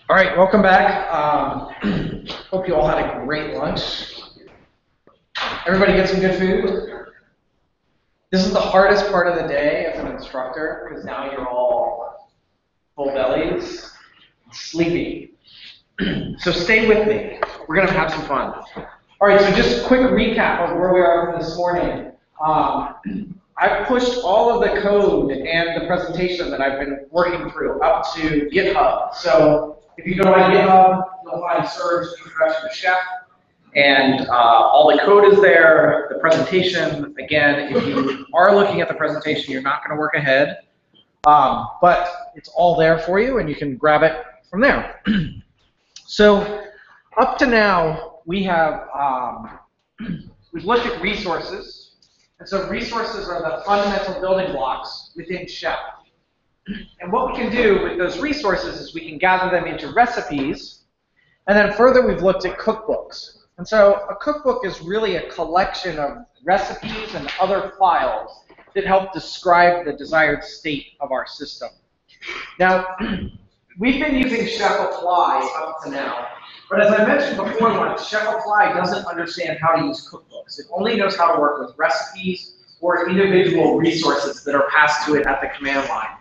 All right, welcome back. Hope you all had a great lunch. Everybody get some good food? This is the hardest part of the day as an instructor because now you're all full bellies, sleepy. So stay with me. We're going to have some fun. All right, so just a quick recap of where we are from this morning. I've pushed all of the code and the presentation that I've been working through up to GitHub. So if you go on GitHub, you'll find Serge Introduction to Chef. And all the code is there, the presentation. Again, if you are looking at the presentation, you're not going to work ahead. But it's all there for you, and you can grab it from there. So up to now, we have we've looked at resources. And so resources are the fundamental building blocks within Chef. And what we can do with those resources is we can gather them into recipes. And then further, we've looked at cookbooks. And so a cookbook is really a collection of recipes and other files that help describe the desired state of our system. Now, we've been using Chef Apply up to now. But as I mentioned before, Chef Apply doesn't understand how to use cookbooks. It only knows how to work with recipes or individual resources that are passed to it at the command line.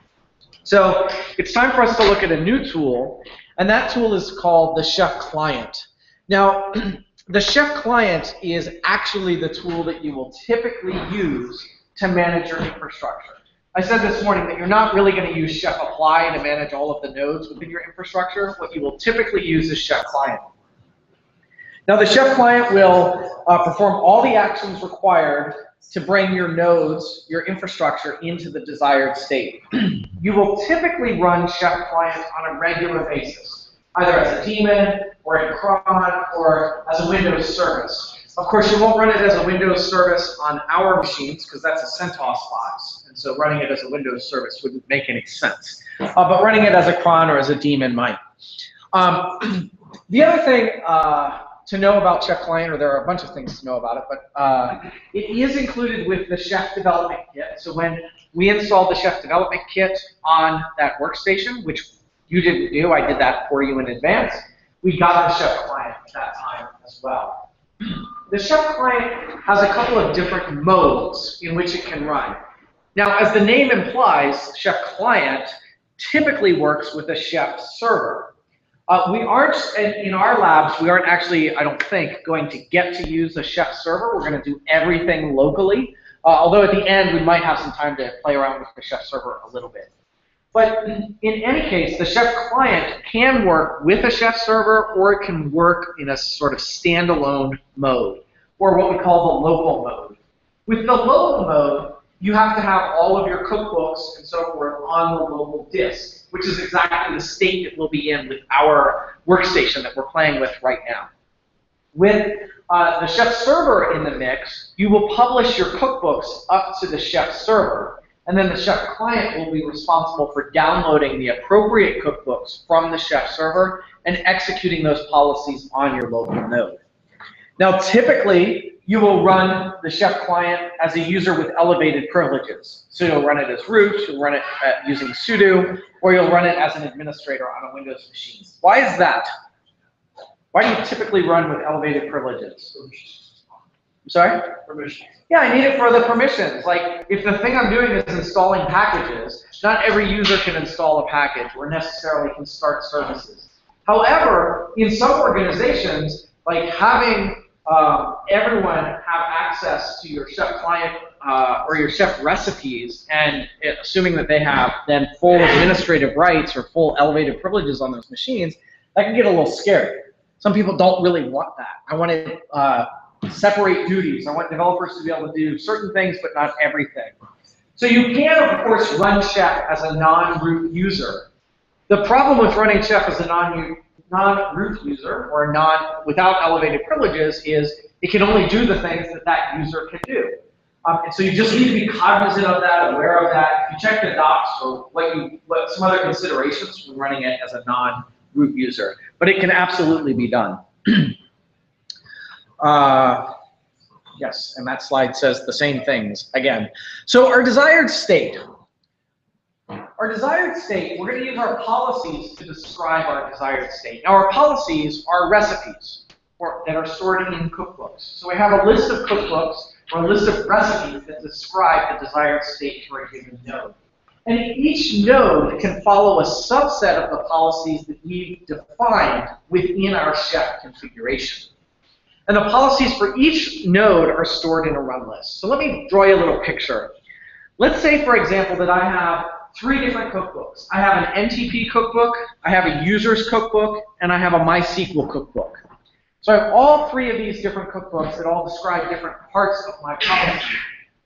So it's time for us to look at a new tool, and that tool is called the Chef Client. Now, the Chef Client is actually the tool that you will typically use to manage your infrastructure. I said this morning that you're not really going to use Chef Apply to manage all of the nodes within your infrastructure. What you will typically use is Chef Client. Now, the Chef Client will perform all the actions required to bring your nodes, your infrastructure, into the desired state. You will typically run Chef Client on a regular basis, either as a daemon, or in cron, or as a Windows service. Of course, you won't run it as a Windows service on our machines, because that's a CentOS box. And so running it as a Windows service wouldn't make any sense. But running it as a cron or as a daemon might. The other thing to know about Chef Client, or there are a bunch of things to know about it, but it is included with the Chef Development Kit. So when we installed the Chef Development Kit on that workstation, which you didn't do, I did that for you in advance, we got the Chef Client at that time as well. The Chef Client has a couple of different modes in which it can run. Now, as the name implies, Chef Client typically works with a Chef server. We aren't, in our labs, we aren't actually, I don't think, going to get to use a Chef server. We're going to do everything locally, although at the end we might have some time to play around with the Chef server a little bit. But in any case, the Chef Client can work with a Chef server, or it can work in a sort of standalone mode, or what we call the local mode. With the local mode, you have to have all of your cookbooks and so forth on the local disk, which is exactly the state it will be in with our workstation that we're playing with right now. With the Chef server in the mix, you will publish your cookbooks up to the Chef server, and then the Chef client will be responsible for downloading the appropriate cookbooks from the Chef server and executing those policies on your local node. Now, typically, you will run the Chef client as a user with elevated privileges. So you'll run it as root, you'll run it using sudo, or you'll run it as an administrator on a Windows machine. Why is that? Why do you typically run with elevated privileges? I'm sorry? Permissions. Yeah, I need it for the permissions. Like, if the thing I'm doing is installing packages, not every user can install a package or necessarily can start services. However, in some organizations, like having everyone have access to your Chef client or your Chef recipes, and assuming that they have then full administrative rights or full elevated privileges on those machines, that can get a little scary. Some people don't really want that. I want to separate duties. I want developers to be able to do certain things, but not everything. So you can, of course, run Chef as a non-root user. The problem with running Chef as a non-root user or without elevated privileges is it can only do the things that that user can do. And so you just need to be cognizant of that, aware of that. If you check the docs for what some other considerations when running it as a non-root user, but it can absolutely be done. Yes, and that slide says the same things again. So our desired state. Our desired state, we're going to use our policies to describe our desired state. Now, our policies are recipes that are stored in cookbooks. So we have a list of cookbooks or a list of recipes that describe the desired state for a given node. And each node can follow a subset of the policies that we've defined within our Chef configuration. And the policies for each node are stored in a run list. So let me draw you a little picture. Let's say, for example, that I have 3 different cookbooks. I have an NTP cookbook, I have a user's cookbook, and I have a MySQL cookbook. So I have all 3 of these different cookbooks that all describe different parts of my policy.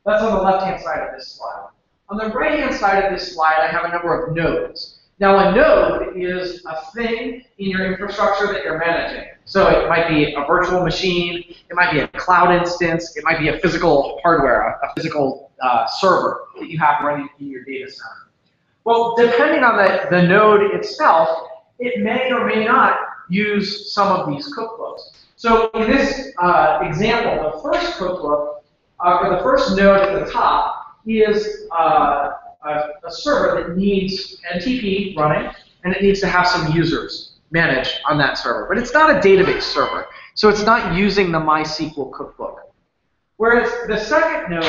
That's on the left-hand side of this slide. On the right-hand side of this slide, I have a number of nodes. Now, a node is a thing in your infrastructure that you're managing. So it might be a virtual machine, it might be a cloud instance, it might be a physical hardware, a physical server that you have running in your data center. Well, depending on the node itself, it may or may not use some of these cookbooks. So in this example, the first cookbook, or the first node at the top, is a server that needs NTP running, and it needs to have some users managed on that server. But it's not a database server, so it's not using the MySQL cookbook. Whereas the second node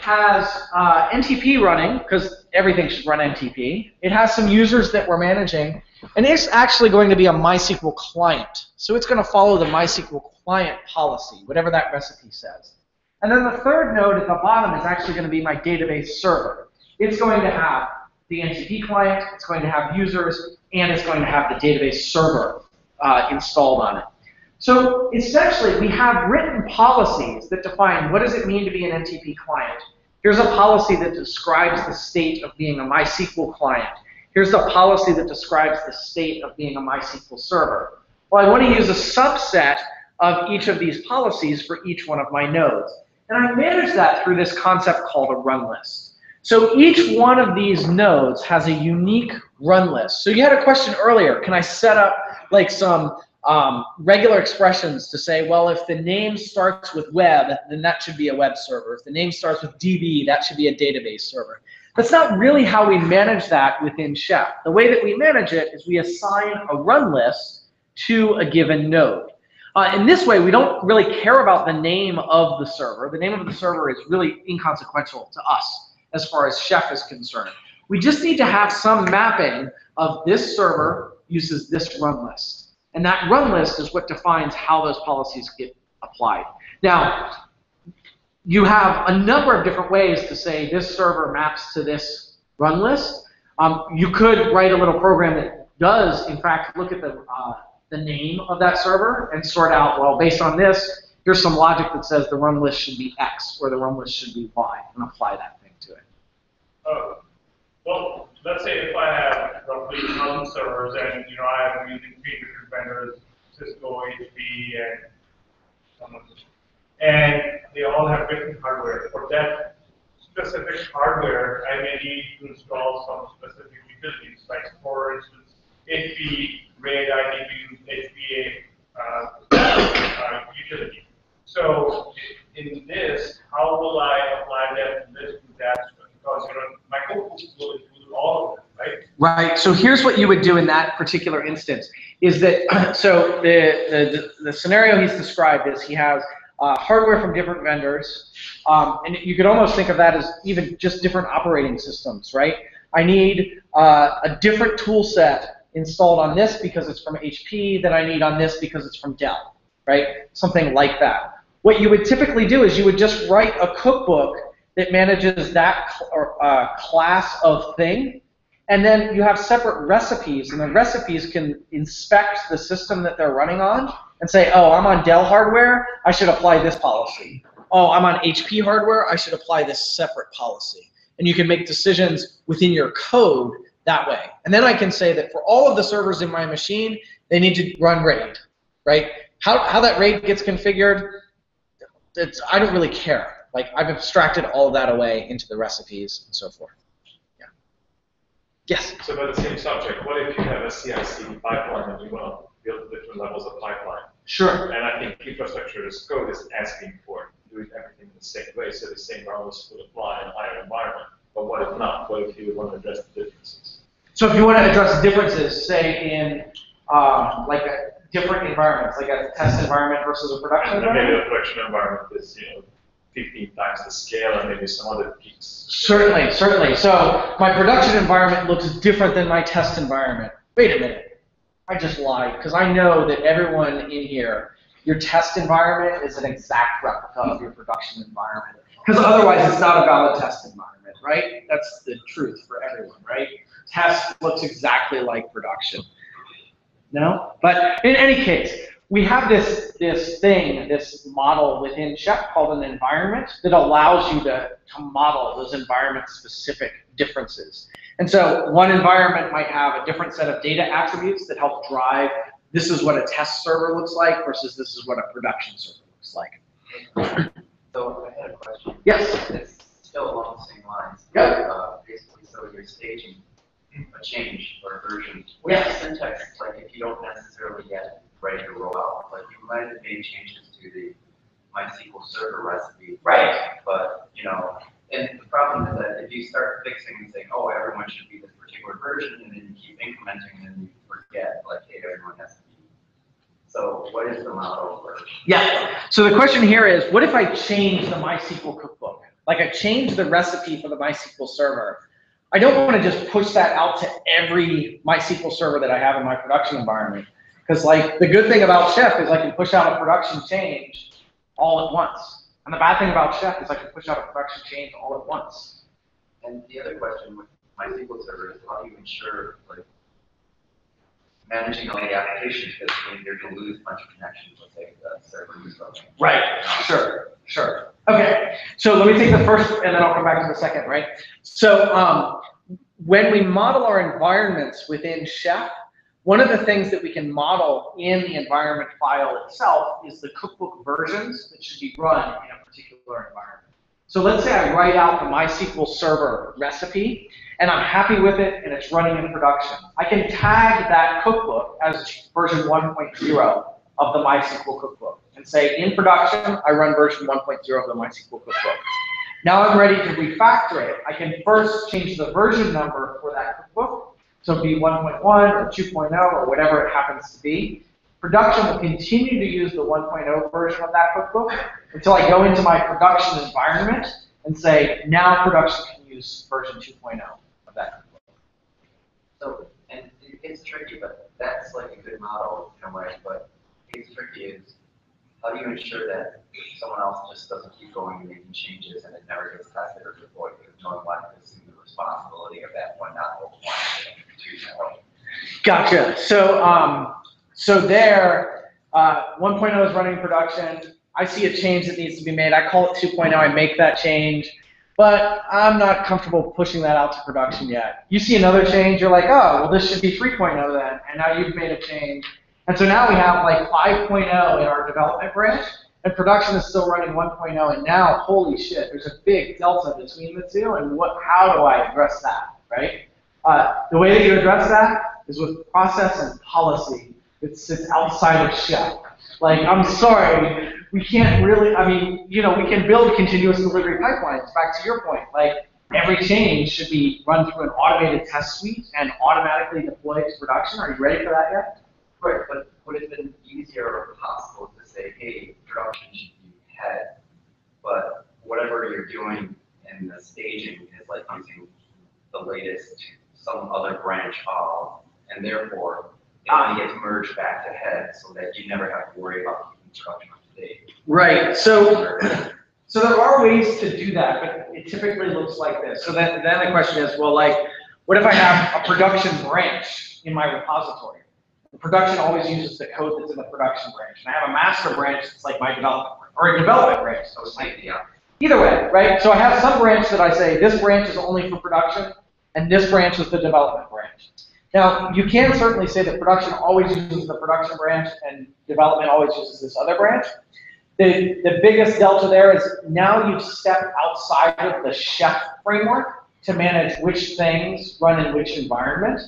has NTP running, because everything should run NTP. It has some users that we're managing, and it's actually going to be a MySQL client. So it's going to follow the MySQL client policy, whatever that recipe says. And then the third node at the bottom is actually going to be my database server. It's going to have the NTP client, it's going to have users, and it's going to have the database server installed on it. So essentially, we have written policies that define what does it mean to be an NTP client. Here's a policy that describes the state of being a MySQL client. Here's the policy that describes the state of being a MySQL server. Well, I want to use a subset of each of these policies for each one of my nodes. And I manage that through this concept called a run list. So each one of these nodes has a unique run list. So you had a question earlier, can I set up like some regular expressions to say, well, if the name starts with web, then that should be a web server. If the name starts with DB, that should be a database server. That's not really how we manage that within Chef. The way that we manage it is we assign a run list to a given node. In this way, we don't really care about the name of the server. The name of the server is really inconsequential to us as far as Chef is concerned. We just need to have some mapping of this server uses this run list. And that run list is what defines how those policies get applied. Now, you have a number of different ways to say this server maps to this run list. You could write a little program that does, in fact, look at the name of that server and sort out, well, based on this, here's some logic that says the run list should be X or the run list should be Y, and apply that thing Well, let's say if I have roughly 1,000 servers and I am using 3 different vendors, Cisco, HP, and someone, and they all have different hardware. For that specific hardware, I may need to install some specific utilities, like for instance, HP RAID, I need to use HPA utility. So in this, how will I apply that to this to that? Because my cookbook will include all of them, right? Right. So here's what you would do in that particular instance: is that so the scenario he's described is he has hardware from different vendors, and you could almost think of that as even just different operating systems, right? I need a different tool set installed on this because it's from HP than I need on this because it's from Dell, right? Something like that. What you would typically do is you would just write a cookbook that manages that class of thing, and then you have separate recipes, and the recipes can inspect the system that they're running on and say, oh, I'm on Dell hardware, I should apply this policy. Oh, I'm on HP hardware, I should apply this separate policy. And you can make decisions within your code that way. And then I can say that for all of the servers in my machine, they need to run RAID, right? How that RAID gets configured, I don't really care. Like, I've abstracted all of that away into the recipes and so forth. Yeah. Yes? So about the same subject, what if you have a CI/CD pipeline and you want to build different levels of pipeline? Sure. And I think infrastructure as code is asking for doing everything in the same way, so the same rules will apply in a higher environment. But what if not? What if you want to address the differences? So if you want to address the differences, say in like a different environments, like a test environment versus a production environment? Maybe the production environment is 15 times the scale, and maybe some other peaks. Certainly, certainly. So my production environment looks different than my test environment. Wait a minute. I just lied, because I know that everyone in here, your test environment is an exact replica of your production environment. Because otherwise it's not a valid test environment, right? That's the truth for everyone, right? Test looks exactly like production. No? But in any case, we have this model within Chef called an environment that allows you to model those environment-specific differences. And so one environment might have a different set of data attributes that help drive this is what a test server looks like versus this is what a production server looks like. So I had a question. Yes? It's still along the same lines. Yep. Basically, so you're staging a change or a version. Yes. Syntax, like if you don't necessarily yet ready to roll out, like you might have made changes to the MySQL server recipe. Right. But, and the problem is that if you start fixing and saying, oh, everyone should be this particular version, and then you keep incrementing, and then you forget, like, hey, everyone has to be. So what is the model for? Yeah. So the question here is, what if I change the MySQL cookbook? Like I change the recipe for the MySQL server. I don't want to just push that out to every MySQL server that I have in my production environment. Because like the good thing about Chef is I can push out a production change all at once. And the bad thing about Chef is I can push out a production change all at once. And the other question with MySQL server is how do you ensure, like, managing all the applications, because you're going to lose a bunch of connections, let's say the server moves over. Right, sure. Okay, so let me take the first, and then I'll come back to the second, right? So when we model our environments within Chef, one of the things that we can model in the environment file itself is the cookbook versions that should be run in a particular environment. So let's say I write out the MySQL server recipe, and I'm happy with it, and it's running in production. I can tag that cookbook as version 1.0 of the MySQL cookbook, and say, in production, I run version 1.0 of the MySQL cookbook. Now I'm ready to refactor it. I can first change the version number for that cookbook, so it'll be 1.1 or 2.0 or whatever it happens to be. Production will continue to use the 1.0 version of that cookbook until I go into my production environment and say, now production can use version 2.0 of that cookbook. So, and it's tricky, but that's like a good model in a way, but it's tricky is, how do you ensure that someone else just doesn't keep going and making changes and it never gets tested or deployed because no one wants to assume the responsibility of that one, not the one. Gotcha. So there, 1.0 is running in production. I see a change that needs to be made. I call it 2.0. I make that change. but I'm not comfortable pushing that out to production yet. You see another change, you're like, oh, well, this should be 3.0 then, and now you've made a change. And so now we have like 5.0 in our development branch, and production is still running 1.0, and now, holy shit, there's a big delta between the two, and how do I address that, right? The way that you address that is with process and policy that sits outside of Chef. Like, I'm sorry, we can't really, I mean, you know, we can build continuous delivery pipelines, back to your point. Like, every change should be run through an automated test suite and automatically deployed to production. Are you ready for that yet? Right, but would it have been easier or possible to say, hey, production should be ahead, but whatever you're doing in the staging is like using the latest some other branch of, and therefore it only gets merged back to head so that you never have to worry about keeping production up to date. Right, so there are ways to do that, but it typically looks like this. So then the question is, well, like, what if I have a production branch in my repository? The production always uses the code that's in the production branch. And I have a master branch that's like my development branch, or a development branch, so it's like, yeah. Either way, right? So I have some branch that I say, this branch is only for production, and this branch is the development branch. Now, you can certainly say that production always uses the production branch, and development always uses this other branch. The biggest delta there is now you've stepped outside of the Chef framework to manage which things run in which environment.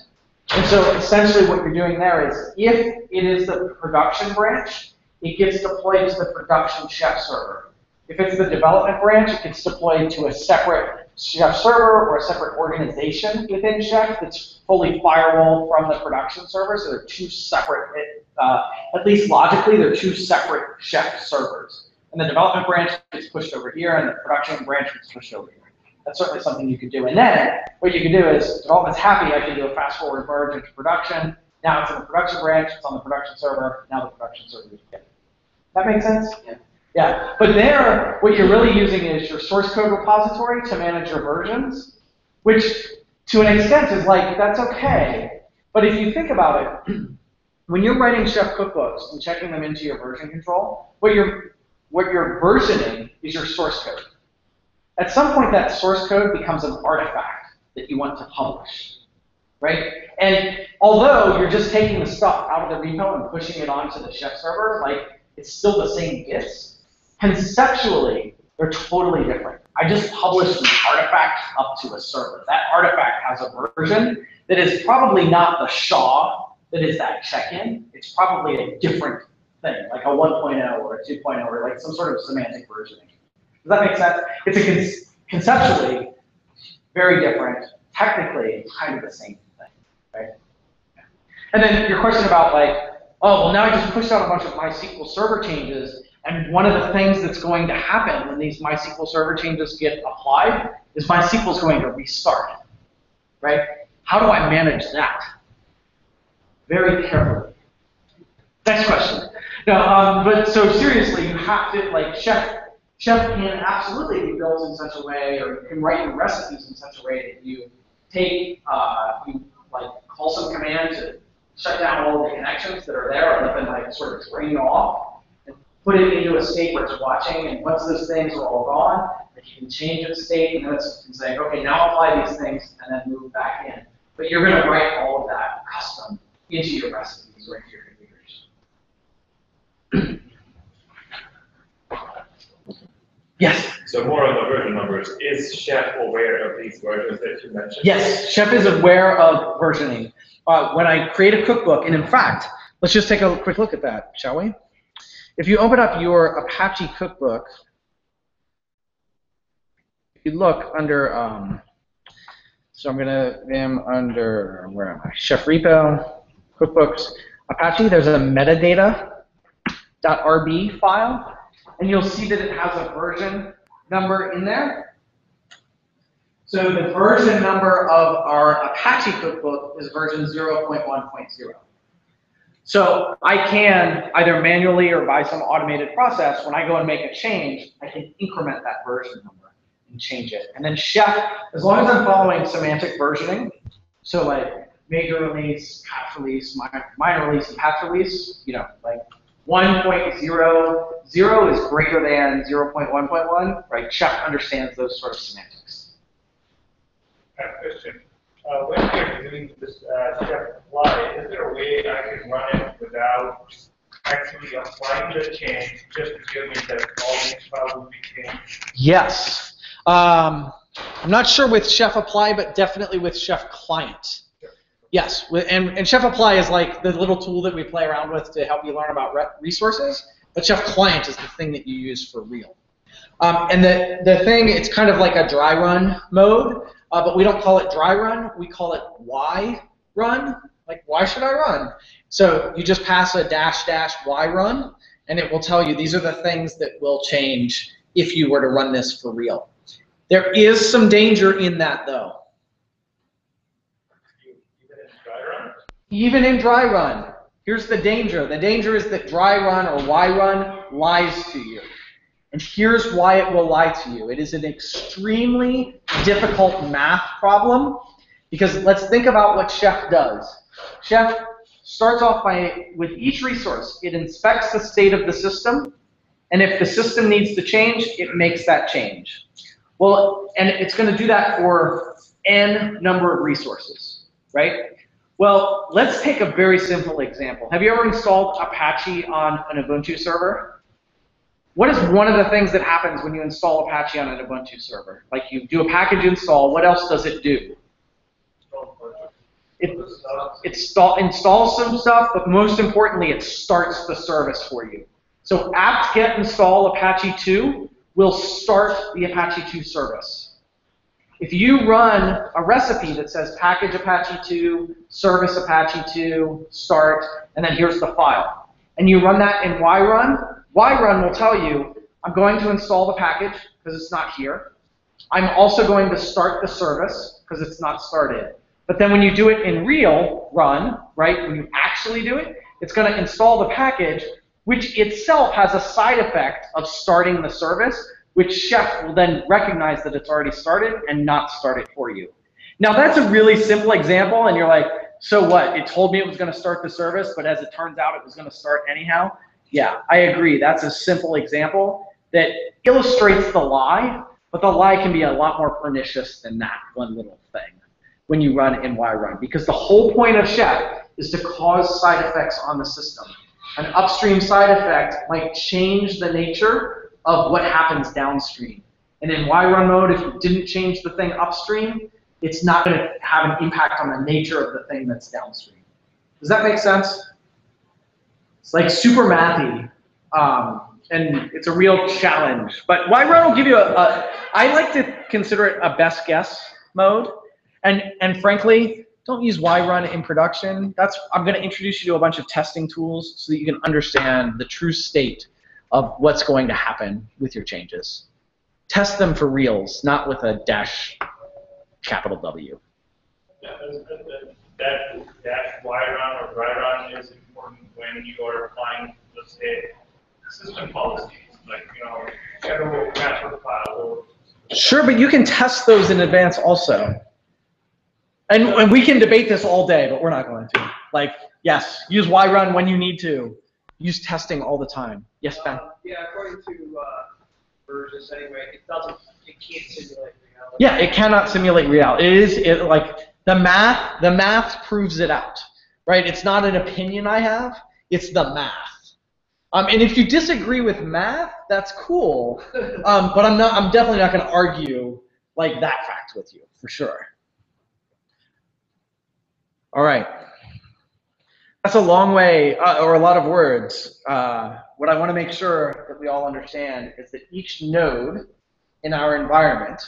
And so essentially what you're doing there is, if it is the production branch, it gets deployed to the production Chef server. If it's the development branch, it gets deployed to a separate Chef server or a separate organization within Chef that's fully firewalled from the production server. So they're two separate, at least logically, they're two separate Chef servers. And the development branch gets pushed over here, and the production branch gets pushed over here. That's certainly something you could do. And then what you can do is, development's happy, I can do a fast forward merge into production. Now it's in the production branch, it's on the production server, now the production server is good. That makes sense? Yeah. Yeah. But there, what you're really using is your source code repository to manage your versions, which to an extent is like, that's okay. But if you think about it, when you're writing Chef cookbooks and checking them into your version control, what you're versioning is your source code. At some point, that source code becomes an artifact that you want to publish, right? And although you're just taking the stuff out of the repo and pushing it onto the Chef server, like, it's still the same bits, conceptually, they're totally different. I just published an artifact up to a server. That artifact has a version that is probably not the SHA that is that check-in. It's probably a different thing, like a 1.0 or a 2.0 or like some sort of semantic versioning. Does that make sense? It's a conceptually very different, technically kind of the same thing, right? And then your question about like, oh, well now I just pushed out a bunch of MySQL server changes, and one of the things that's going to happen when these MySQL server changes get applied is MySQL is going to restart, right? How do I manage that? Very carefully. Next question. No, but so seriously, you have to, like, Chef can absolutely be built in such a way, or you can write your recipes in such a way that you take, you like call some command to shut down all of the connections that are there, and then like sort of drain off, and put it into a state where it's watching, and once those things are all gone, like you can change its state, and then it's say, okay, now apply these things, and then move back in. But you're going to write all of that custom into your recipes or into your configuration. Yes? So more on the version numbers. Is Chef aware of these versions that you mentioned? Yes, Chef is aware of versioning. When I create a cookbook, and in fact, let's just take a quick look at that, shall we? If you open up your Apache cookbook, if you look under, so I'm going to vim under, where am I? Chef repo, cookbooks, Apache, there's a metadata.rb file. And you'll see that it has a version number in there. So the version number of our Apache cookbook is version 0.1.0. So I can, either manually or by some automated process, when I go and make a change, I can increment that version number and change it. And then Chef, as long as I'm following semantic versioning, so like major release, patch release, minor release, and patch release, you know, like 1.00 is greater than 0.1.1, right? Chef understands those sort of semantics. I have a question. When you're doing this Chef Apply, is there a way I can run it without actually applying the change, just to give me that all the file will be changed? Yes. I'm not sure with Chef Apply, but definitely with Chef Client. Yes, and Chef Apply is like the little tool that we play around with to help you learn about resources, but Chef Client is the thing that you use for real. And the thing, it's kind of like a dry run mode, but we don't call it dry run, we call it why run, like why should I run? So you just pass a -- why run, and it will tell you these are the things that will change if you were to run this for real. There is some danger in that though. Even in dry run, here's the danger. The danger is that dry run or why run lies to you. And here's why it will lie to you. It is an extremely difficult math problem because let's think about what Chef does. Chef starts off with each resource, it inspects the state of the system, and if the system needs to change, it makes that change. Well, and it's going to do that for n number of resources, right? Well, let's take a very simple example. Have you ever installed Apache on an Ubuntu server? What is one of the things that happens when you install Apache on an Ubuntu server? Like you do a package install, what else does it do? It installs some stuff, but most importantly, it starts the service for you. So apt-get install Apache 2 will start the Apache 2 service. If you run a recipe that says package Apache 2, service Apache 2, start, and then here's the file, and you run that in yrun will tell you, I'm going to install the package because it's not here. I'm also going to start the service because it's not started. But then when you do it in real run, right, when you actually do it, it's going to install the package, which itself has a side effect of starting the service, which Chef will then recognize that it's already started and not start it for you. Now that's a really simple example, and you're like, so what? It told me it was going to start the service, but as it turns out, it was going to start anyhow. Yeah, I agree. That's a simple example that illustrates the lie, but the lie can be a lot more pernicious than that one little thing when you run in yrun, because the whole point of Chef is to cause side effects on the system. An upstream side effect might change the nature of what happens downstream. And in yrun mode, if you didn't change the thing upstream, it's not going to have an impact on the nature of the thing that's downstream. Does that make sense? It's like super mathy, and it's a real challenge. But yrun will give you I like to consider it a best guess mode. And frankly, don't use yrun in production. I'm going to introduce you to a bunch of testing tools so that you can understand the true state of what's going to happen with your changes. Test them for reals, not with a -W. Yeah, that yrun or dry run is important when you are applying, let's say, system policies, like, federal transfer file. Sure, but you can test those in advance also. And we can debate this all day, but we're not going to. Like, yes, use yrun when you need to. Use testing all the time. Yes, Ben? Yeah, according to versions anyway, it can't simulate reality. Yeah, it cannot simulate reality. Like the math proves it out, right? It's not an opinion I have, it's the math. And if you disagree with math, that's cool. But I'm definitely not going to argue like that fact with you, for sure. All right. That's a long way, or a lot of words. What I want to make sure that we all understand is that each node in our environment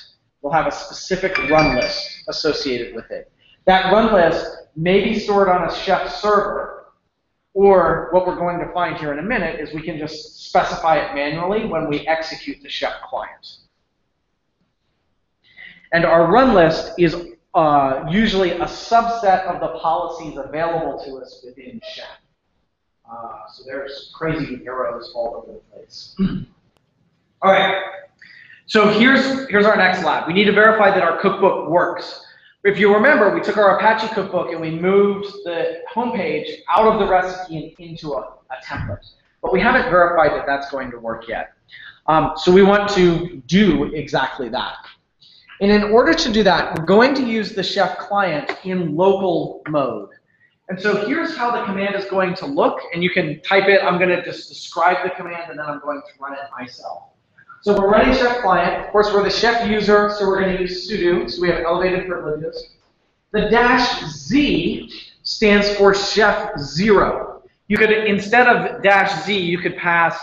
will have a specific run list associated with it. That run list may be stored on a Chef server, or what we're going to find here in a minute is we can just specify it manually when we execute the Chef client. And our run list is usually a subset of the policies available to us within Chef. So there's crazy arrows all over the place. All right. So here's our next lab. We need to verify that our cookbook works. If you remember, we took our Apache cookbook and we moved the homepage out of the recipe and into a template. But we haven't verified that that's going to work yet. So we want to do exactly that. And in order to do that, we're going to use the chef client in local mode. And so here's how the command is going to look, and you can type it. I'm going to just describe the command, and then I'm going to run it myself. So we're running chef client. Of course, we're the chef user, so we're going to use sudo, so we have elevated privileges. The -Z stands for chef 0. You could, instead of -Z, you could pass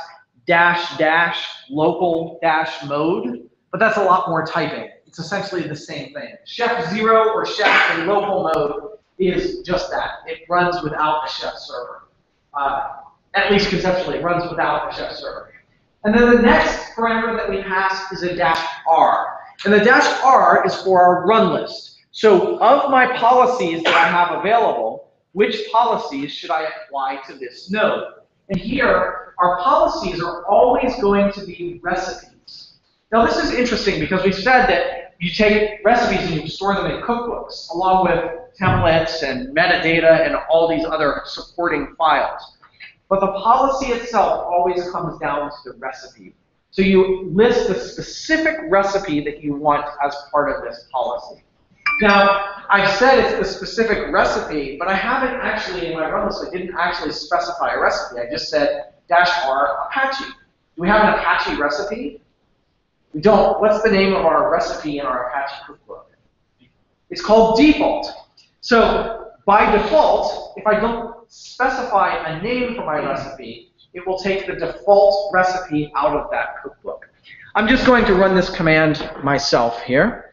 -- local -mode, but that's a lot more typing. It's essentially the same thing. Chef 0 or chef in local mode is just that. It runs without the chef server. At least conceptually, it runs without the chef server. And then the next parameter that we pass is a -R. And the -R is for our run list. So of my policies that I have available, which policies should I apply to this node? And here, our policies are always going to be recipes. Now this is interesting because we said that you take recipes and you store them in cookbooks, along with templates and metadata and all these other supporting files. But the policy itself always comes down to the recipe. So you list the specific recipe that you want as part of this policy. Now, I've said it's the specific recipe, but I haven't actually, in my run list, I didn't actually specify a recipe. I just said -R Apache. Do we have an Apache recipe? We don't. What's the name of our recipe in our Apache cookbook? It's called default. So by default, if I don't specify a name for my recipe, it will take the default recipe out of that cookbook. I'm just going to run this command myself here.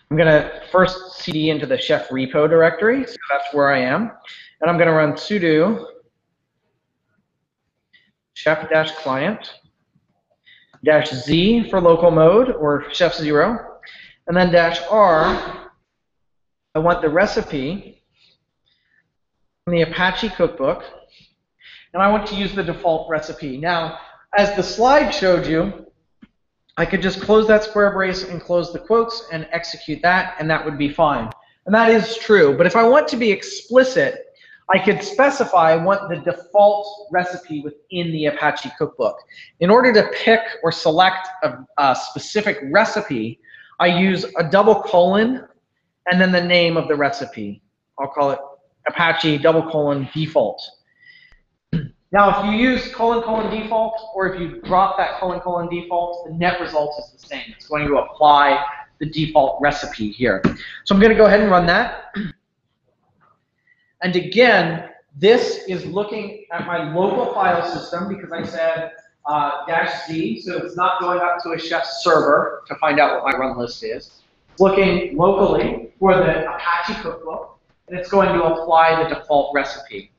I'm going to first cd into the chef repo directory, so that's where I am. And I'm going to run sudo chef-client -Z for local mode, or chef 0, and then -R. I want the recipe from the Apache cookbook, and I want to use the default recipe. Now, as the slide showed you, I could just close that square brace and close the quotes and execute that, and that would be fine. And that is true. But if I want to be explicit, I could specify I want the default recipe within the Apache cookbook. In order to pick or select a specific recipe, I use a ;; and then the name of the recipe. I'll call it Apache ;default. Now, if you use :default, or if you drop that :default, the net result is the same. It's going to apply the default recipe here. So I'm going to go ahead and run that. And again, this is looking at my local file system because I said -Z, so it's not going up to a chef server to find out what my run list is. It's looking locally for the Apache cookbook, and it's going to apply the default recipe.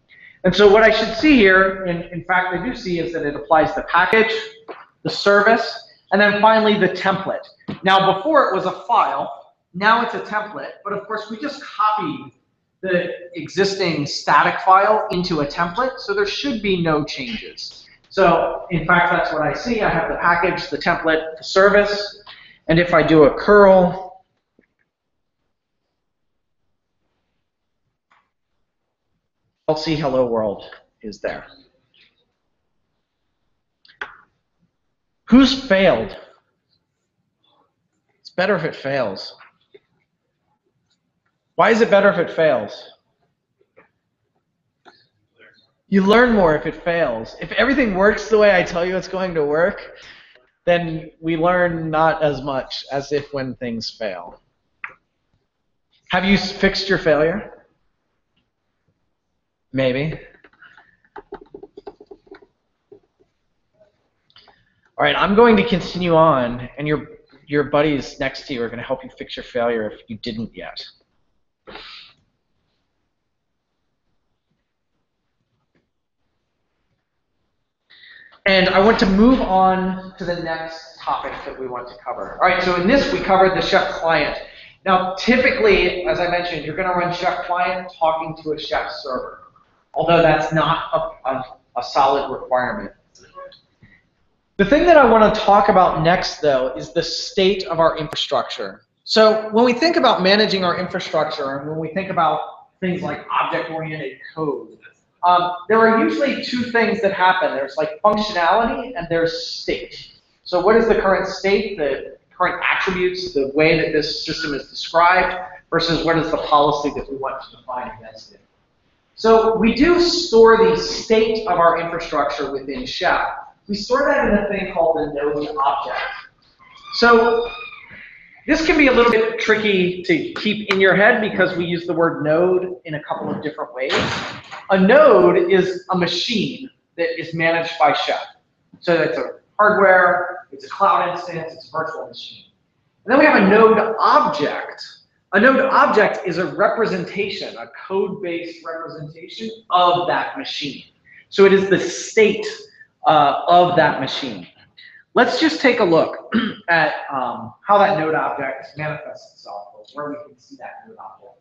And so what I should see here, in fact I do see, is that it applies the package, the service, and then finally the template. Now before it was a file, now it's a template, but of course we just copied the existing static file into a template, so there should be no changes. So in fact that's what I see. I have the package, the template, the service, and if I do a curl, I'll see hello world is there. Who's failed? It's better if it fails. Why is it better if it fails? You learn more if it fails. If everything works the way I tell you it's going to work, then we learn not as much as if when things fail. Have you fixed your failure? Maybe. All right, I'm going to continue on, and your buddies next to you are going to help you fix your failure if you didn't yet. And I want to move on to the next topic that we want to cover. All right, so in this we covered the chef client. Now, typically, as I mentioned, you're going to run chef client talking to a chef server, although that's not a solid requirement. The thing that I want to talk about next, though, is the state of our infrastructure. So when we think about managing our infrastructure, and when we think about things like object-oriented code. There are usually two things that happen. There's like functionality and there's state. So what is the current state, the current attributes, the way that this system is described, versus what is the policy that we want to define against it. So we do store the state of our infrastructure within Chef. We store that in a thing called the node object. So this can be a little bit tricky to keep in your head because we use the word node in a couple of different ways. A node is a machine that is managed by Chef. So it's a hardware, it's a cloud instance, it's a virtual machine. And then we have a node object. A node object is a representation, a code-based representation of that machine. So it is the state of that machine. Let's just take a look at how that node object manifests itself, or where we can see that node object.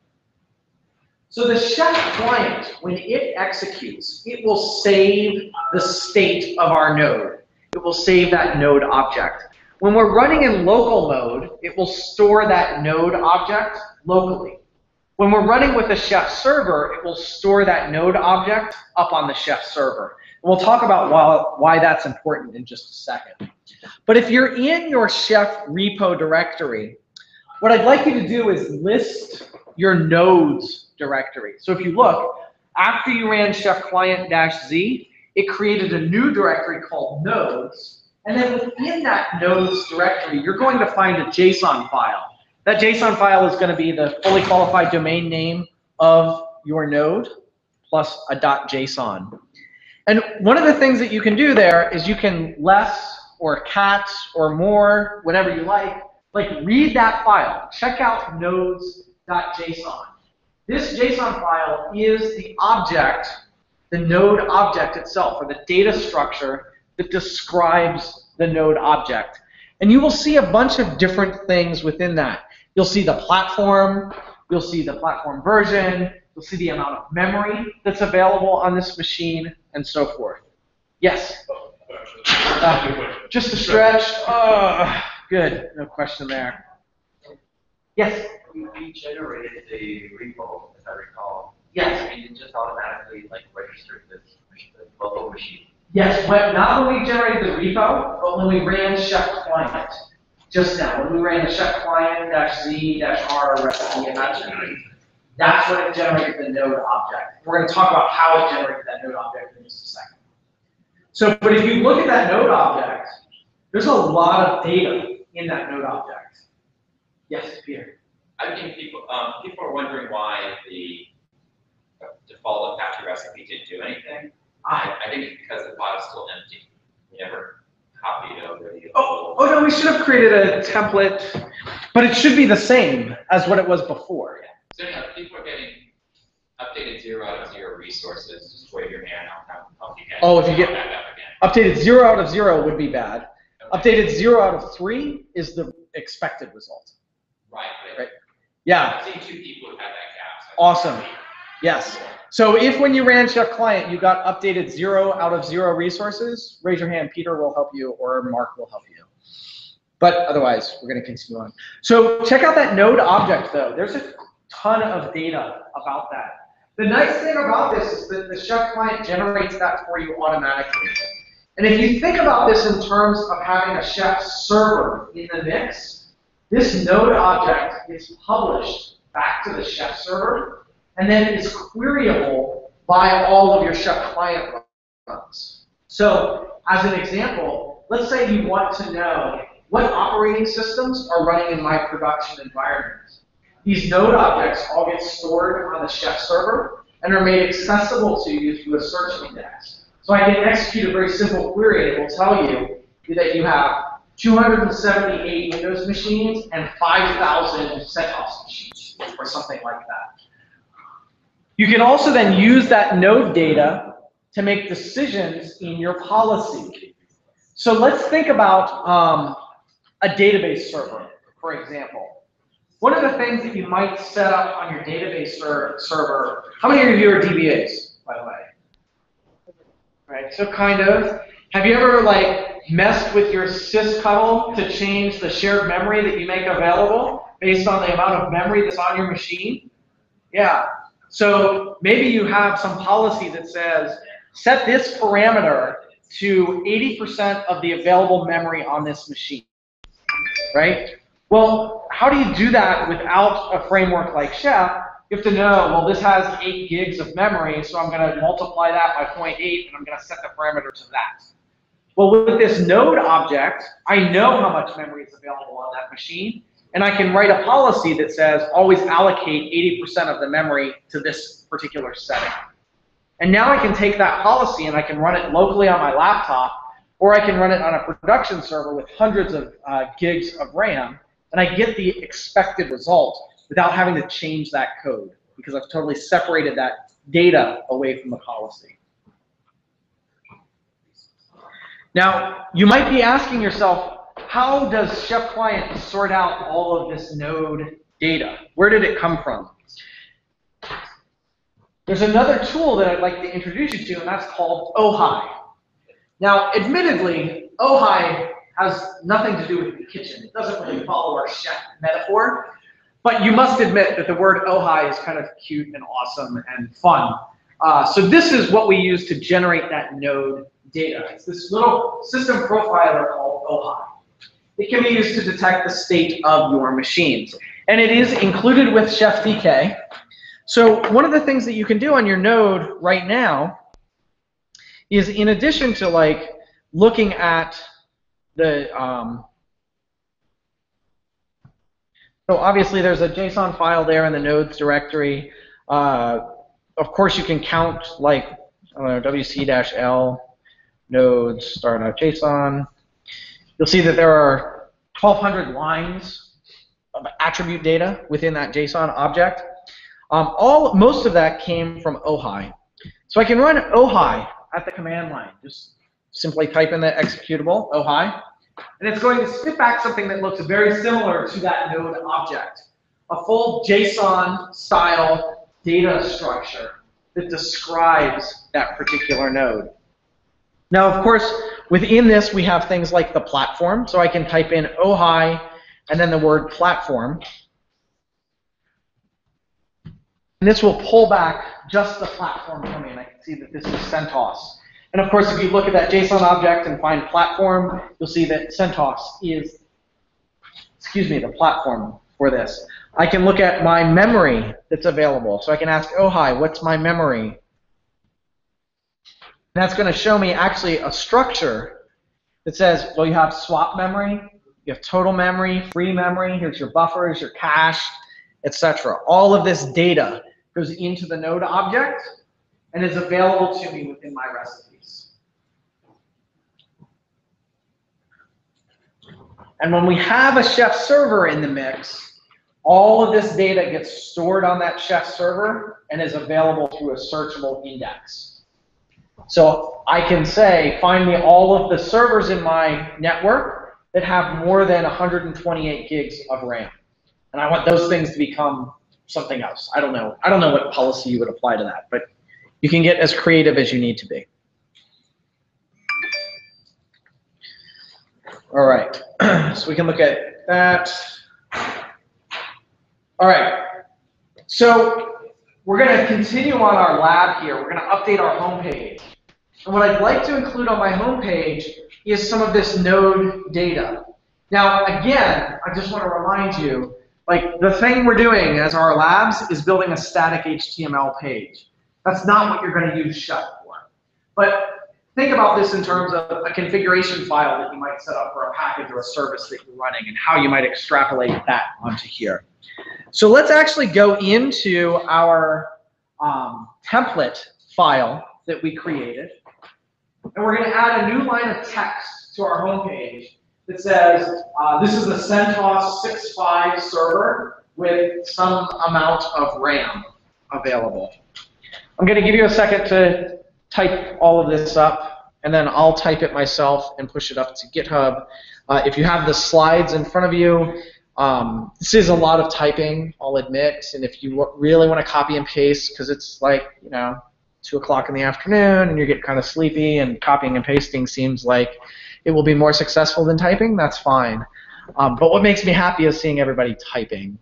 So the Chef client, when it executes, it will save the state of our node. It will save that node object. When we're running in local mode, it will store that node object locally. When we're running with a Chef server, it will store that node object up on the Chef server. And we'll talk about why that's important in just a second. But if you're in your Chef repo directory, what I'd like you to do is list your nodes directory. So if you look, after you ran chef client-z, it created a new directory called nodes. And then within that nodes directory, you're going to find a JSON file. That JSON file is going to be the fully qualified domain name of your node plus a .json. And one of the things that you can do there is you can less or cat or more, whatever you like read that file. Check out nodes.json. This JSON file is the object, the node object itself, or the data structure that describes the node object. And you will see a bunch of different things within that. You'll see the platform, you'll see the platform version, you'll see the amount of memory that's available on this machine, and so forth. Yes? Just a stretch. Good. No question there. Yes? We generated the repo, as I recall. Yes. And it just automatically registered this local machine. Yes, not when we generated the repo, but when we ran chef client. Just now, when we ran the chef client-z-r recipe and that generated. That's when it generated the node object. We're going to talk about how it generated that node object in just a second. So, but if you look at that node object, there's a lot of data in that node object. Yes, Peter. I think people are wondering why the default Apache recipe didn't do anything. I think it's because the file is still empty. You never copied over the. Oh no, we should have created a template, but it should be the same as what it was before. So no, people are getting updated 0 out of 0 resources. Just wave your hand. I'll help you get. Oh, if you get back up again. updated 0 out of 0 would be bad. Okay. Updated 0 out of 3 is the expected result. Right. Yeah. I've seen 2 people who had that gap. So Awesome. Yes. So if when you ran Chef Client, you got updated 0 out of 0 resources, raise your hand. Peter will help you or Mark will help you. But otherwise, we're going to continue on. So check out that node object, though. There's a ton of data about that. The nice thing about this is that the Chef Client generates that for you automatically. And if you think about this in terms of having a Chef server in the mix, this node object is published back to the Chef server, and then it is queryable by all of your Chef Client runs. So as an example, let's say you want to know what operating systems are running in my production environment. These node objects all get stored on the Chef server and are made accessible to you through a search index. So I can execute a very simple query and it will tell you that you have 278 Windows machines and 5,000 CentOS machines, or something like that. You can also then use that node data to make decisions in your policy. So let's think about a database server, for example. One of the things that you might set up on your database server, how many of you are DBAs, by the way? Right, so kind of. Have you ever messed with your sysctl to change the shared memory that you make available based on the amount of memory that's on your machine? Yeah. So maybe you have some policy that says, set this parameter to 80% of the available memory on this machine, right? Well, how do you do that without a framework like Chef? You have to know, well, this has 8 gigs of memory, so I'm going to multiply that by 0.8, and I'm going to set the parameter to that. Well, with this node object, I know how much memory is available on that machine, and I can write a policy that says always allocate 80% of the memory to this particular setting. And now I can take that policy and I can run it locally on my laptop, or I can run it on a production server with hundreds of gigs of RAM, and I get the expected result without having to change that code, because I've totally separated that data away from the policy. Now, you might be asking yourself, how does Chef Client sort out all of this node data? Where did it come from? There's another tool that I'd like to introduce you to, and that's called Ohi. Now, admittedly, Ohi has nothing to do with the kitchen. It doesn't really follow our chef metaphor, but you must admit that the word Ohi is kind of cute and awesome and fun. So this is what we use to generate that node data. It's this little system profiler called Ohi. It can be used to detect the state of your machines. And it is included with Chef DK. So one of the things that you can do on your node right now is, in addition to like looking at the, so obviously there's a JSON file there in the nodes directory. Of course you can count like, I don't know, wc-l nodes star.json. You'll see that there are 1,200 lines of attribute data within that JSON object. Most of that came from Ohi. So I can run Ohi at the command line. Just simply type in the executable, Ohi, and it's going to spit back something that looks very similar to that node object. A full JSON style data structure that describes that particular node. Now, of course, within this we have things like the platform. So I can type in Ohi and then the word platform. And this will pull back just the platform for me, and I can see that this is CentOS. And of course, if you look at that JSON object and find platform, you'll see that CentOS is, the platform for this. I can look at my memory that's available. So I can ask Ohi, what's my memory? And that's going to show me actually a structure that says, well, you have swap memory, you have total memory, free memory, here's your buffers, your cache, etc. All of this data goes into the node object and is available to me within my recipes. And when we have a Chef server in the mix, all of this data gets stored on that Chef server and is available through a searchable index. So I can say, find me all of the servers in my network that have more than 128 gigs of RAM. And I want those things to become something else. I don't know what policy you would apply to that, but you can get as creative as you need to be. All right, so we can look at that. All right, so we're going to continue on our lab here. We're going to update our homepage. And what I'd like to include on my homepage is some of this node data. Now, again, I just want to remind you, like, the thing we're doing as our labs is building a static HTML page. That's not what you're going to use Chef for. But think about this in terms of a configuration file that you might set up for a package or a service that you're running and how you might extrapolate that onto here. So let's actually go into our template file that we created. And we're going to add a new line of text to our homepage that says, this is a CentOS 6.5 server with some amount of RAM available. I'm going to give you a second to type all of this up, and then I'll type it myself and push it up to GitHub. If you have the slides in front of you, this is a lot of typing, I'll admit, and if you really want to copy and paste, because it's like, 2 o'clock in the afternoon and you're getting kind of sleepy and copying and pasting seems like it will be more successful than typing, that's fine. But what makes me happy is seeing everybody typing.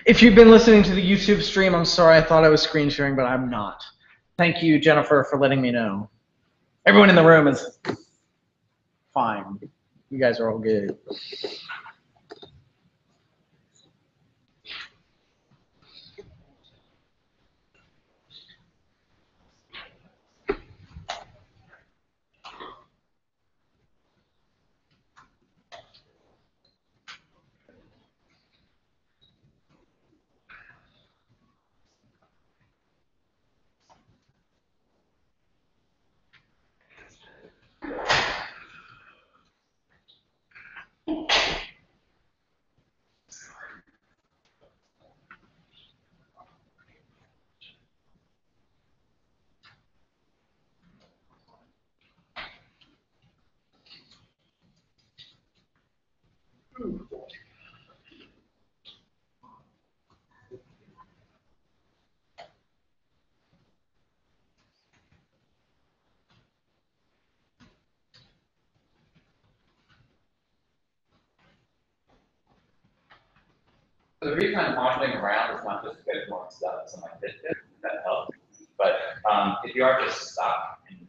If you've been listening to the YouTube stream, I'm sorry, I thought I was screen sharing, but I'm not. Thank you, Jennifer, for letting me know. Everyone in the room is fine. You guys are all good. So the reason I'm wandering around is not just to get more stuff on my Fitbit, that helps. But if you are just stuck and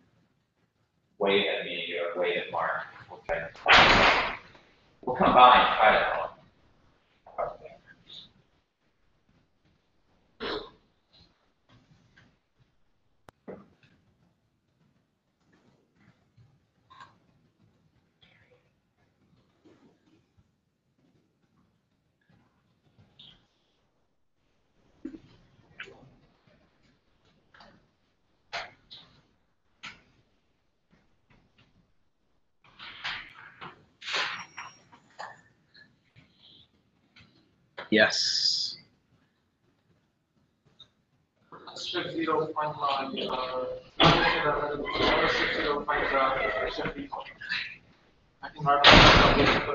wave at me or wave at Mark, we'll come by and try to help. Yes. Shift 0 find shift 0 find shift default. I think our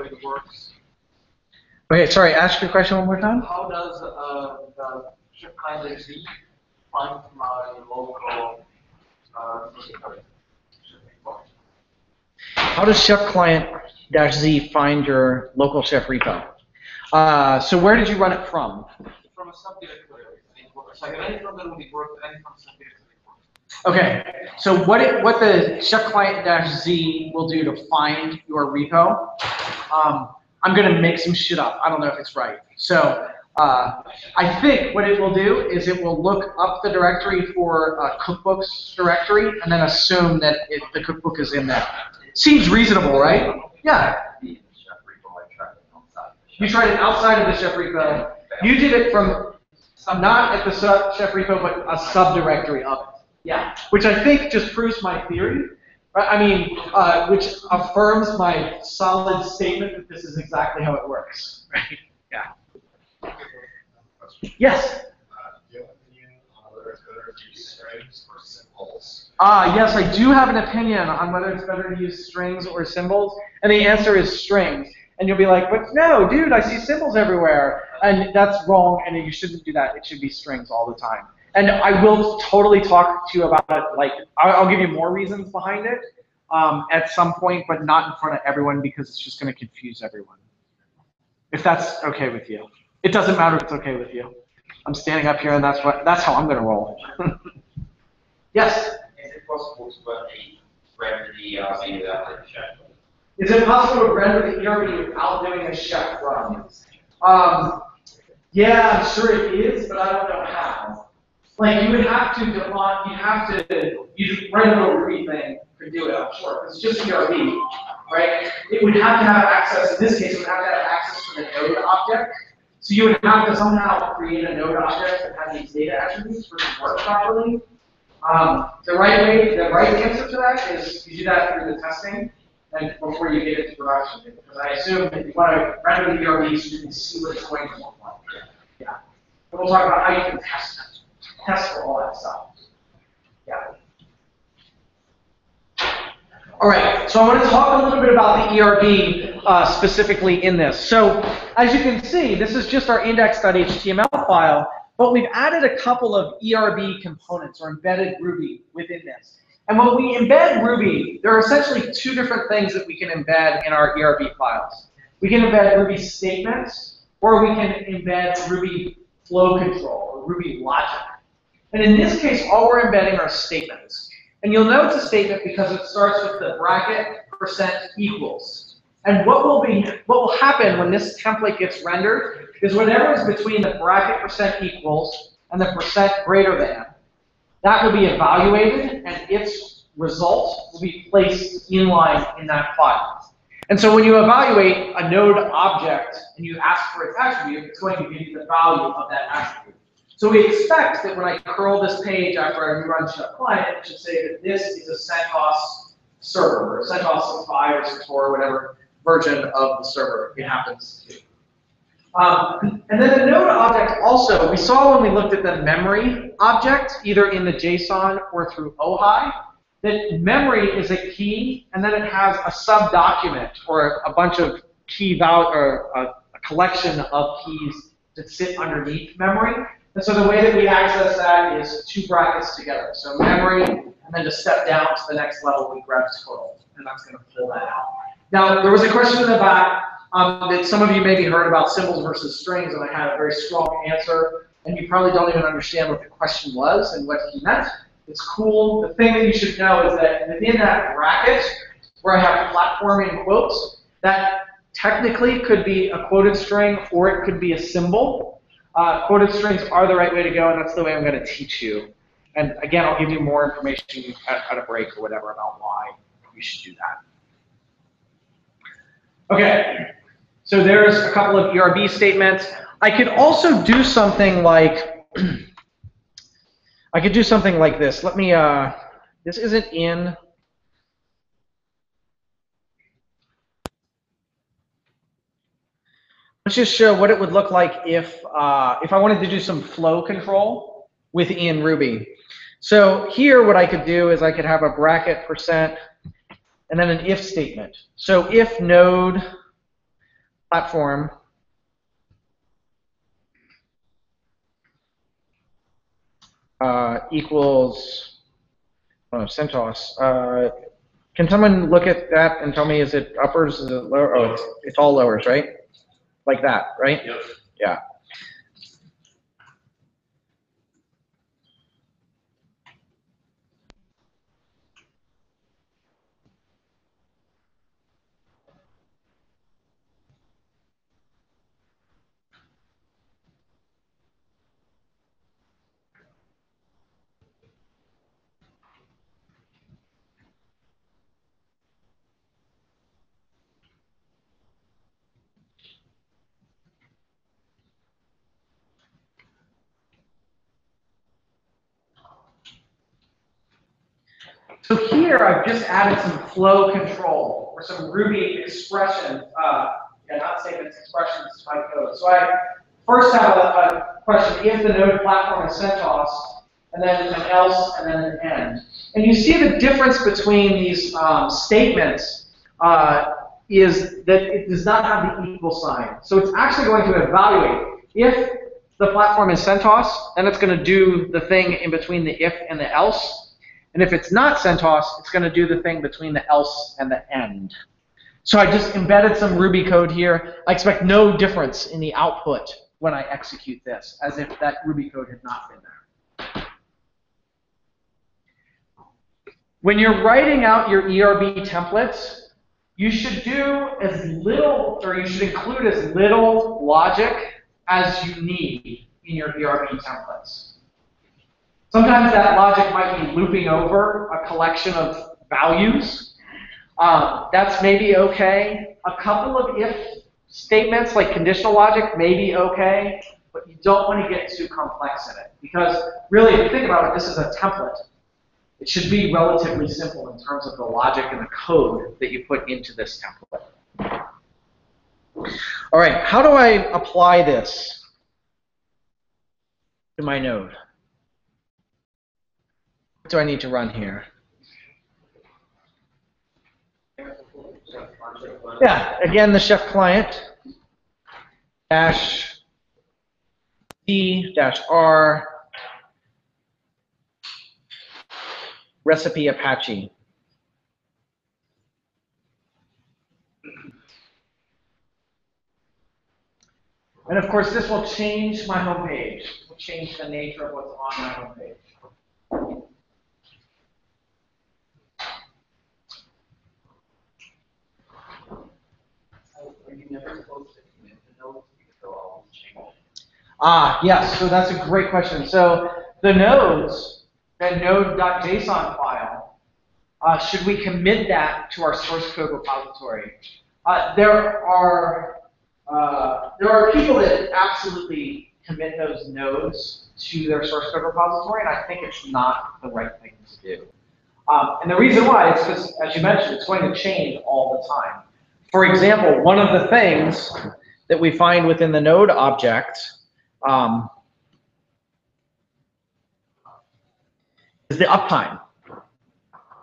it works. Okay, sorry, ask your question one more time. How does the shift client Z find my local shift default? How does Chef Client-Z find your local Chef repo? So where did you run it from? From a subdirectory. So I ran it from the Ruby work, and then from subdirectory. Okay, so what the Chef Client-Z will do to find your repo, I'm going to make some shit up. I don't know if it's right. So I think what it will do is it will look up the directory for cookbooks directory and then assume that the cookbook is in there. Seems reasonable, right? Yeah. You tried it outside of the Chef repo. You did it from not at the Chef repo, but a subdirectory of it. Yeah. Which I think just proves my theory. Right? I mean, which affirms my solid statement that this is exactly how it works. Right? Yeah. Yes. Do you have an opinion on whether it's better to use strings or symbols? Yes, I do have an opinion on whether it's better to use strings or symbols, and the answer is strings. And you'll be like, but no, dude, I see symbols everywhere. And that's wrong, and you shouldn't do that. It should be strings all the time. And I will totally talk to you about it. Like, I'll give you more reasons behind it at some point, but not in front of everyone because it's just going to confuse everyone. If that's okay with you. It doesn't matter if it's okay with you. I'm standing up here, and that's how I'm going to roll. Yes? Is it possible to render the ERB without the chef? Is it possible to render the ERB without doing a chef run? Yeah, I'm sure it is, but I don't know how. Like, you would have to define, you write a little Ruby thing to do it, I'm sure. It's just ERB, right? It would have to have access, in this case, it would have to have access to the node object. So you would have to somehow create a node object that has these data attributes for it to work properly. The right answer to that is you do that through the testing and before you get it to production. Because I assume that you want to render the ERB so you can see what it's going to look like. Yeah. And we'll talk about how you can test for all that stuff. Yeah. All right, so I want to talk a little bit about the ERB specifically in this. So as you can see, this is just our index.html file, but we've added a couple of ERB components or embedded Ruby within this. And when we embed Ruby, there are essentially two different things that we can embed in our ERB files. We can embed Ruby statements, or we can embed Ruby flow control or Ruby logic. And in this case, all we're embedding are statements. And you'll know it's a statement because it starts with the bracket %equals. And what will happen when this template gets rendered is whatever is between the bracket %equals and the % greater than, that will be evaluated and its result will be placed inline in that file. And so when you evaluate a node object and you ask for its attribute, it's going to give you the value of that attribute. So we expect that when I curl this page after I rerun shut client, it should say that this is a CentOS server, or CentOS 5 or 6 or whatever version of the server it happens to. And then the node object also, we saw when we looked at the memory object, either in the JSON or through OHI, that memory is a key, and then it has a sub-document or a bunch of key value or a collection of keys that sit underneath memory. And so the way that we access that is 2 brackets together. So memory, and then to step down to the next level, we grab total, and that's going to pull that out. Now, there was a question in the back that some of you maybe heard about symbols versus strings, and I had a very strong answer, and you probably don't even understand what the question was and what he meant. It's cool. The thing that you should know is that within that bracket, where I have platform in quotes, that technically could be a quoted string or it could be a symbol. Quoted strings are the right way to go, and that's the way I'm going to teach you. And again, I'll give you more information at a break or whatever about why you should do that. Okay, so there's a couple of ERB statements. I could also do something like this. Let me, this isn't in. Let's just show what it would look like if I wanted to do some flow control within Ruby. So here what I could do is I could have a bracket % and then an if statement. So if node platform equals CentOS. Can someone look at that and tell me, is it uppers, is it lower? Oh, it's all lowers, right? Like that, right? Yep. Yeah. So here I've just added some flow control or some Ruby expression, not statements, expressions to my code. So I first have a question, if the node platform is CentOS, and then an else, and then an end. And you see the difference between these statements is that it does not have the equal sign. So it's actually going to evaluate if the platform is CentOS, then it's going to do the thing in between the if and the else. And if it's not CentOS, it's going to do the thing between the else and the end. So I just embedded some Ruby code here. I expect no difference in the output when I execute this, as if that Ruby code had not been there. When you're writing out your ERB templates, you should do as little, or you should include as little logic as you need in your ERB templates. Sometimes that logic might be looping over a collection of values. That's maybe okay. A couple of if statements, like conditional logic, may be okay, but you don't want to get too complex in it. Because really, if you think about it, this is a template. It should be relatively simple in terms of the logic and the code that you put into this template. All right, how do I apply this to my node? What do I need to run here? Yeah, again, the chef client -C-R recipe Apache. And of course, this will change my homepage. It will change the nature of what's on my homepage. Are you never supposed to commit the nodes because they'll always change? Yes, so that's a great question. So the nodes, that node.json file, should we commit that to our source code repository? There are people that absolutely commit those nodes to their source code repository, and I think it's not the right thing to do. And the reason why is because, as you mentioned, it's going to change all the time. For example, one of the things that we find within the node object is the uptime.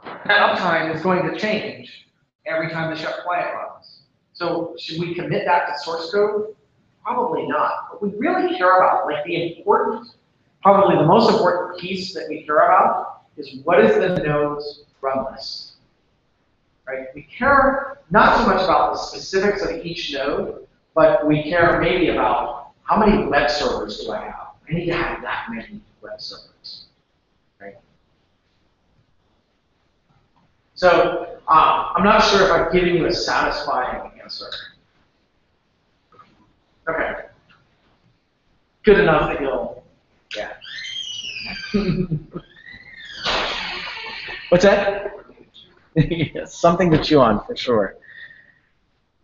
That uptime is going to change every time the Chef client runs. So should we commit that to source code? Probably not. What we really care about, like the important, probably the most important piece that we care about is what is the node's run list. Right? We care not so much about the specifics of each node, but we care maybe about how many web servers do I have? I need to have that many web servers. Right? So I'm not sure if I'm giving you a satisfying answer. Okay. Good enough that you'll, yeah. What's that? Yes, something to chew on for sure.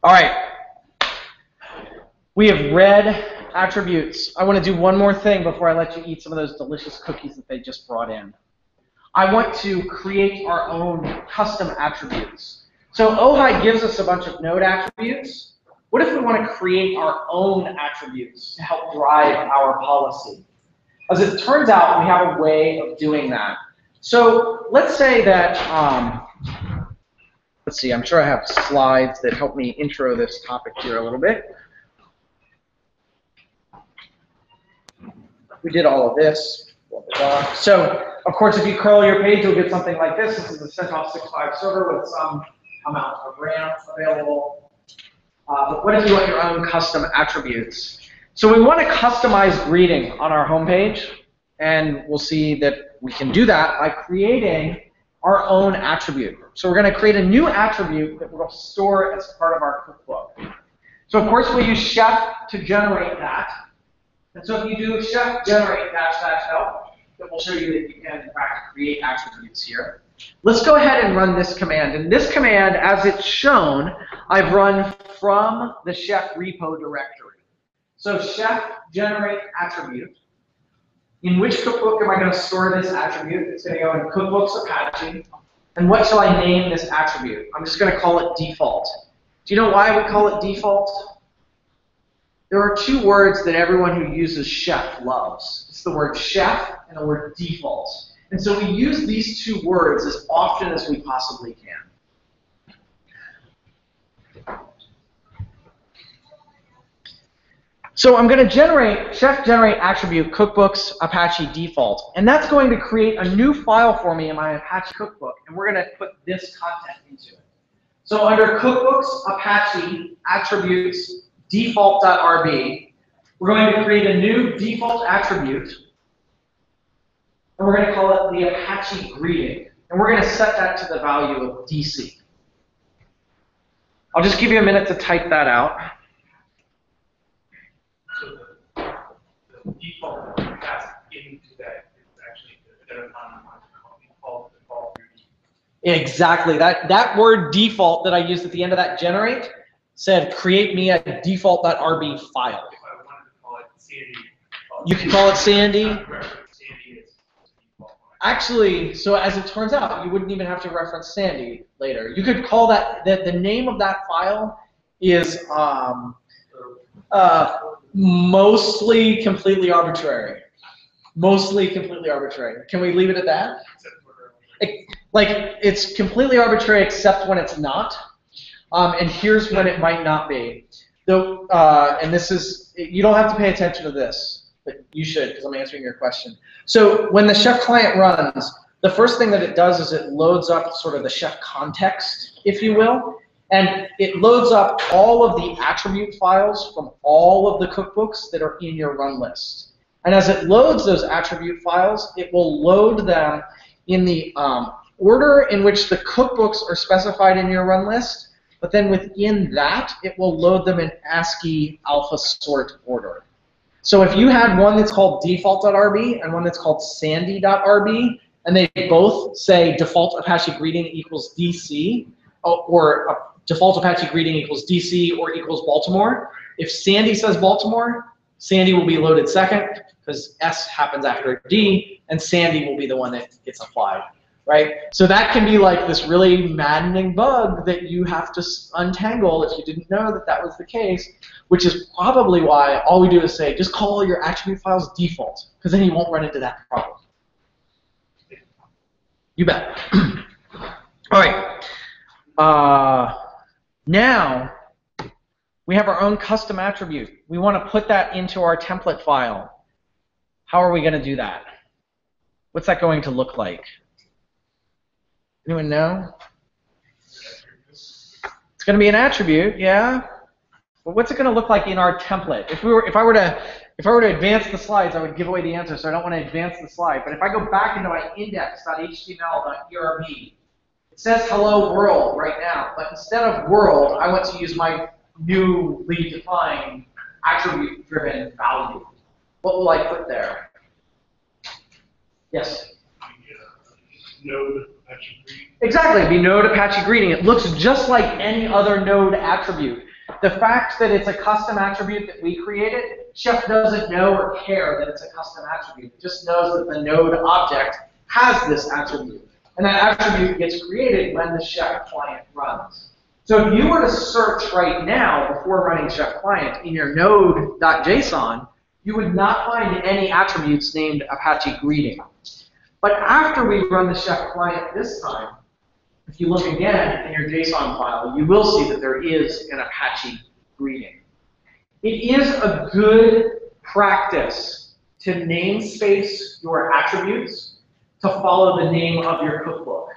All right. We have read attributes. I want to do one more thing before I let you eat some of those delicious cookies that they just brought in. I want to create our own custom attributes. So Ojai gives us a bunch of node attributes. What if we want to create our own attributes to help drive our policy? As it turns out, we have a way of doing that. So let's say that, let's see, I'm sure I have slides that help me intro this topic here a little bit. We did all of this. So, of course, if you curl your page, you'll get something like this. This is a CentOS 6.5 server with some amount of RAM available. But what if you want your own custom attributes? So we want to customize greeting on our homepage, and we'll see that we can do that by creating our own attribute. So we're going to create a new attribute that we'll store as part of our cookbook. So of course we'll use chef to generate that. And so if you do chef generate --help, that will show you that you can in fact create attributes here. Let's go ahead and run this command. And this command, as it's shown, I've run from the chef repo directory. So chef generate attribute. In which cookbook am I going to store this attribute? It's going to go in Cookbooks Apache. And what shall I name this attribute? I'm just going to call it default. Do you know why we call it default? There are two words that everyone who uses chef loves. It's the word chef and the word default. And so we use these two words as often as we possibly can. So I'm going to chef generate attribute cookbooks Apache default. And that's going to create a new file for me in my Apache cookbook. And we're going to put this content into it. So under cookbooks Apache attributes default.rb, we're going to create a new default attribute. And we're going to call it the Apache greeting. And we're going to set that to the value of DC. I'll just give you a minute to type that out. So the default pass into that is actually the default greeting. Exactly. That word default that I used at the end of that generate said create me a default.rb file. If I wanted to call it Sandy. You can call it Sandy. Sandy is default. Actually, so as it turns out, you wouldn't even have to reference Sandy later. You could call that, the name of that file is mostly completely arbitrary. Mostly completely arbitrary. Can we leave it at that? It's completely arbitrary except when it's not. And here's when it might not be. Though, and this is, you don't have to pay attention to this, but you should because I'm answering your question. So when the chef client runs, the first thing that it does is it loads up sort of the chef context, if you will. And it loads up all of the attribute files from all of the cookbooks that are in your run list. And as it loads those attribute files, it will load them in the order in which the cookbooks are specified in your run list, but then within that, it will load them in ASCII alpha sort order. So if you had one that's called default.rb and one that's called sandy.rb, and they both say default Apache greeting equals DC, or default Apache greeting equals DC or equals Baltimore, if Sandy says Baltimore, Sandy will be loaded second, because S happens after D, and Sandy will be the one that gets applied, right? So that can be like this really maddening bug that you have to untangle if you didn't know that that was the case, which is probably why all we do is say, just call all your attribute files default, because then you won't run into that problem. You bet. All right. Now, we have our own custom attribute. We want to put that into our template file. How are we going to do that? What's that going to look like? Anyone know? It's going to be an attribute, yeah. But what's it going to look like in our template? If I were to advance the slides, I would give away the answer, so I don't want to advance the slide. But if I go back into my index.html.erb, it says hello world right now, but instead of world, I want to use my newly defined attribute-driven value. What will I put there? Yes? Node Apache greeting. Exactly, the node Apache greeting. It looks just like any other node attribute. The fact that it's a custom attribute that we created, Chef doesn't know or care that it's a custom attribute. It just knows that the node object has this attribute. And that attribute gets created when the Chef client runs. So if you were to search right now before running Chef client in your node.json, you would not find any attributes named Apache greeting. But after we run the Chef client this time, if you look again in your JSON file, you will see that there is an Apache greeting. It is a good practice to namespace your attributes to follow the name of your cookbook.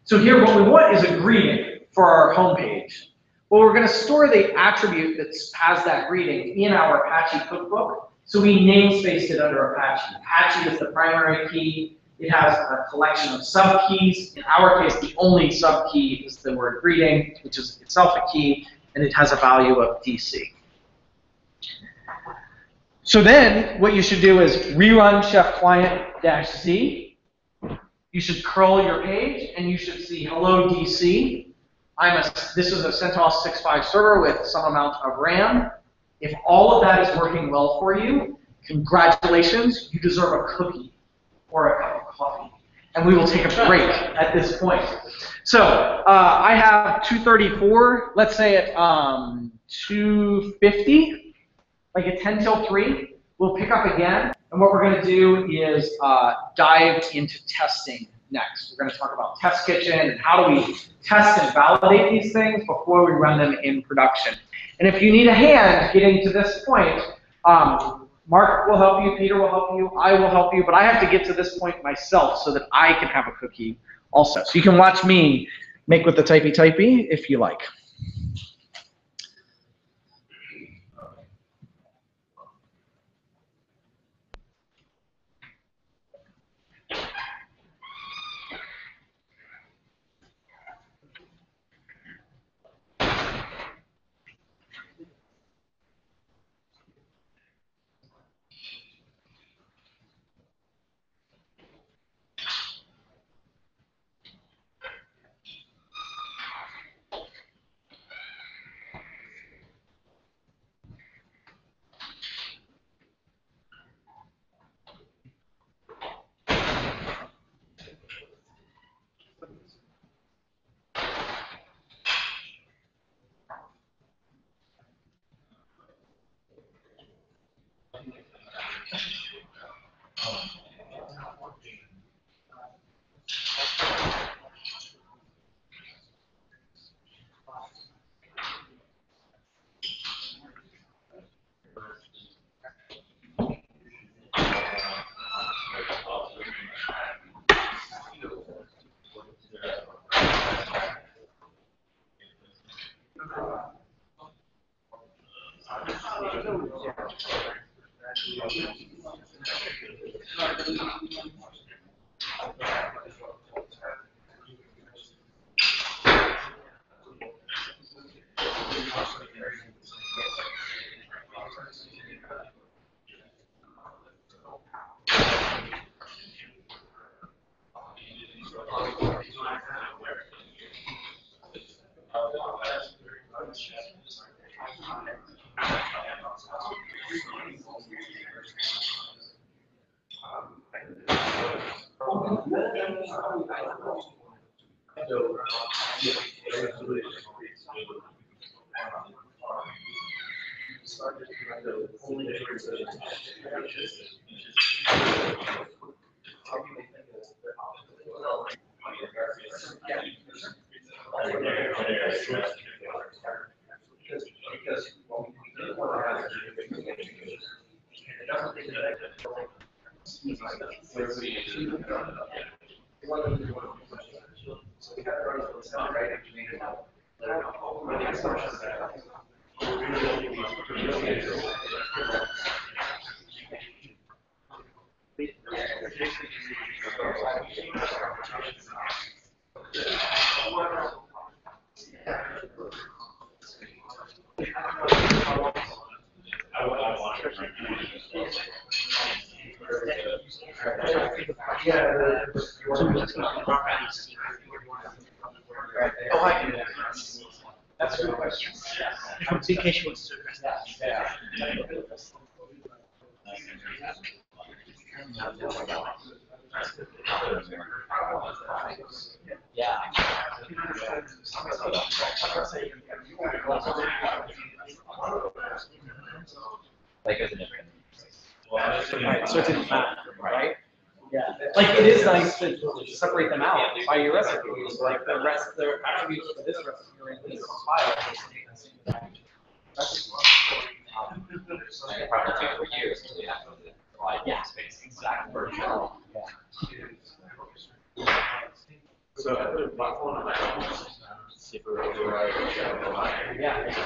So here what we want is a greeting for our homepage. Well, we're going to store the attribute that has that greeting in our Apache cookbook, so we namespaced it under Apache. Apache is the primary key. It has a collection of subkeys. In our case, the only subkey is the word greeting, which is itself a key, and it has a value of DC. So then, what you should do is rerun chef client-c. You should curl your page, and you should see hello DC. This is a CentOS 6.5 server with some amount of RAM. If all of that is working well for you, congratulations, you deserve a cookie or a cup of coffee. And we will take a break at this point. So I have 234, let's say at 250, like at 10 till 3. We'll pick up again. And what we're going to do is dive into testing next. We're going to talk about Test Kitchen and how do we test and validate these things before we run them in production. And if you need a hand getting to this point, Mark will help you, Peter will help you, I will help you, but I have to get to this point myself so that I can have a cookie also. So you can watch me make with the typey if you like. Oh, hi. That's a good question. In case you want to address that. Yeah. Like as an independent. Right, so it's in math, right? Yeah. Like it is nice to separate them out by your recipes, like the attributes for this recipe are in this file. It probably take for years until you have to apply Yeah. space. Exactly. Yeah.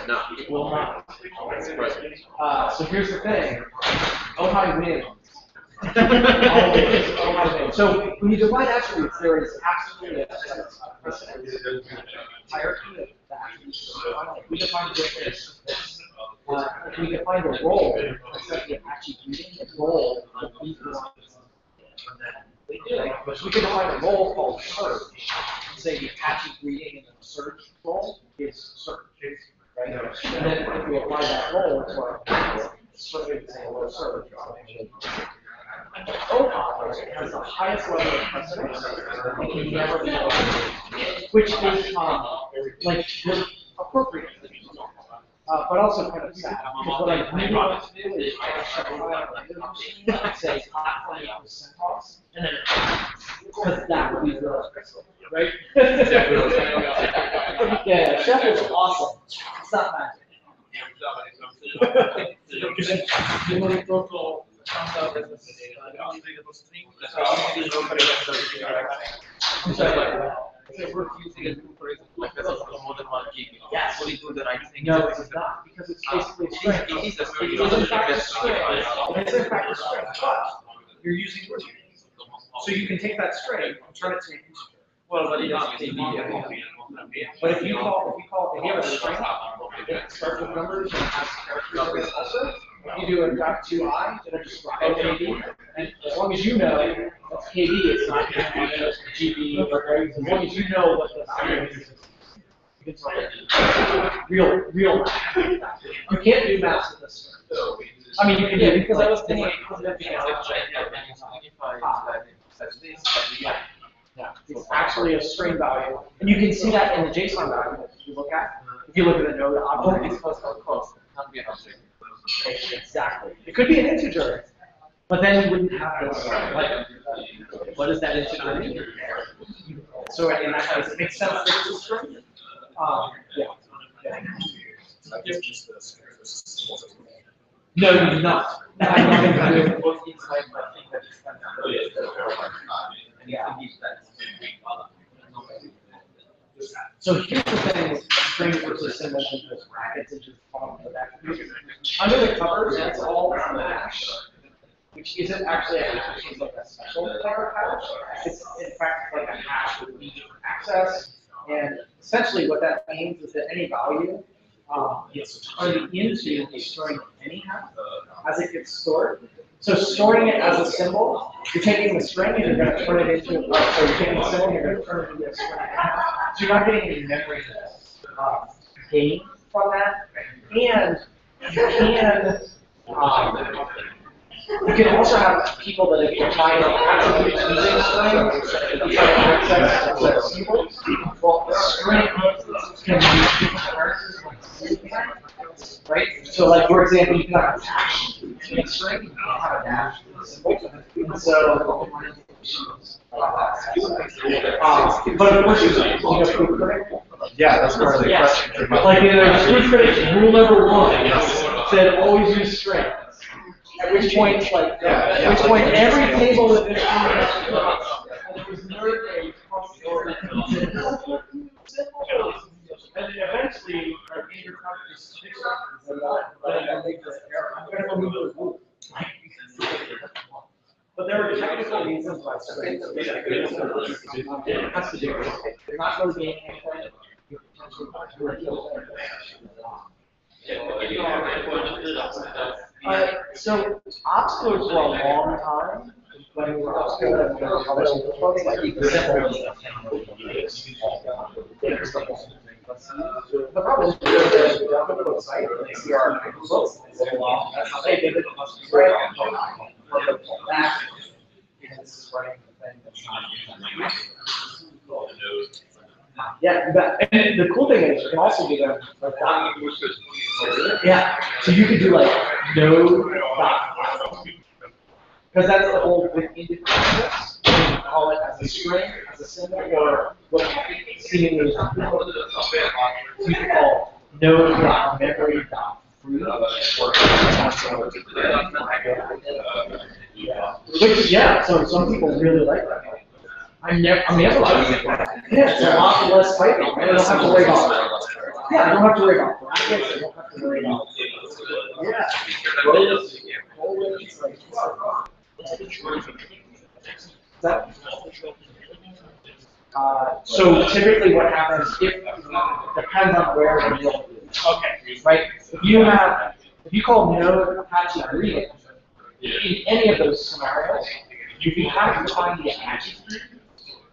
No. It will not. So here's the thing. Ojai wins. Always Ojai wins. So when you define attributes, there is absolutely a precedent hierarchy of the attributes. We define this. We define the role, except the Apache greeting, the role of these ones. We can define a role called search. Say the Apache greeting in the search role is search, right? And then if we apply that role to our search, search. Ojai has the highest level of precedence. It can never be overridden, which is like appropriate. But also kind of sad, because what I really want to do is say platform of CentOS, and then because that would be the right? Yeah, Chef is awesome. It's not magic. I'm sorry. Yes. Will he do the right thing? No, it's not, because it's basically a string. He's a It's in fact a string. It's in fact a string, but you're using root. So you can take that string and turn it to an integer. Well, but he doesn't use media. But if you call it here a string, it starts with numbers and has characters also. You do a .2i, it'll just KB, and as long as you know that's KB, it's not GB, right? As long as you know what the string is. You can tell it. Real math. You can't do math with this string. I mean, you can do, because I was thinking. Yeah, it's actually a string value, and you can see that in the JSON value that you look at. If you look at the node object, it's close. Exactly. It could be an integer, but then you wouldn't have this. Like, what does that integer mean? So in that case, it makes sense that it's a string. Yeah. No, you do not. Yeah. So here's the thing with strings versus symbols and just brackets and just columns of attributes. Under the covers, it's all smash. which isn't actually a hash, it's like a special type of hash. It's in fact like a hash with each access. And essentially what that means is that any value gets turned into a string anyhow as it gets stored. So storing it as a symbol, you're taking the string and you're going to turn it into, so you're taking the symbol and you're going to turn it into a string. So you're not getting any memory gain from that. And you can also have people that have defined attributes using strings to try to access the symbols. Well, the string can be different characters, right? So, like for example, you can have a dash in a string, you can have a dash in a symbol. And so, but of course, proof critic. Yeah, that's part of the question. Like proof critic rule number 1 said always use strings. At which point, every table in this room was nerd and eventually, our major practice I'm going to remove the rule. But there are technical reasons why strings has to do with it. You're not really gaining anything. You're potentially so OpsCode for a long time, when we were OpsCode and we were publishing the books, like the problem is they don't have a website, and they see our books, and they say, well, that's how they did it, it must be right. Because this is running the thing that's not. Yeah, and the cool thing is you can also do them like that. Yeah, so you could do like node dot because that's the whole with independence. You can call it as a string, as a symbol, or what seemingly is you can call node dot memory dot free. Which, yeah, so some people really like that. I'm never like it. Yeah, it's a lot less typing. I don't have to worry about. Yeah, I don't have to worry about brackets. I don't have to worry about. Yeah. So typically, what happens depends on where the mill is. Okay. Right. If you call node Apache reading in any of those scenarios, if you have to find the Apache key,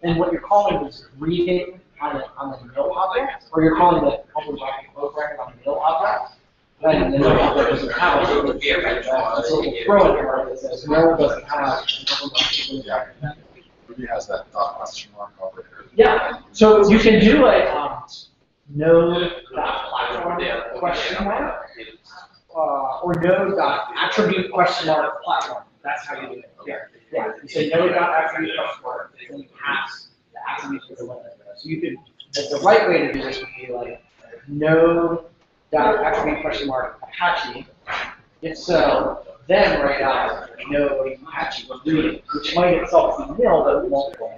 then what you're calling is reading on the mill object, or you're calling the open bracket close bracket on the mill object, and the mill object doesn't have a so we'll throw an error that says mill doesn't have an open bracket. Ruby has that question mark operator. Yeah, so you can do a node.platform question mark, or node.attribute question mark platform. That's how you do it. Yeah, you say node.attribute question mark, and you pass the attribute to the limit. So you could, the right way to do this would be like node.attribute question mark Apache. If so, then write out node Apache reading, which might itself be nil, but multiple.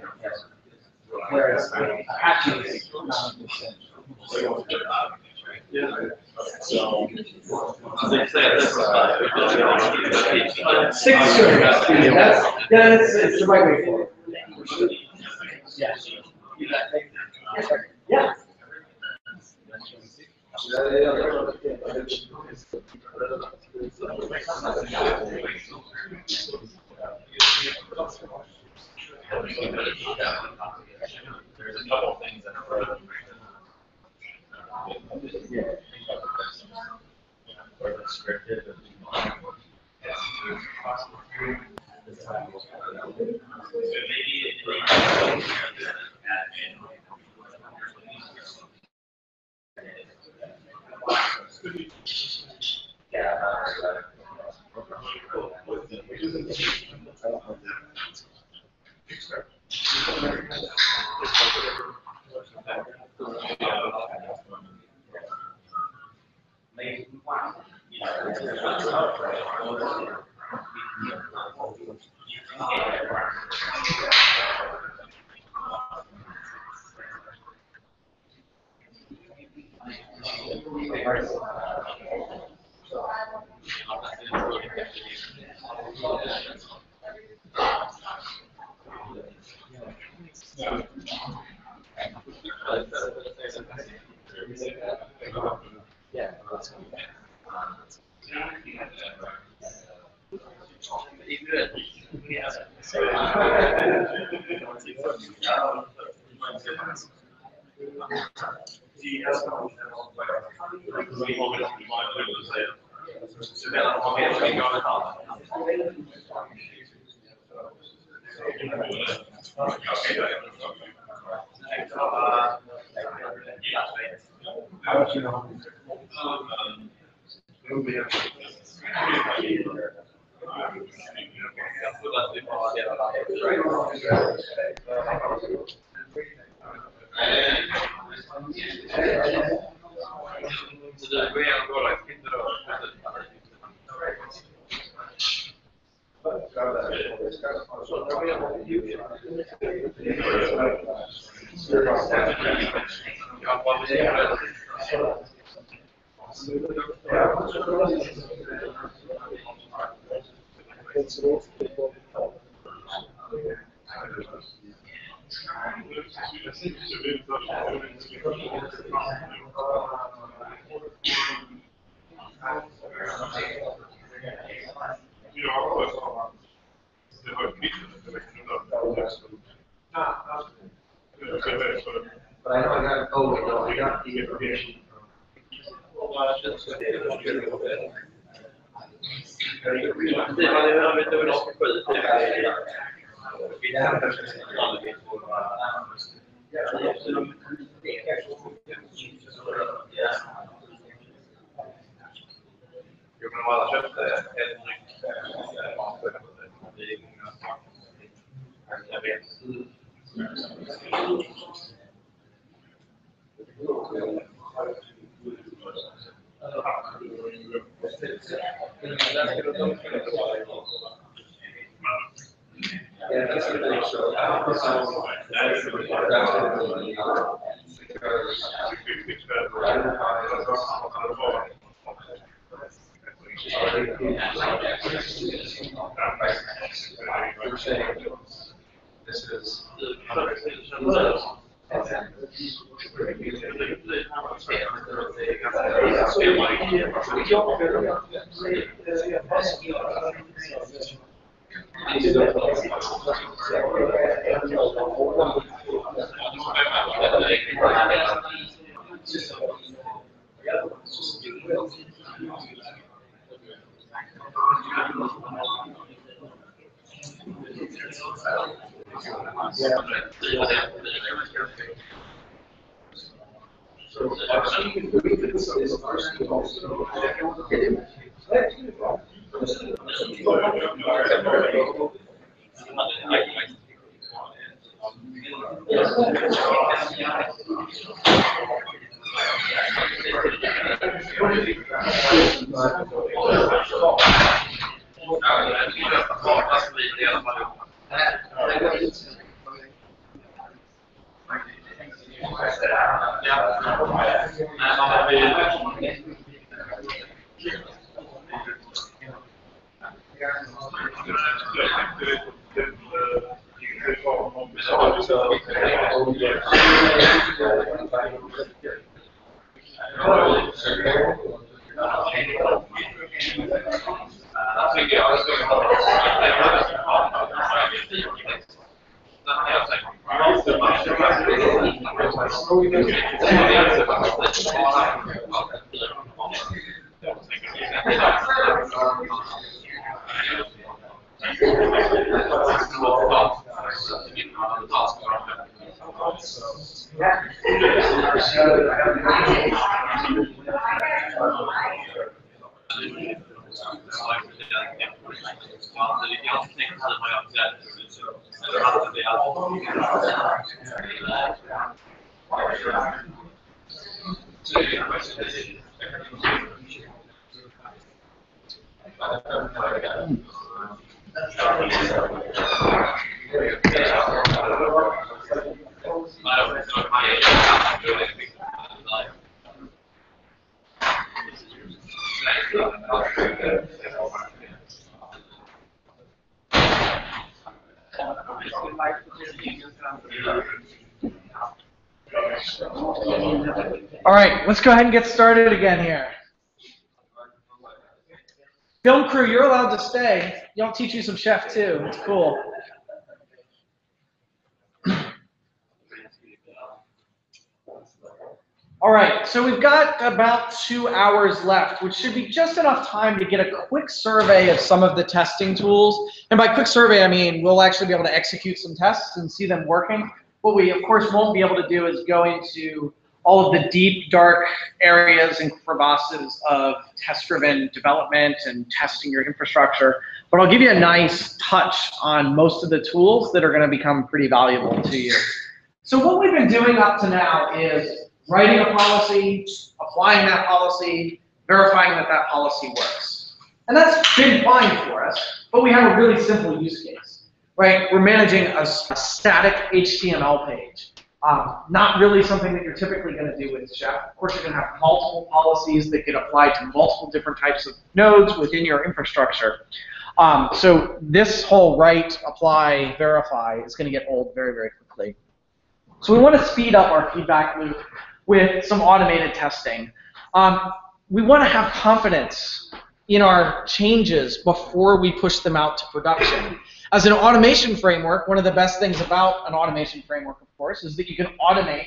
Whereas Apache is not it's the right way for it. Yeah. Yeah. There's a couple of things that are scripted. But I know I got, oh, I got the information. This is All right, let's go ahead and get started again here. Film crew, you're allowed to stay. Y'all teach you some chef too. It's cool. All right, so we've got about 2 hours left, which should be just enough time to get a quick survey of some of the testing tools. And by quick survey, I mean we'll actually be able to execute some tests and see them working. What we, of course, won't be able to do is go into all of the deep, dark areas and crevasses of test-driven development and testing your infrastructure. But I'll give you a nice touch on most of the tools that are going to become pretty valuable to you. So what we've been doing up to now is writing a policy, applying that policy, verifying that that policy works. And that's been fine for us, but we have a really simple use case, right? We're managing a static HTML page. Not really something that you're typically going to do with Chef. Of course, you're going to have multiple policies that get applied to multiple different types of nodes within your infrastructure. So this whole write, apply, verify is going to get old very, very quickly. So we want to speed up our feedback loop with some automated testing. We want to have confidence in our changes before we push them out to production. As an automation framework, one of the best things about an automation framework, of course, is that you can automate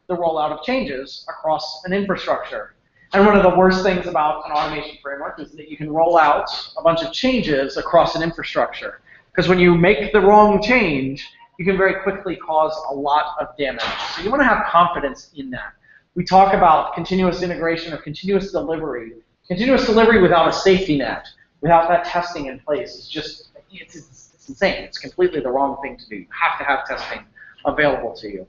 the rollout of changes across an infrastructure. And one of the worst things about an automation framework is that you can roll out a bunch of changes across an infrastructure. Because when you make the wrong change, you can very quickly cause a lot of damage. So you want to have confidence in that. We talk about continuous integration or continuous delivery. Continuous delivery without a safety net, without that testing in place, is just, it's insane. It's completely the wrong thing to do. You have to have testing available to you.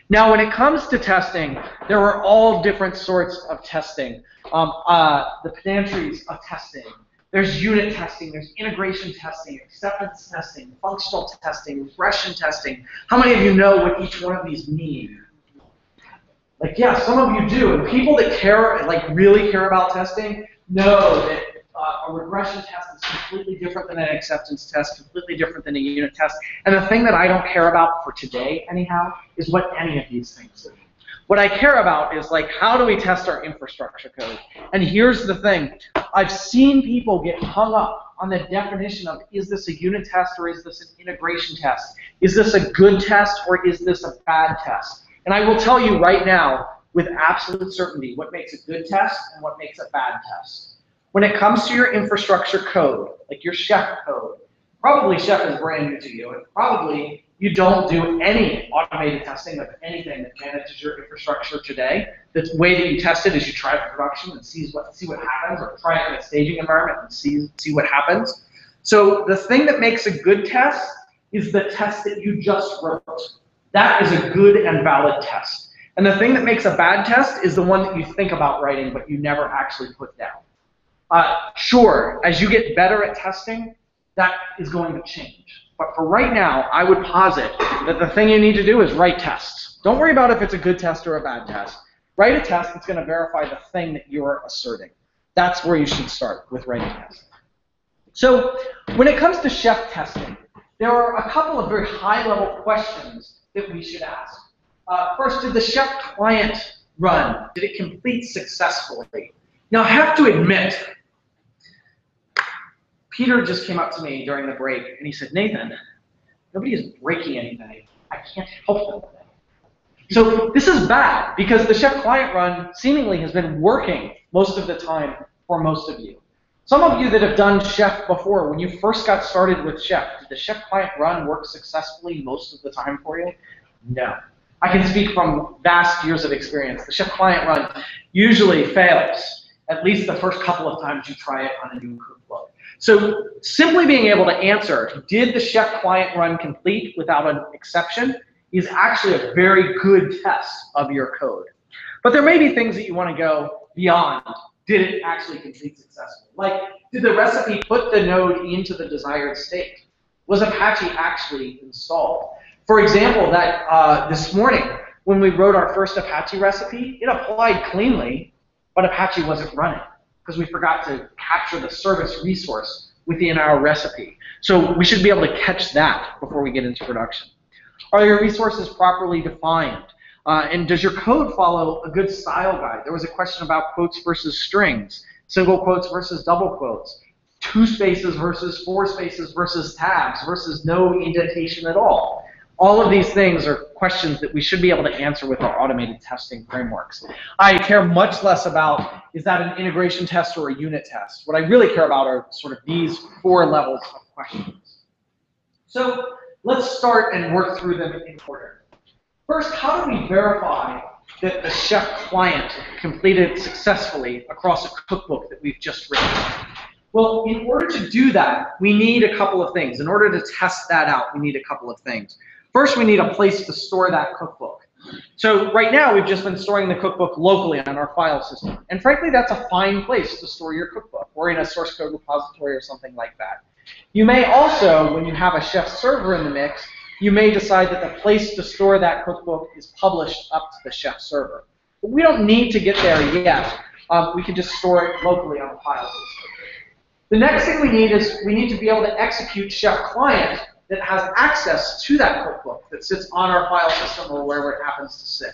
Now, when it comes to testing, there are all different sorts of testing. The pedantries of testing. There's unit testing, there's integration testing, acceptance testing, functional testing, regression testing. How many of you know what each one of these mean? Like, yeah, some of you do. And people that care, like really care about testing, know that a regression test is completely different than an acceptance test, completely different than a unit test. And the thing that I don't care about for today, anyhow, is what any of these things do. What I care about is, like, how do we test our infrastructure code? And here's the thing. I've seen people get hung up on the definition of, is this a unit test or is this an integration test? Is this a good test or is this a bad test? And I will tell you right now, with absolute certainty, what makes a good test and what makes a bad test. When it comes to your infrastructure code, like your Chef code, probably Chef is brand new to you, and probably you don't do any automated testing of anything that manages your infrastructure today. The way that you test it is you try it in production and see what happens, or try it in a staging environment and see what happens. So the thing that makes a good test is the test that you just wrote. That is a good and valid test. And the thing that makes a bad test is the one that you think about writing but you never actually put down. Sure, as you get better at testing, that is going to change. But for right now, I would posit that the thing you need to do is write tests. Don't worry about if it's a good test or a bad test. Write a test that's going to verify the thing that you're asserting. That's where you should start, with writing tests. So when it comes to Chef testing, there are a couple of very high-level questions that we should ask. First, did the Chef client run? Did it complete successfully? Now, I have to admit, Peter just came up to me during the break, and he said, Nathan, nobody is breaking anything. I can't help them with it. So this is bad, because the Chef client run seemingly has been working most of the time for most of you. Some of you that have done Chef before, when you first got started with Chef, did the Chef client run work successfully most of the time for you? No. I can speak from vast years of experience. The Chef client run usually fails, at least the first couple of times you try it on a new workflow. So simply being able to answer, did the Chef client run complete without an exception, is actually a very good test of your code. But there may be things that you want to go beyond. Did it actually complete successfully? Like, did the recipe put the node into the desired state? Was Apache actually installed? For example, that this morning, when we wrote our first Apache recipe, it applied cleanly, but Apache wasn't running because we forgot to capture the service resource within our recipe. So we should be able to catch that before we get into production. Are your resources properly defined? And does your code follow a good style guide? There was a question about quotes versus strings, single quotes versus double quotes, 2 spaces versus 4 spaces versus tabs versus no indentation at all? All of these things are questions that we should be able to answer with our automated testing frameworks. I care much less about, is that an integration test or a unit test? What I really care about are sort of these 4 levels of questions. So let's start and work through them in order. First, how do we verify that the chef client completed successfully across a cookbook that we've just written? Well, in order to do that, we need a couple of things. In order to test that out, we need a couple of things. First, we need a place to store that cookbook. So right now, we've just been storing the cookbook locally on our file system. And frankly, that's a fine place to store your cookbook, or in a source code repository or something like that. You may also, when you have a chef server in the mix, you may decide that the place to store that cookbook is published up to the chef server. But we don't need to get there yet. We can just store it locally on the file system. The next thing we need is we need to be able to execute chef client that has access to that cookbook that sits on our file system or wherever it happens to sit.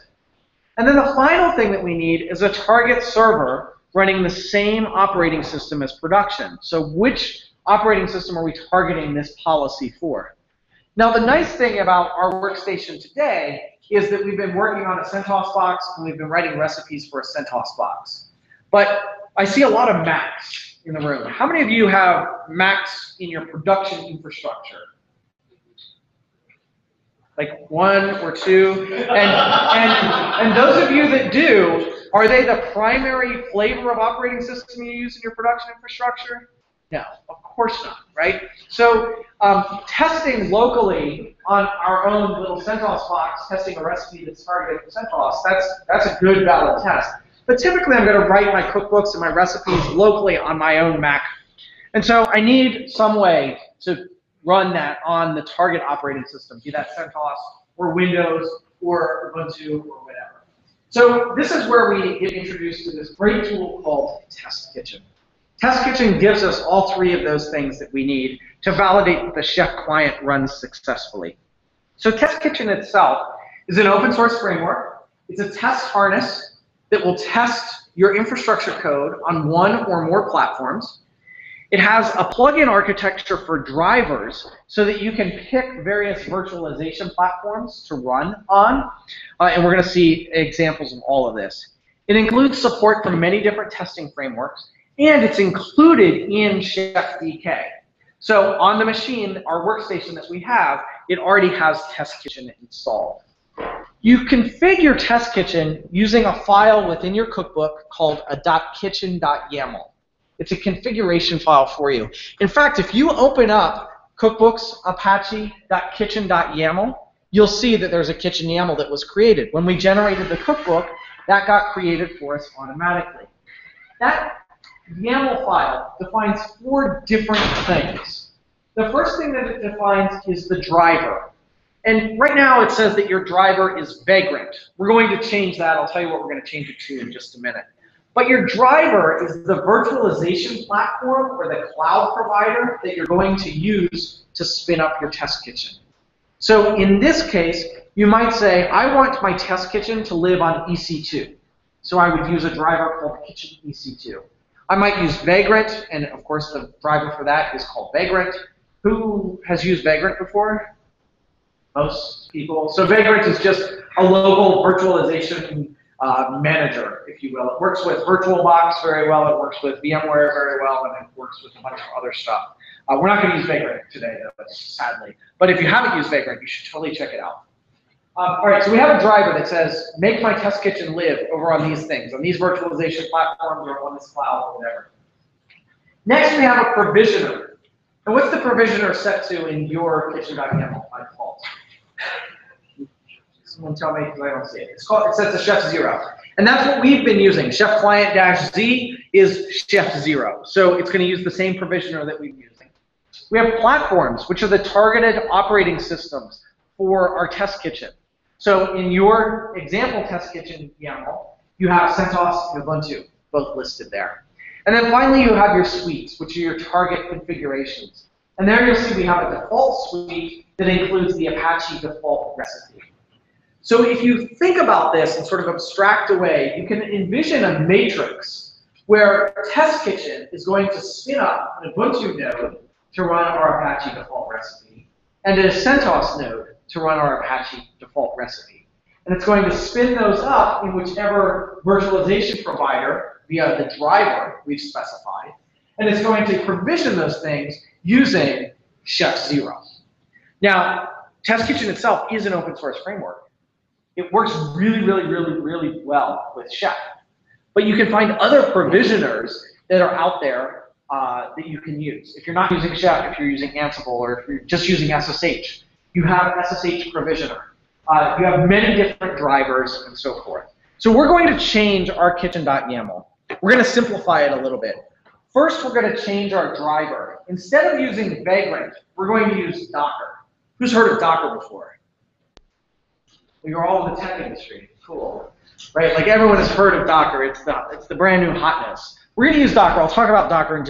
And then the final thing that we need is a target server running the same operating system as production. So which operating system are we targeting this policy for? Now the nice thing about our workstation today is that we've been working on a CentOS box and we've been writing recipes for a CentOS box. But I see a lot of Macs in the room. How many of you have Macs in your production infrastructure? Like 1 or 2, and those of you that do, are they the primary flavor of operating system you use in your production infrastructure? No, of course not, right? So testing locally on our own little CentOS box, testing a recipe that's targeted for CentOS, that's a good valid test. But typically I'm going to write my cookbooks and my recipes locally on my own Mac. And so I need some way to run that on the target operating system, be that CentOS or Windows or Ubuntu or whatever. So this is where we get introduced to this great tool called Test Kitchen. Test Kitchen gives us all 3 of those things that we need to validate that the chef client runs successfully. So Test Kitchen itself is an open source framework. It's a test harness that will test your infrastructure code on 1 or more platforms. It has a plug-in architecture for drivers so that you can pick various virtualization platforms to run on, and we're going to see examples of all of this. It includes support for many different testing frameworks, and it's included in Chef DK. So on the machine, our workstation that we have, it already has Test Kitchen installed. You configure Test Kitchen using a file within your cookbook called a .kitchen.yaml. It's a configuration file for you. In fact, if you open up cookbooks apache.kitchen.yaml, you'll see that there's a kitchen YAML that was created. When we generated the cookbook, that got created for us automatically. That YAML file defines 4 different things. The first thing that it defines is the driver. And right now it says that your driver is Vagrant. We're going to change that. I'll tell you what we're going to change it to in just a minute. But your driver is the virtualization platform or the cloud provider that you're going to use to spin up your Test Kitchen. So in this case, you might say, I want my Test Kitchen to live on EC2. So I would use a driver called Kitchen EC2. I might use Vagrant, and of course the driver for that is called Vagrant. Who has used Vagrant before? Most people. So Vagrant is just a local virtualization manager, if you will. It works with VirtualBox very well, it works with VMware very well, and it works with a bunch of other stuff. We're not going to use Vagrant today, though, sadly. But if you haven't used Vagrant, you should totally check it out. All right, so we have a driver that says, make my Test Kitchen live over on these things, on these virtualization platforms or on this cloud or whatever. Next, we have a provisioner. And what's the provisioner set to in your kitchen.yaml by default? Someone tell me, because I don't see it. It's set to Chef 0. And that's what we've been using. Chef client-z is Chef 0. So it's going to use the same provisioner that we've been using. We have platforms, which are the targeted operating systems for our Test Kitchen. So in your example Test Kitchen YAML, you have CentOS and Ubuntu, both listed there. And then finally, you have your suites, which are your target configurations. And there you'll see we have a default suite that includes the Apache default recipe. So if you think about this and sort of abstract away, you can envision a matrix where Test Kitchen is going to spin up an Ubuntu node to run our Apache default recipe, and a CentOS node to run our Apache default recipe. And it's going to spin those up in whichever virtualization provider via the driver we've specified, and it's going to provision those things using Chef Zero. Now, Test Kitchen itself is an open source framework. It works really, really, really, really well with Chef. But you can find other provisioners that are out there that you can use. If you're not using Chef, if you're using Ansible, or if you're just using SSH, you have SSH Provisioner. You have many different drivers and so forth. So we're going to change our kitchen.yaml. We're going to simplify it a little bit. First, we're going to change our driver. Instead of using Vagrant, we're going to use Docker. Who's heard of Docker before? Well, you're all in the tech industry. Cool. Right? Like everyone has heard of Docker. It's the brand new hotness. We're going to use Docker. I'll talk about Docker in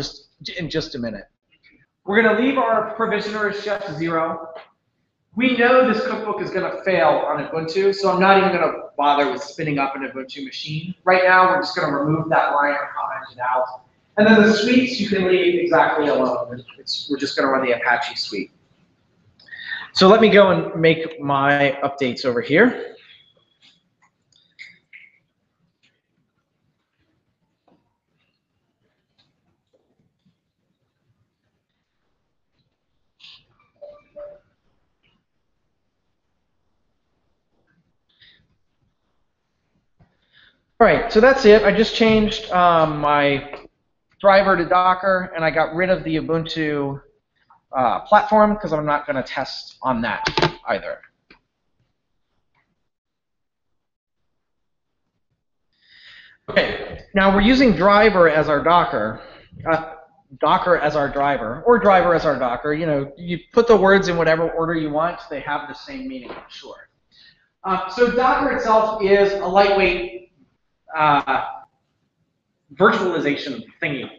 just a minute. We're going to leave our provisioner as Chef Zero. We know this cookbook is going to fail on Ubuntu, so I'm not even going to bother with spinning up an Ubuntu machine. Right now, we're just going to remove that line or comment it out. And then the suites you can leave exactly alone. We're just going to run the Apache suite. So let me go and make my updates over here. All right, so that's it. I just changed my driver to Docker, and I got rid of the Ubuntu platform because I'm not going to test on that either. Okay, now we're using driver as our Docker, Docker as our driver, or driver as our Docker. You know, you put the words in whatever order you want. They have the same meaning, I'm sure. So Docker itself is a lightweight virtualization thingy.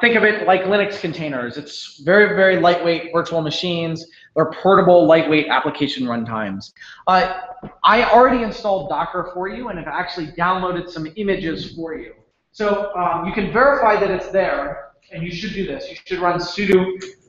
Think of it like Linux containers. It's very, very lightweight virtual machines. They're portable, lightweight application runtimes. I already installed Docker for you and have actually downloaded some images for you. So you can verify that it's there, and you should do this. You should run sudo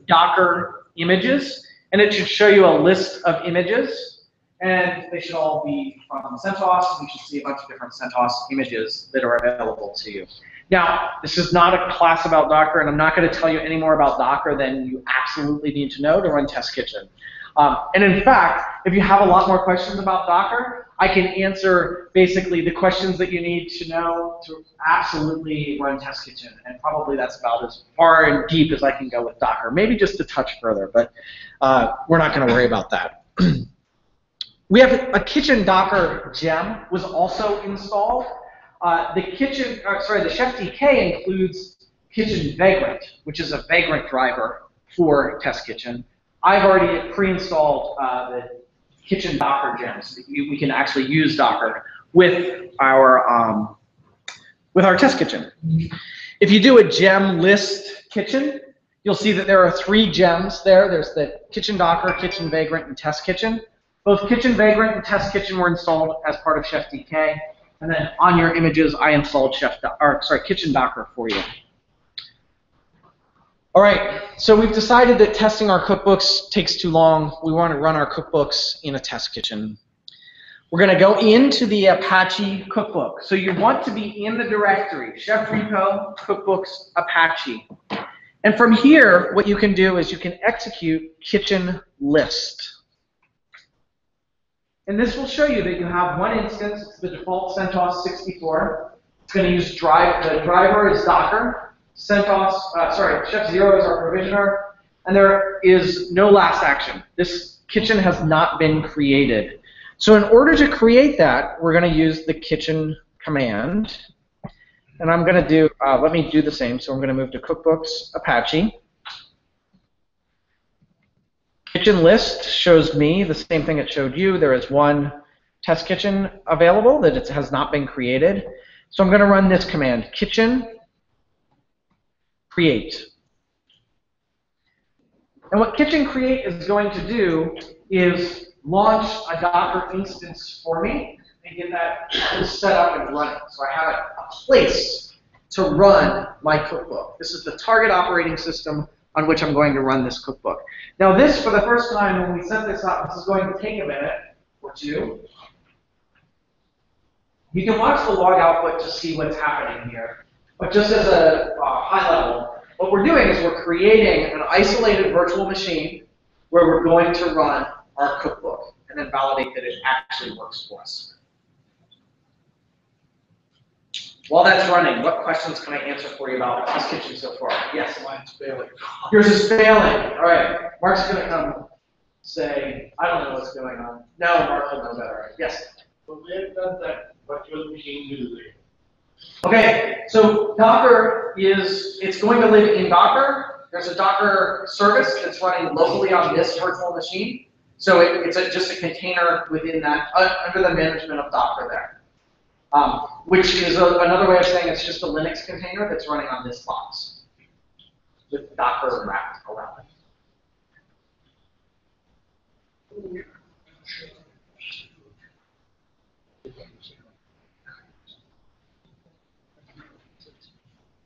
docker images, and it should show you a list of images. And they should all be from CentOS. You should see a bunch of different CentOS images that are available to you. Now, this is not a class about Docker, and I'm not going to tell you any more about Docker than you absolutely need to know to run Test Kitchen. And in fact, if you have a lot more questions about Docker, I can answer basically the questions that you need to know to absolutely run Test Kitchen. And probably that's about as far and deep as I can go with Docker. Maybe just a touch further, but we're not going to worry about that. We have a kitchen Docker gem was also installed. The Chef DK includes Kitchen Vagrant, which is a Vagrant driver for Test Kitchen. I've already pre-installed the kitchen Docker gem, so that we can actually use Docker with our Test Kitchen. If you do a gem list kitchen, you'll see that there are 3 gems there. There's the Kitchen Docker, Kitchen Vagrant, and Test Kitchen. Both Kitchen Vagrant and Test Kitchen were installed as part of Chef DK, and then on your images, I installed Kitchen Docker for you. All right, so we've decided that testing our cookbooks takes too long. We want to run our cookbooks in a Test Kitchen. We're going to go into the Apache cookbook. So you want to be in the directory, Chef Repo, Cookbooks, Apache. And from here, what you can do is you can execute kitchen list. And this will show you that you have one instance. It's the default CentOS 64. It's going to use the driver is Docker. Chef Zero is our provisioner. And there is no last action. This kitchen has not been created. So in order to create that, we're going to use the kitchen command. And I'm going to do, let me do the same. So I'm going to move to Cookbooks, Apache. Kitchen list shows me the same thing it showed you. There is one Test Kitchen available that it has not been created. So I'm going to run this command, kitchen create. And what kitchen create is going to do is launch a Docker instance for me and get that set up and running. So I have a place to run my cookbook. This is the target operating system on which I'm going to run this cookbook. Now this, for the first time when we set this up, this is going to take a minute or two. You can watch the log output to see what's happening here. But just as a high level, what we're doing is we're creating an isolated virtual machine where we're going to run our cookbook and then validate that it actually works for us. While that's running, what questions can I answer for you about Test Kitchen so far? Yes? Mine's failing. Yours is failing. All right. Mark's going to come say, I don't know what's going on. No, Mark will know better. Yes? So where does that virtual machine will live? Okay, so Docker it's going to live in Docker. There's a Docker service that's running locally on this virtual machine. So it's just a container within that, under the management of Docker there. Which is another way of saying it's just a Linux container that's running on this box with Docker wrapped around it.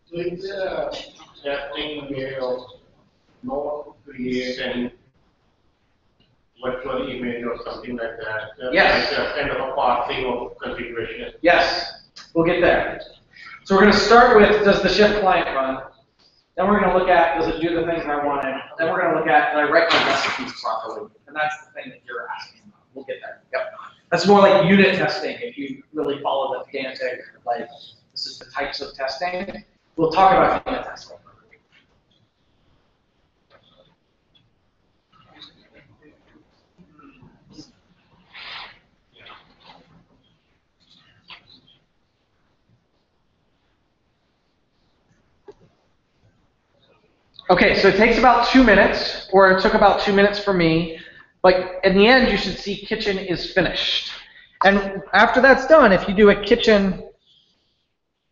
So is there a testing way of not create any virtual image or something like that? Yes. Like a kind of a parsing of configuration. Yes, we'll get there. So we're going to start with, does the Chef client run? Then we're going to look at, does it do the things I wanted? Then we're going to look at, did I write my recipes properly? And that's the thing that you're asking about. We'll get there. Yep. That's more like unit testing if you really follow the pedantic, like, this is the types of testing. We'll talk about unit testing. Okay, so it takes about 2 minutes, or it took about 2 minutes for me, but in the end you should see kitchen is finished. And after that's done, if you do a kitchen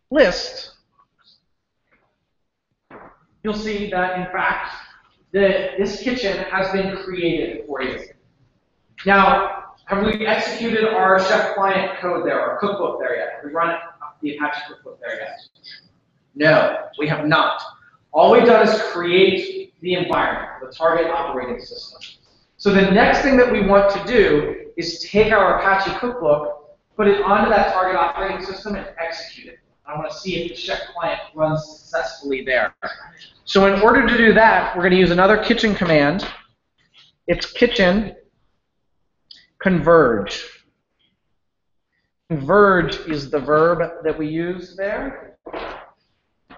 list, you'll see that in fact, this kitchen has been created for you. Now, have we executed our Chef client code there, our cookbook there yet? Have we run the Apache cookbook there yet? No, we have not. All we've done is create the environment, the target operating system. So the next thing that we want to do is take our Apache cookbook, put it onto that target operating system, and execute it. I want to see if the Chef client runs successfully there. So in order to do that, we're going to use another kitchen command. It's kitchen converge. Converge is the verb that we use there.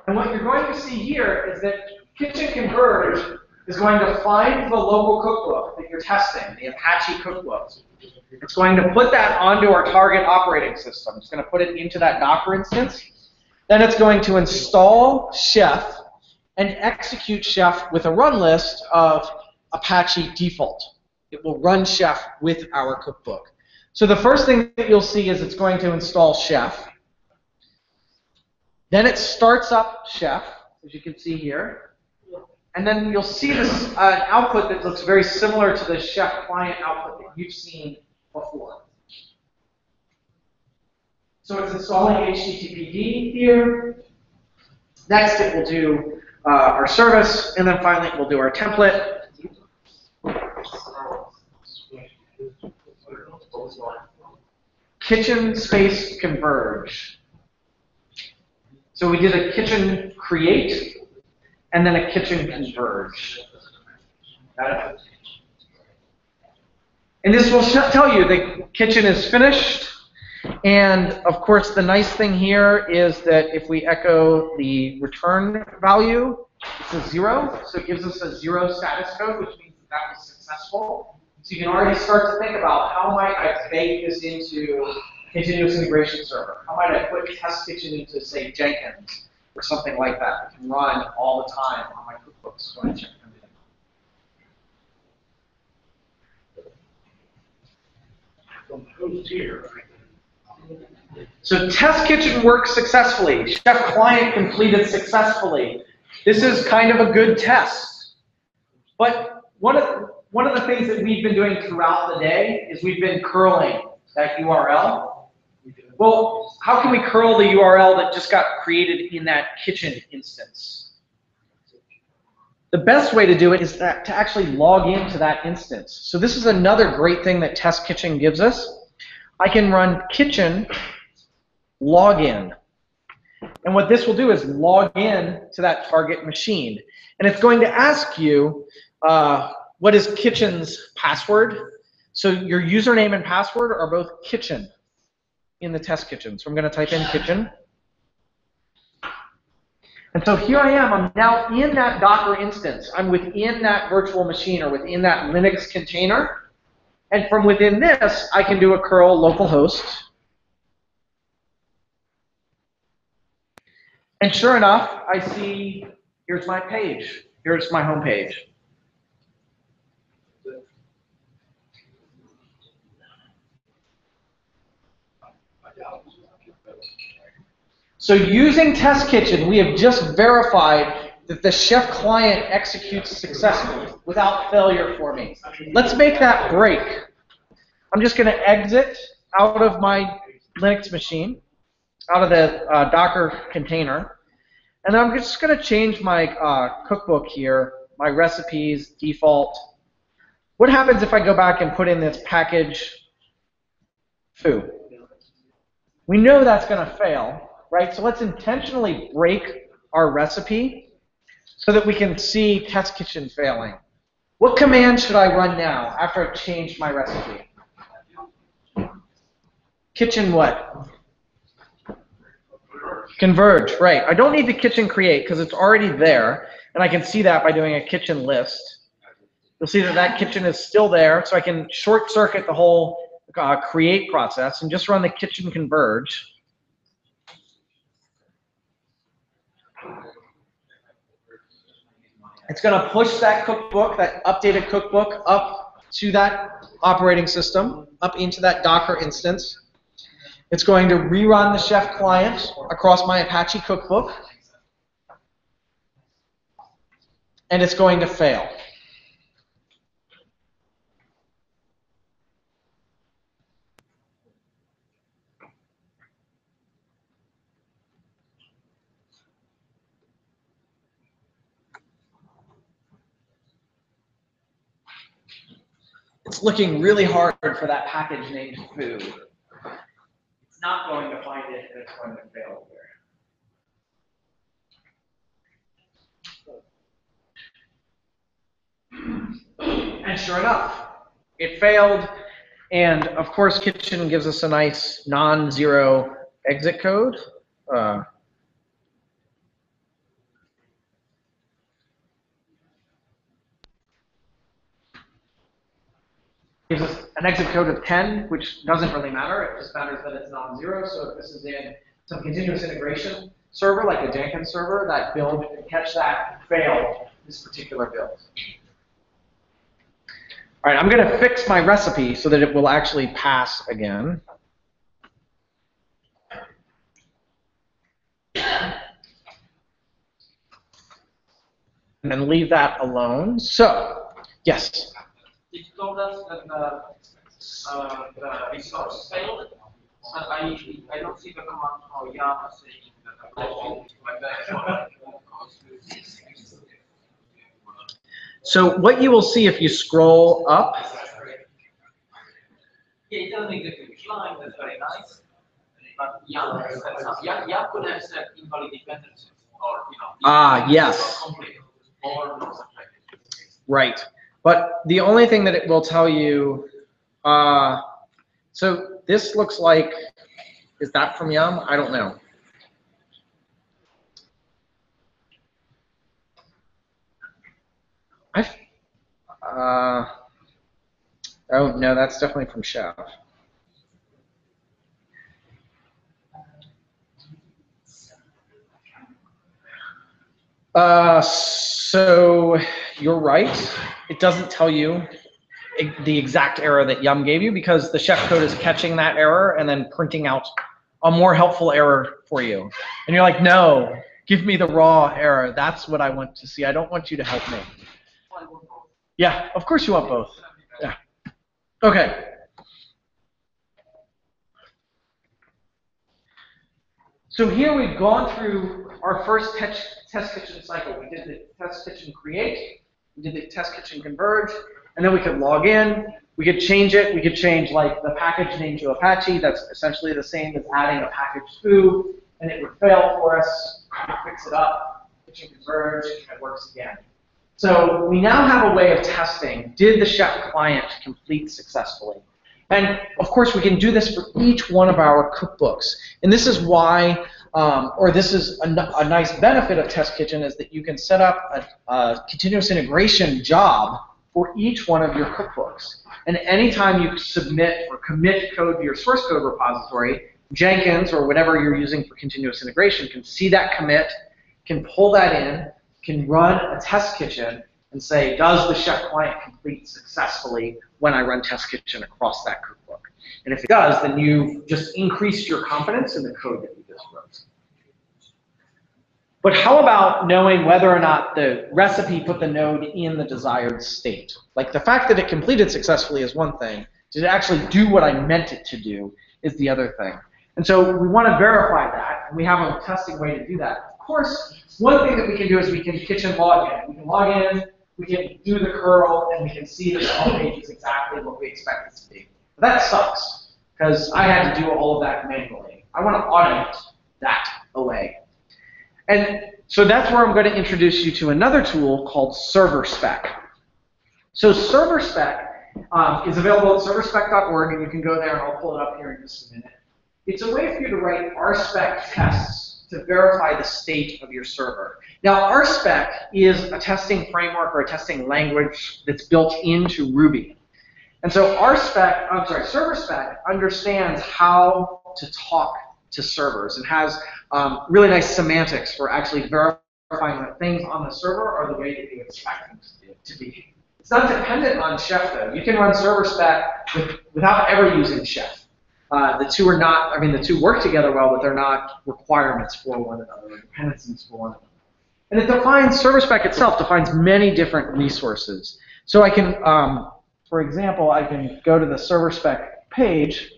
And what you're going to see here is that kitchen converge is going to find the local cookbook that you're testing, the Apache cookbook. It's going to put that onto our target operating system. It's going to put it into that Docker instance. Then it's going to install Chef and execute Chef with a run list of Apache default. It will run Chef with our cookbook. So the first thing that you'll see is it's going to install Chef. Then it starts up Chef, as you can see here. And then you'll see this output that looks very similar to the Chef client output that you've seen before. So it's installing HTTPD here. Next it will do our service, and then finally it will do our template. Kitchen space converge. So we did a kitchen create, and then a kitchen converge. Got it? And this will tell you the kitchen is finished. And of course, the nice thing here is that if we echo the return value, it's a 0. So it gives us a 0 status code, which means that was successful. So you can already start to think about how might I bake this into continuous integration server? How might I put Test Kitchen into, say, Jenkins or something like that? It can run all the time on my cookbooks when I check them in. Who's here? So Test Kitchen works successfully. Chef client completed successfully. This is kind of a good test. But one of the things that we've been doing throughout the day is we've been curling that URL. Well, how can we curl the URL that just got created in that kitchen instance? The best way to do it is to actually log into that instance. So this is another great thing that Test Kitchen gives us. I can run kitchen login. And what this will do is log in to that target machine. And it's going to ask you, what is kitchen's password? So your username and password are both kitchen in the Test Kitchen. So I'm going to type in kitchen. And so here I am. I'm now in that Docker instance. I'm within that virtual machine or within that Linux container. And from within this, I can do a curl localhost. And sure enough, I see, here's my page. Here's my home page. So using Test Kitchen, we have just verified that the Chef client executes successfully without failure for me. Let's make that break. I'm just going to exit out of my Linux machine, out of the Docker container, and I'm just going to change my cookbook here, my recipes, default. What happens if I go back and put in this package foo? We know that's going to fail, right? So let's intentionally break our recipe so that we can see Test Kitchen failing. What command should I run now after I've changed my recipe? Kitchen what? Converge, right. I don't need the kitchen create because it's already there, and I can see that by doing a kitchen list. You'll see that that kitchen is still there, so I can short circuit the whole create process and just run the kitchen converge. It's going to push that cookbook, that updated cookbook, up to that operating system, up into that Docker instance. It's going to rerun the Chef client across my Apache cookbook, and it's going to fail. It's looking really hard for that package named foo. It's not going to find it, and it's going to fail there. And sure enough, it failed. And of course, Kitchen gives us a nice non-zero exit code. Gives us an exit code of 10, which doesn't really matter. It just matters that it's non-zero. So if this is in some continuous integration server, like a Jenkins server, that build can catch that failed, this particular build. All right, I'm going to fix my recipe so that it will actually pass again. And then leave that alone. So, yes? It told us that the resource failed, but I don't see the command for yum saying that. So what you will see if you scroll up. Yeah, it doesn't exactly which line, that's very nice. But yum could have said invalid dependencies, or Yes. Or not subjected. Right. But the only thing that it will tell you, so this looks like, is that from Yum? I don't know. Oh no, that's definitely from Chef. So you're right. It doesn't tell you the exact error that Yum gave you because the Chef code is catching that error and then printing out a more helpful error for you. And you're like, no, give me the raw error. That's what I want to see. I don't want you to help me. Yeah, of course you want both. Yeah. Okay. So here we've gone through our first test kitchen cycle. We did the test kitchen create, we did the test kitchen converge, and then we could log in. We could change it. We could change like the package name to Apache. That's essentially the same as adding a package foo, and it would fail for us. We fix it up, kitchen converge, and it works again. So we now have a way of testing, did the chef client complete successfully? And of course, we can do this for each one of our cookbooks. And this is why, or this is a nice benefit of Test Kitchen, is that you can set up a continuous integration job for each one of your cookbooks. And anytime you submit or commit code to your source code repository, Jenkins or whatever you're using for continuous integration can see that commit, can pull that in, can run a Test Kitchen and say, does the chef client complete successfully when I run Test Kitchen across that cookbook? And if it does, then you've just increased your confidence in the code that you just wrote. But how about knowing whether or not the recipe put the node in the desired state? Like the fact that it completed successfully is one thing. Did it actually do what I meant it to do is the other thing. And so we want to verify that, and we have a testing way to do that. Of course, one thing that we can do is we can kitchen log in. We can log in, we can do the curl, and we can see that the home page is exactly what we expect it to be. But that sucks, because I had to do all of that manually. I want to automate that away. And so that's where I'm going to introduce you to another tool called ServerSpec. So ServerSpec is available at serverspec.org, and you can go there, and I'll pull it up here in just a minute. It's a way for you to write RSpec tests to verify the state of your server. Now, RSpec is a testing framework or a testing language that's built into Ruby. And so ServerSpec understands how to talk to servers and has really nice semantics for actually verifying that things on the server are the way that you expect them to be. It's not dependent on Chef, though. You can run ServerSpec without ever using Chef. The two are not, I mean, the two work together well, but they're not requirements for one another, or dependencies for one another. And it defines, ServerSpec itself defines many different resources. So I can, for example, I can go to the ServerSpec page,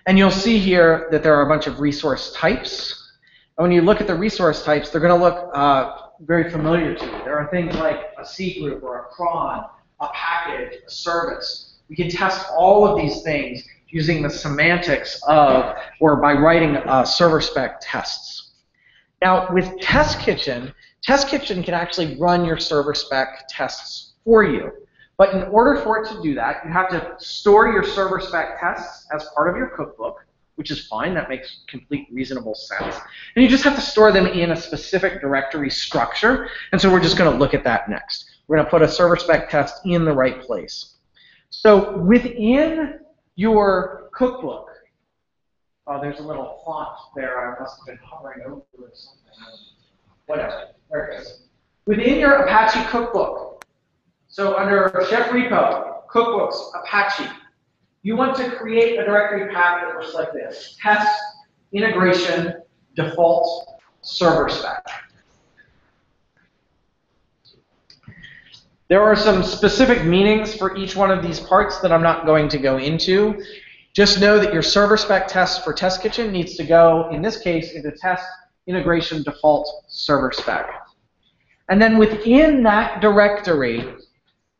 and you'll see here that there are a bunch of resource types. And when you look at the resource types, they're going to look very familiar to you. There are things like a C group or a cron, a package, a service. We can test all of these things using the semantics of, or by writing ServerSpec tests. Now, with Test Kitchen can actually run your ServerSpec tests for you. But in order for it to do that, you have to store your ServerSpec tests as part of your cookbook, which is fine. That makes complete reasonable sense. And you just have to store them in a specific directory structure. And so we're just going to look at that next. We're going to put a ServerSpec test in the right place. So within your cookbook, oh, there's a little font there. I must have been hovering over or something. Whatever. There it is. Within your Apache cookbook, so under Chef Repo, Cookbooks, Apache, you want to create a directory path that looks like this: test, integration, default, ServerSpec. There are some specific meanings for each one of these parts that I'm not going to go into. Just know that your ServerSpec test for Test Kitchen needs to go, in this case, into test, integration, default, ServerSpec. And then within that directory,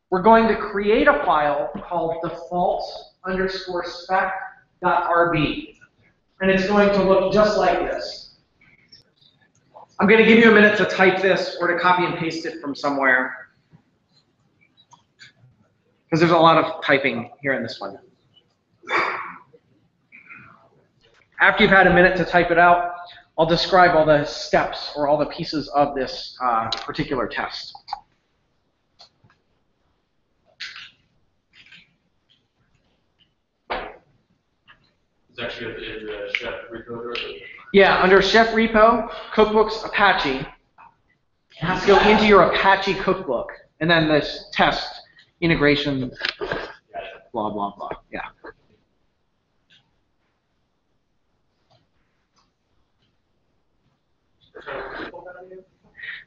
we're going to create a file called default_spec.rb. And it's going to look just like this. I'm going to give you a minute to type this or to copy and paste it from somewhere, because there's a lot of typing here in this one. After you've had a minute to type it out, I'll describe all the steps or all the pieces of this particular test. It's actually in the Chef Repo. Yeah, under Chef Repo, Cookbooks, Apache, it has to go into your Apache cookbook, and then this test, integration, blah, blah, blah. Yeah.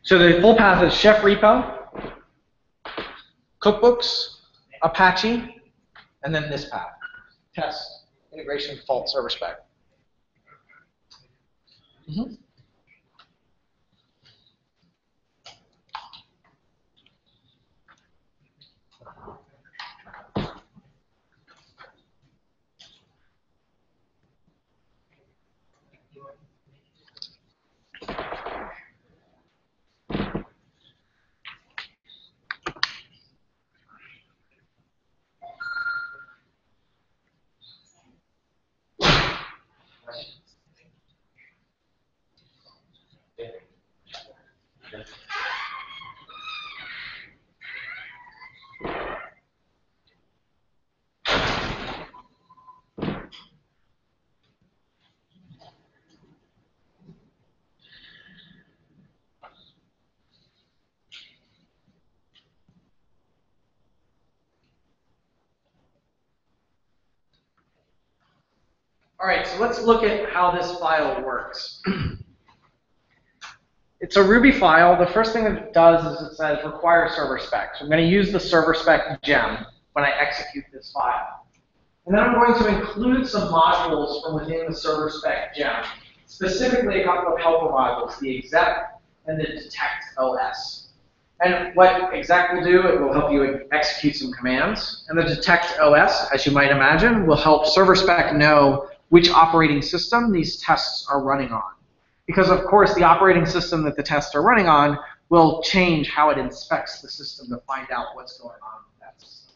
So the full path is Chef Repo, Cookbooks, Apache, and then this path: test, integration, default, ServerSpec. Mhm. All right, so let's look at how this file works. It's a Ruby file. The first thing that it does is it says require server spec. So I'm going to use the server spec gem when I execute this file. And then I'm going to include some modules from within the server spec gem, specifically a couple of helper modules, the exec and the detect OS. And what exec will do, it will help you execute some commands. And the detect OS, as you might imagine, will help server spec know which operating system these tests are running on. Because, of course, the operating system that the tests are running on will change how it inspects the system to find out what's going on with that system.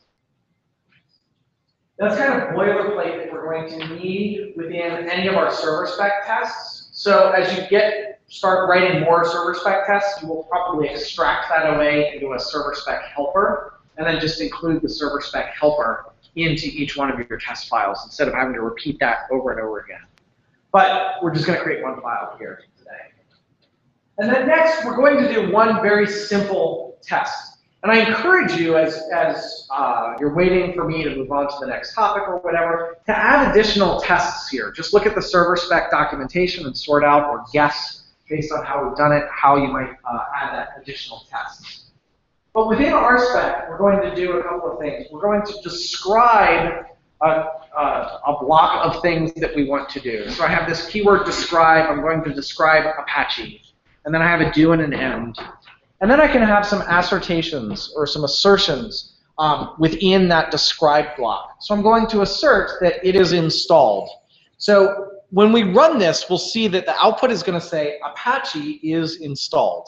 That's kind of boilerplate that we're going to need within any of our server spec tests. So as you start writing more server spec tests, you will probably extract that away into a server spec helper, and then just include the server spec helper into each one of your test files instead of having to repeat that over and over again. But we're just going to create one file here today. And then next, we're going to do one very simple test. And I encourage you, as you're waiting for me to move on to the next topic or whatever, to add additional tests here. Just look at the server spec documentation and sort out or guess based on how we've done it, how you might add that additional test. But within our spec, we're going to do a couple of things. We're going to describe a block of things that we want to do. So I have this keyword describe. I'm going to describe Apache. And then I have a do and an end. And then I can have some assertions or some assertions within that describe block. So I'm going to assert that it is installed. So when we run this, we'll see that the output is going to say Apache is installed.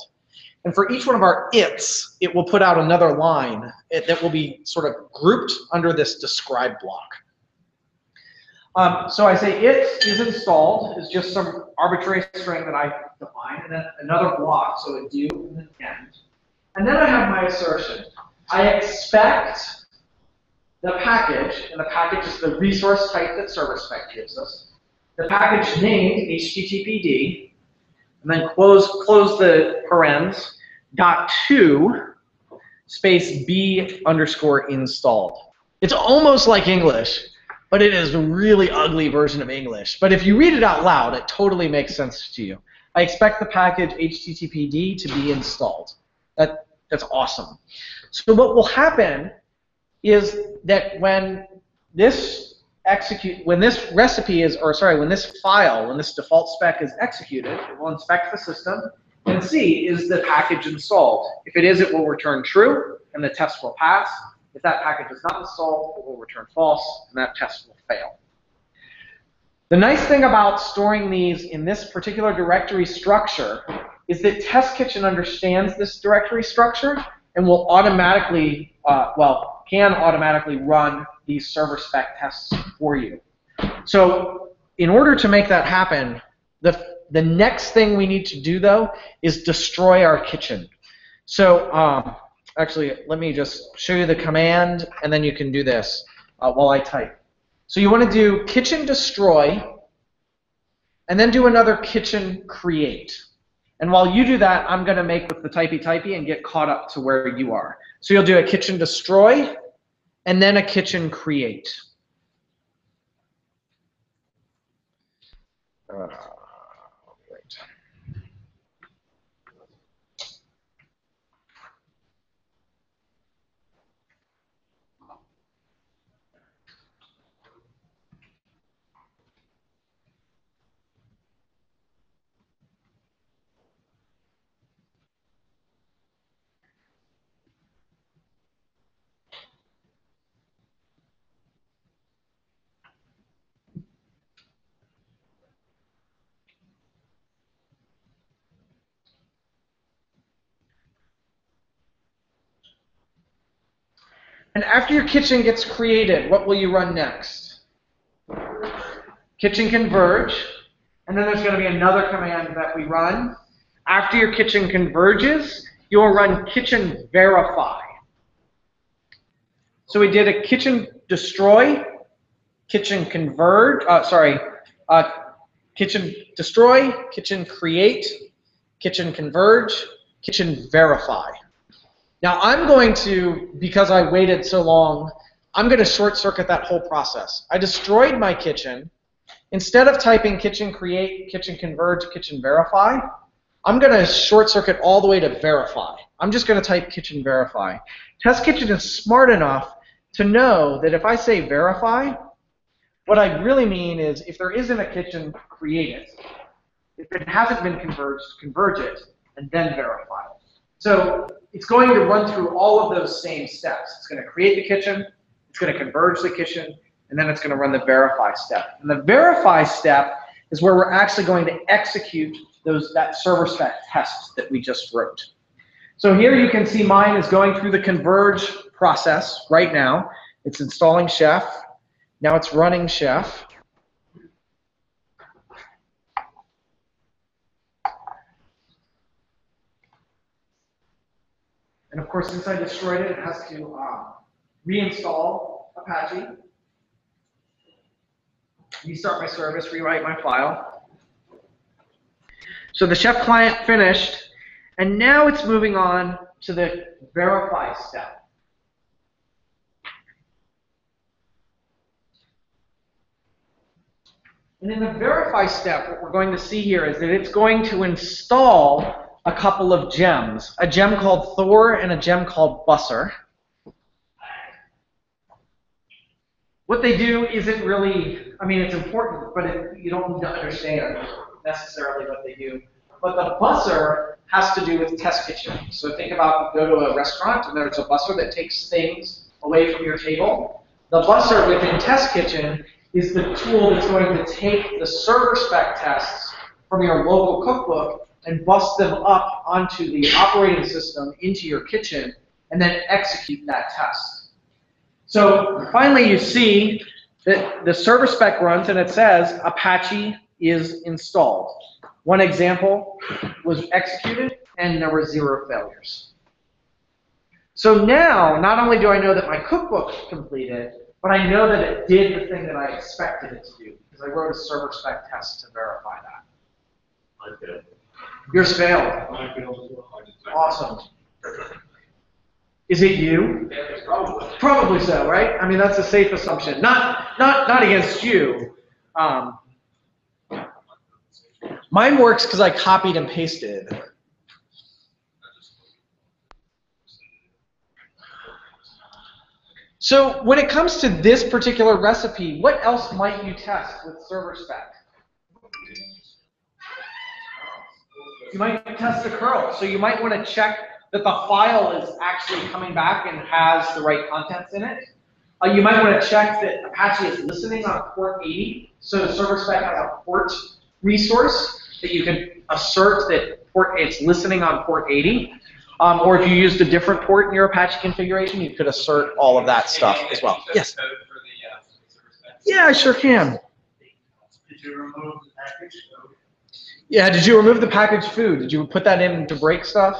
And for each one of our its, it will put out another line that will be sort of grouped under this describe block. So I say it is installed is just some arbitrary string that I define, and then another block, so a do and an end. And then I have my assertion. I expect the package, and the package is the resource type that server spec gives us. The package named HTTPD, and then close the parens, .2 space b underscore installed. It's almost like English, but it is a really ugly version of English. But if you read it out loud, it totally makes sense to you. I expect the package HTTPD to be installed. That's awesome. So what will happen is that when this file, when this default spec is executed, it will inspect the system and see, is the package installed? If it is, it will return true, and the test will pass. If that package is not installed, it will return false, and that test will fail. The nice thing about storing these in this particular directory structure is that Test Kitchen understands this directory structure and will automatically, can automatically run these server spec tests for you. So in order to make that happen, the next thing we need to do, though, is destroy our kitchen. So actually, let me just show you the command, and then you can do this while I type. So you want to do kitchen destroy, and then do another kitchen create. And while you do that, I'm going to make with the typey and get caught up to where you are. So you'll do a kitchen destroy, and then a kitchen create. Right. And after your kitchen gets created, what will you run next? Kitchen converge. And then there's going to be another command that we run. After your kitchen converges, you will run kitchen verify. So we did a kitchen destroy, kitchen converge, kitchen destroy, kitchen create, kitchen converge, kitchen verify. Now I'm going to, because I waited so long, I'm going to short circuit that whole process. I destroyed my kitchen. Instead of typing kitchen create, kitchen converge, kitchen verify, I'm going to short circuit all the way to verify. I'm just going to type kitchen verify. Test Kitchen is smart enough to know that if I say verify, what I really mean is if there isn't a kitchen, create it. If it hasn't been converged, converge it, and then verify it. So it's going to run through all of those same steps. It's going to create the kitchen, it's going to converge the kitchen, and then it's going to run the verify step. And the verify step is where we're actually going to execute that server spec test that we just wrote. So here you can see mine is going through the converge process right now. It's installing Chef. Now it's running Chef. And of course, since I destroyed it, it has to reinstall Apache, restart my service, rewrite my file. So the Chef client finished, and now it's moving on to the verify step. And in the verify step, what we're going to see here is that it's going to install a couple of gems, a gem called Thor and a gem called Busser. What they do isn't really, I mean, it's important, but you don't need to understand necessarily what they do. But the busser has to do with Test Kitchen. So think about, you go to a restaurant and there's a busser that takes things away from your table. The busser within Test Kitchen is the tool that's going to take the server spec tests from your local cookbook and bust them up onto the operating system into your kitchen and then execute that test. So finally you see that the server spec runs and it says Apache is installed. One example was executed and there were 0 failures. So now, not only do I know that my cookbook completed, but I know that it did the thing that I expected it to do, because I wrote a server spec test to verify that. I did. Yours failed. I failed as well. Awesome. Is it you? Probably. Probably so, right? I mean, that's a safe assumption. Not against you. Mine works because I copied and pasted. So when it comes to this particular recipe, what else might you test with server spec? You might test the curl. So you might want to check that the file is actually coming back and has the right contents in it. You might want to check that Apache is listening on port 80. So server spec has a port resource that you can assert that it's listening on port 80. Or if you used a different port in your Apache configuration, you could assert all of that stuff as well. Yes? Yeah, I sure can. Did you remove the package? Yeah, did you remove the packaged food? Did you put that in to break stuff?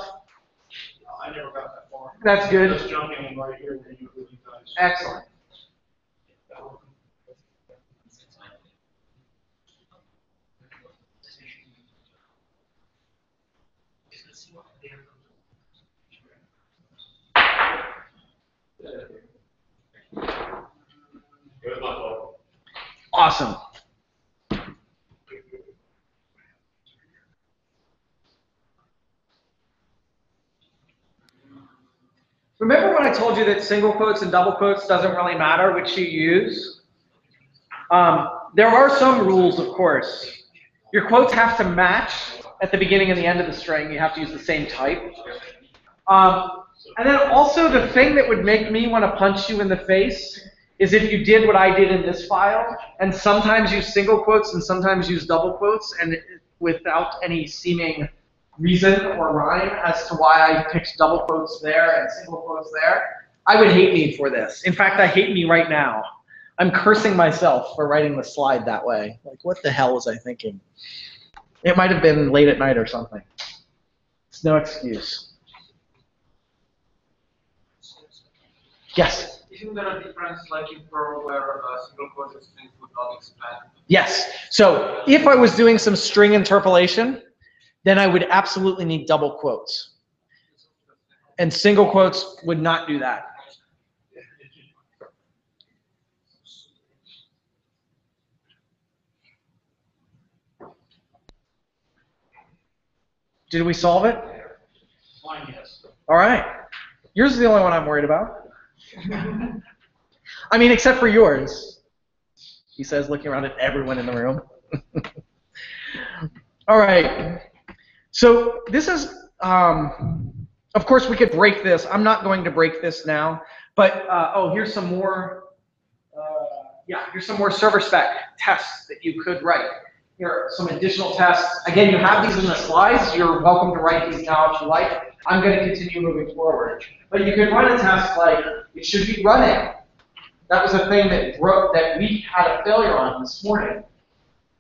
I never got that far. That's good. Just jumping in right here where you guys. Excellent. Good luck. Awesome. Remember when I told you that single quotes and double quotes doesn't really matter which you use? There are some rules, of course. Your quotes have to match at the beginning and the end of the string. You have to use the same type. And then also the thing that would make me want to punch you in the face is if you did what I did in this file and sometimes use single quotes and sometimes use double quotes and without any seeming reason or rhyme as to why I picked double quotes there and single quotes there. I would hate me for this. In fact, I hate me right now. I'm cursing myself for writing the slide that way. Like, what the hell was I thinking? It might have been late at night or something. It's no excuse. Yes? Isn't there a difference like in Perl where single quote string would not expand? Yes. So if I was doing some string interpolation, then I would absolutely need double quotes. And single quotes would not do that. Did we solve it? Mine, yes. All right. Yours is the only one I'm worried about. I mean, except for yours. He says, looking around at everyone in the room. All right. So this is, of course, we could break this. I'm not going to break this now. But, oh, here's some more, here's some more server spec tests that you could write. Here are some additional tests. Again, you have these in the slides. You're welcome to write these now if you like. I'm going to continue moving forward. But you could run a test like, it should be running. That was a thing that we had a failure on this morning.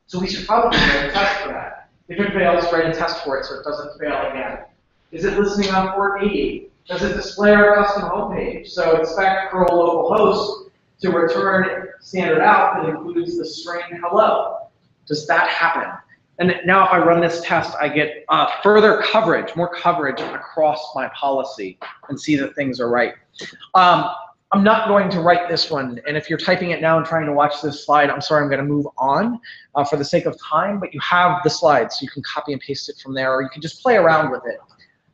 So we should probably write a test for that. If it fails, write a test for it so it doesn't fail again. Is it listening on port 80? Does it display our custom homepage? So expect Perl localhost to return standard out that includes the string hello. Does that happen? And now if I run this test, I get further coverage, more coverage across my policy and see that things are right. I'm not going to write this one, and if you're typing it now and trying to watch this slide, I'm sorry, I'm going to move on for the sake of time, but you have the slides, so you can copy and paste it from there, or you can just play around with it.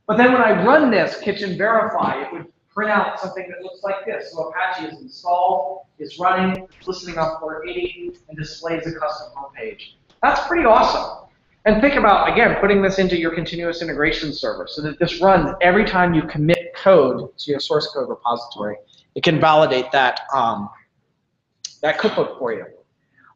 But then when I run this kitchen verify, it would print out something that looks like this. So Apache is installed, is running, listening on port 80, and displays a custom homepage. That's pretty awesome. And think about, again, putting this into your continuous integration server so that this runs every time you commit code to your source code repository. It can validate that, that cookbook for you.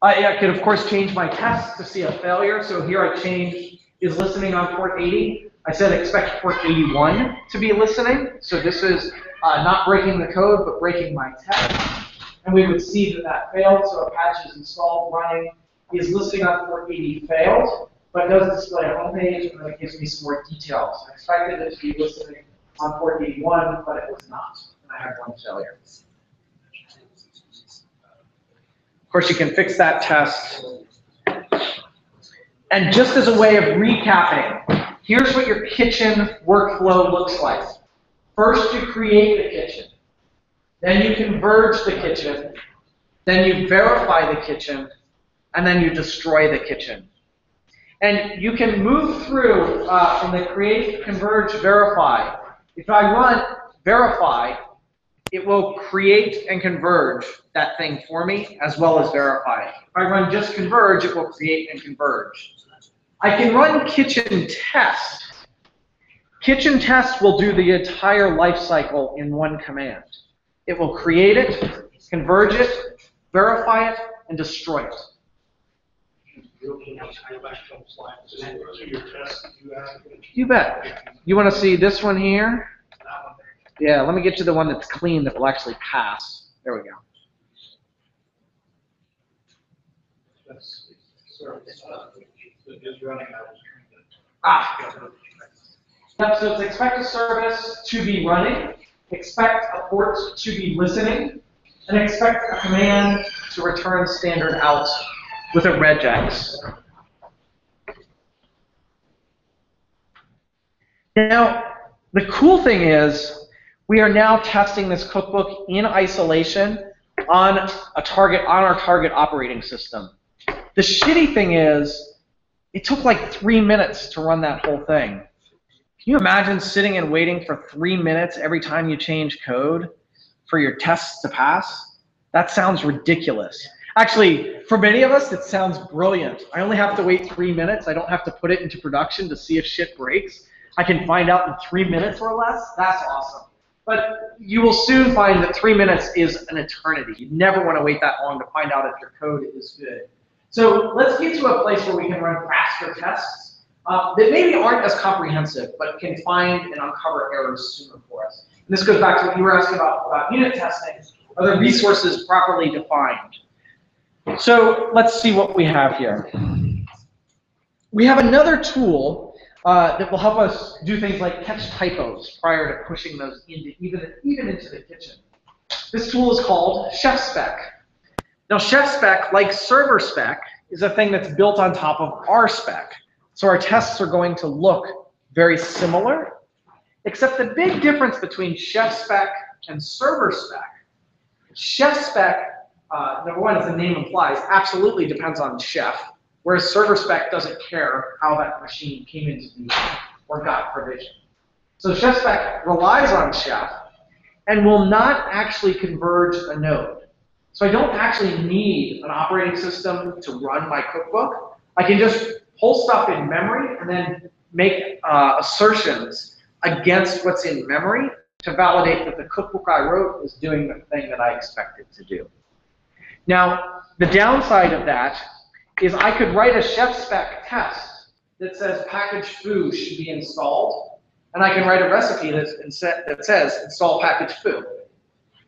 I could, of course, change my tests to see a failure. So here I changed is listening on port 80. I said expect port 81 to be listening. So this is not breaking the code, but breaking my test. And we would see that that failed. So Apache is installed, running, is listening on port 80 failed, but does display a homepage, and then it gives me some more details. I expected it to be listening on port 81, but it was not. I had one failure. Of course, you can fix that test. And just as a way of recapping, here's what your kitchen workflow looks like. First, you create the kitchen. Then you converge the kitchen. Then you verify the kitchen. And then you destroy the kitchen. And you can move through from the create, converge, verify. If I run verify, it will create and converge that thing for me, as well as verify. If I run just converge, it will create and converge. I can run kitchen test. Kitchen test will do the entire life cycle in one command. It will create it, converge it, verify it, and destroy it. You bet. You want to see this one here? Yeah, let me get you the one that's clean that will actually pass. There we go. Yep, so it's expect a service to be running, expect a port to be listening, and expect a command to return standard out with a regex. Now, the cool thing is, we are now testing this cookbook in isolation on our target operating system. The shitty thing is, it took like 3 minutes to run that whole thing. Can you imagine sitting and waiting for 3 minutes every time you change code for your tests to pass? That sounds ridiculous. Actually, for many of us, it sounds brilliant. I only have to wait 3 minutes. I don't have to put it into production to see if shit breaks. I can find out in 3 minutes or less. That's awesome. But you will soon find that 3 minutes is an eternity. You never want to wait that long to find out if your code is good. So let's get to a place where we can run faster tests that maybe aren't as comprehensive, but can find and uncover errors sooner for us. And this goes back to what you were asking about unit testing. Are the resources properly defined? So let's see what we have here. We have another tool that will help us do things like catch typos prior to pushing those into even into the kitchen. This tool is called Chef Spec. Now, Chef Spec, like Server Spec, is a thing that's built on top of our spec. So our tests are going to look very similar, except the big difference between Chef Spec and Server Spec. Chef Spec, number one, as the name implies, absolutely depends on Chef, whereas Server Spec doesn't care how that machine came into being or got provisioned. So Chef Spec relies on Chef and will not actually converge a node. So I don't actually need an operating system to run my cookbook. I can just pull stuff in memory and then make assertions against what's in memory to validate that the cookbook I wrote is doing the thing that I expect it to do. Now, the downside of that is I could write a Chef Spec test that says packaged food should be installed, and I can write a recipe that says install packaged food.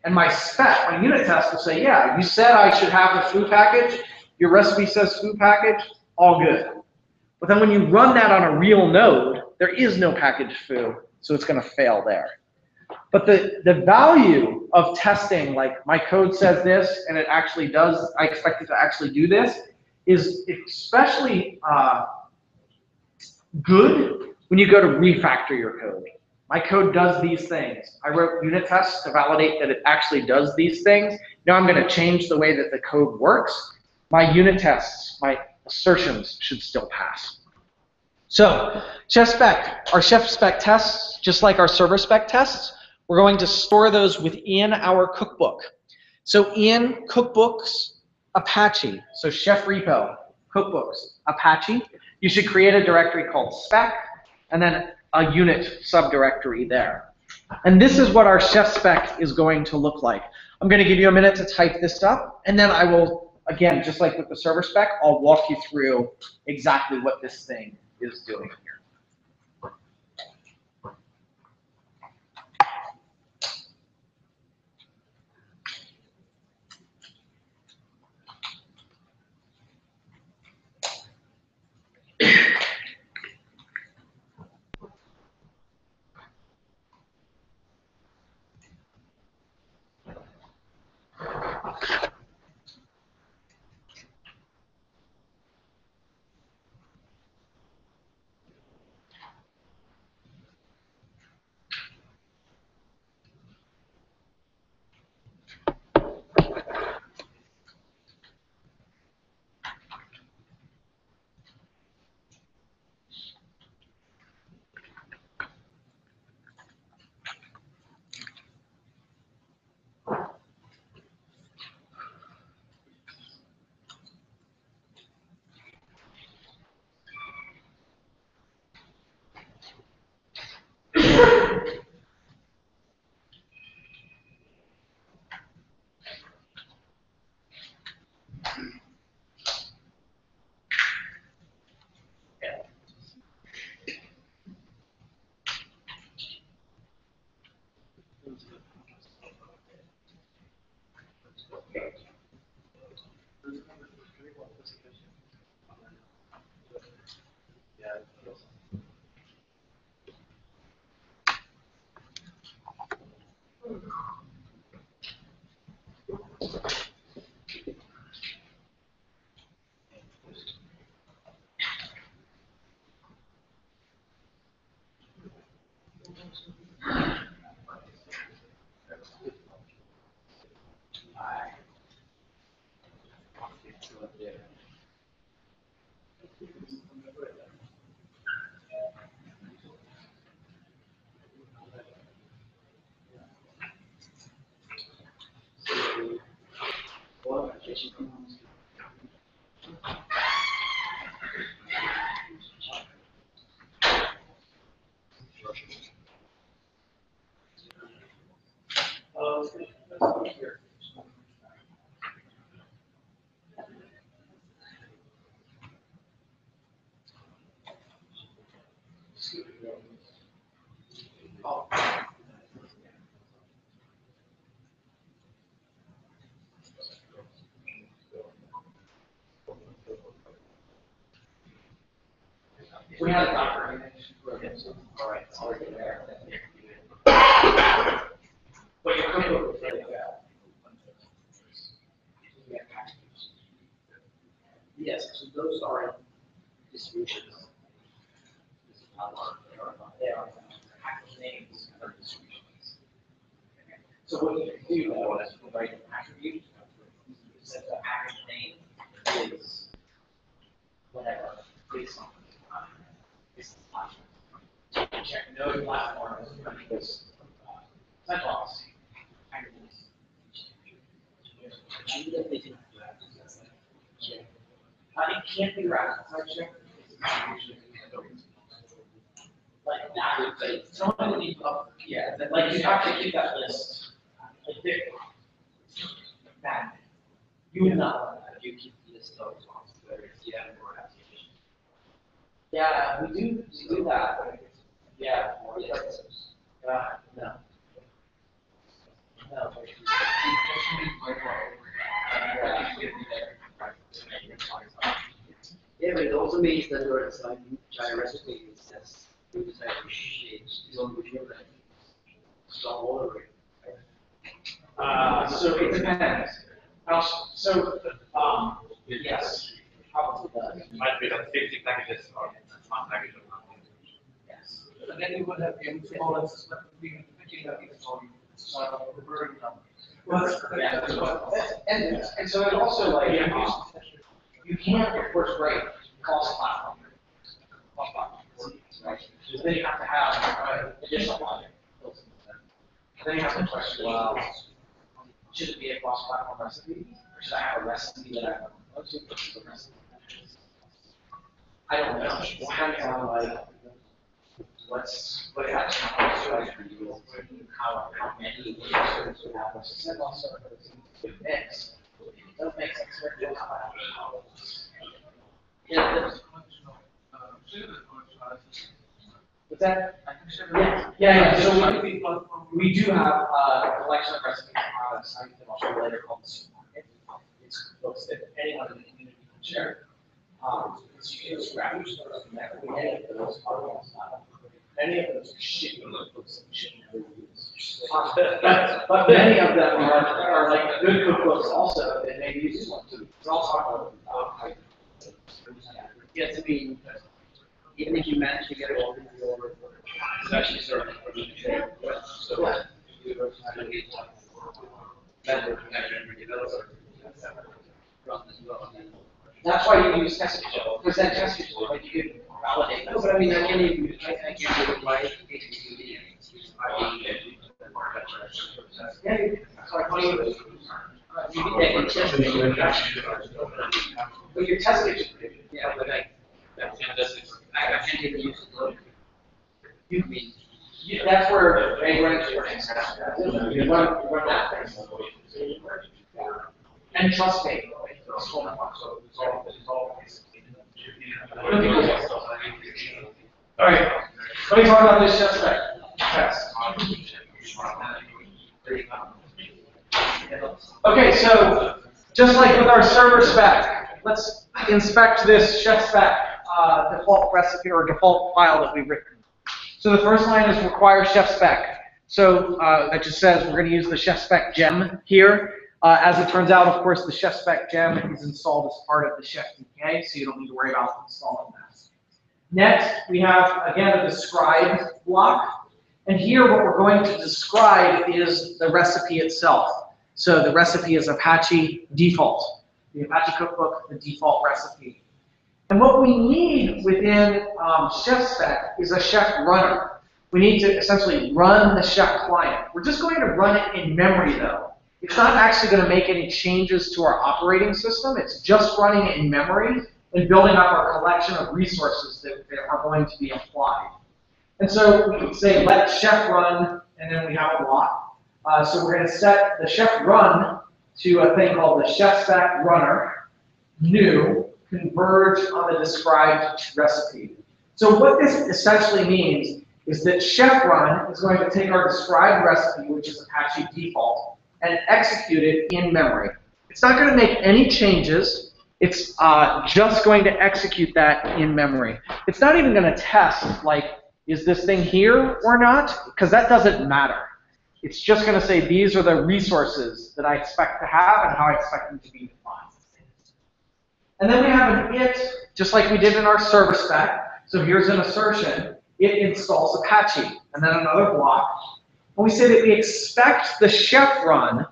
And my spec, my unit test will say, yeah, you said I should have the food package, your recipe says food package, all good. But then when you run that on a real node, there is no packaged food, so it's going to fail there. But the value of testing, like my code says this, and it actually does, I expect it to actually do this, is especially good when you go to refactor your code. My code does these things. I wrote unit tests to validate that it actually does these things. Now I'm going to change the way that the code works. My unit tests, my assertions should still pass. So Chef Spec, our Chef Spec tests, just like our Server Spec tests, we're going to store those within our cookbook. So in cookbooks, Apache, so Chef Repo, cookbooks, Apache, you should create a directory called spec, and then a unit subdirectory there. And this is what our Chef Spec is going to look like. I'm going to give you a minute to type this up, and then I will, again, just like with the Server Spec, I'll walk you through exactly what this thing is doing here. We had a doctor. All right, it's already there. But your cookbook is really good. Yes, so those are distributions. They are package names of distributions. So what you can do though is write an attribute. Set the package name is whatever, based on this platform. Check no platform is centralized. It can't be wrapped. Like that would be, someone would need, yeah, like you have to keep that list. Like there. That, you would not, you keep the list of responsibilities, yeah, or application. Yeah, we do that. Yeah. No. No. Yeah, but it also means that you're assigning giant recipes as you decide to change the only that start all over it. So it depends. Yes, probably does. Might be like 50 packages or one package or something. Yes. And then you would have components that would be picking up each one, so the burden number. Well, and so it also like, you can't, of course, write cross platform. Right? So then you have to have additional logic. Then you have to question, well, should it be a cross platform recipe? Or should I have a recipe that I have? I don't know. It's kind of like, what actually for you, how many users would have a single service mix. It doesn't make sense. Yeah. What's that? Yeah. So we do have a collection of recipes on the site that I'll show you later called the Supermarket. It's books that anyone in the community can share. It's usually scrappers, many of those are shitty cookbooks that we should never use. But many of them are like good cookbooks also that maybe you just want to. It's all talk about yes, I mean, even if you manage to get it all in your especially serving for the that's why you use test cases, because that test case, like you can validate. No, but I mean, I can't even, I can't do it like HTTP. Yeah, that's why I you can test it. But your test case, yeah, but I can't even use the load. You mean, that's where they run it. You run that thing. And trust me. All right, let me talk about this chef spec test. Okay, so just like with our server spec, let's inspect this chef spec default recipe or default file that we've written. So the first line is require chef spec. So that just says we're going to use the chef spec gem here. As it turns out, of course, the chef spec gem is installed as part of the chef DK, so you don't need to worry about installing that. Next, we have, again, a describe block. And here, what we're going to describe is the recipe itself. So the recipe is Apache default. The Apache cookbook, the default recipe. And what we need within chef spec is a chef runner. We need to essentially run the chef client. We're just going to run it in memory, though. It's not actually going to make any changes to our operating system. It's just running it in memory and building up our collection of resources that are going to be applied. And so we can say let chef run, and then we have a block. So we're going to set the chef run to a thing called the chef spec runner, new, converge on the described recipe. So what this essentially means is that chef run is going to take our described recipe, which is Apache default, and execute it in memory. It's not going to make any changes It's just going to execute that in memory. It's not even going to test, like, is this thing here or not? Because that doesn't matter. It's just going to say these are the resources that I expect to have and how I expect them to be defined. And then we have an it, just like we did in our server spec. So here's an assertion. It installs Apache, and then another block. And we say that we expect the chef run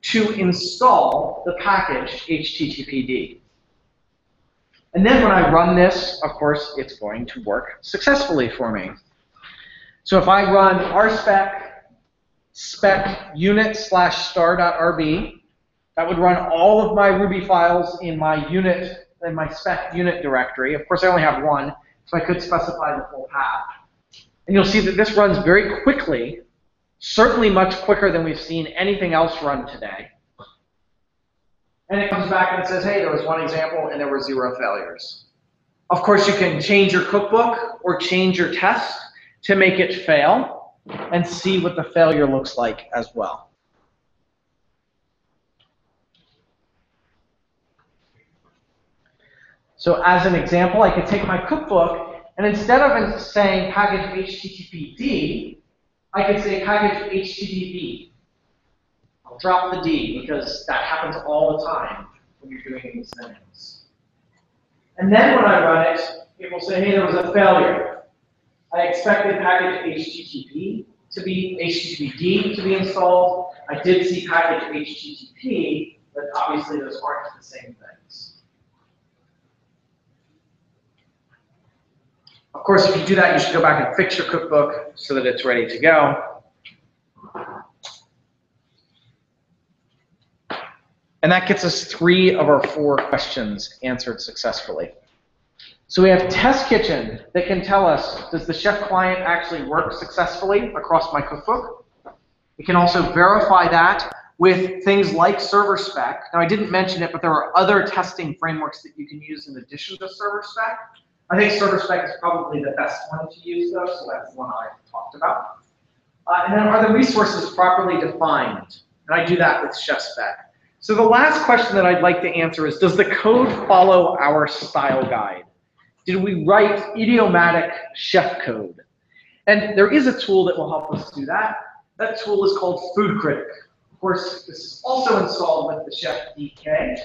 to install the package HTTPD. And then when I run this, of course, it's going to work successfully for me. So if I run rspec spec unit/star.rb, that would run all of my Ruby files in my unit, in my spec unit directory. Of course, I only have one, so I could specify the full path. And you'll see that this runs very quickly, certainly much quicker than we've seen anything else run today. And it comes back and it says, hey, there was one example and there were 0 failures. Of course, you can change your cookbook or change your test to make it fail and see what the failure looks like as well. So as an example, I could take my cookbook and instead of saying package HTTPD, I could say package HTTP. I'll drop the D because that happens all the time when you're doing these things. And then when I run it, it will say, hey, there was a failure. I expected package HTTPD to be installed. I did see package HTTP, but obviously those aren't the same things. Of course, if you do that, you should go back and fix your cookbook so that it's ready to go. And that gets us 3 of our 4 questions answered successfully. So we have Test Kitchen that can tell us, does the chef client actually work successfully across my cookbook? We can also verify that with things like server spec. Now I didn't mention it, but there are other testing frameworks that you can use in addition to server spec. I think server spec is probably the best one to use though, so that's the one I talked about. And then are the resources properly defined? And I do that with chef spec. So the last question that I'd like to answer is, does the code follow our style guide? Did we write idiomatic chef code? And there is a tool that will help us do that. That tool is called Food Critic. Of course, this is also installed with the Chef DK.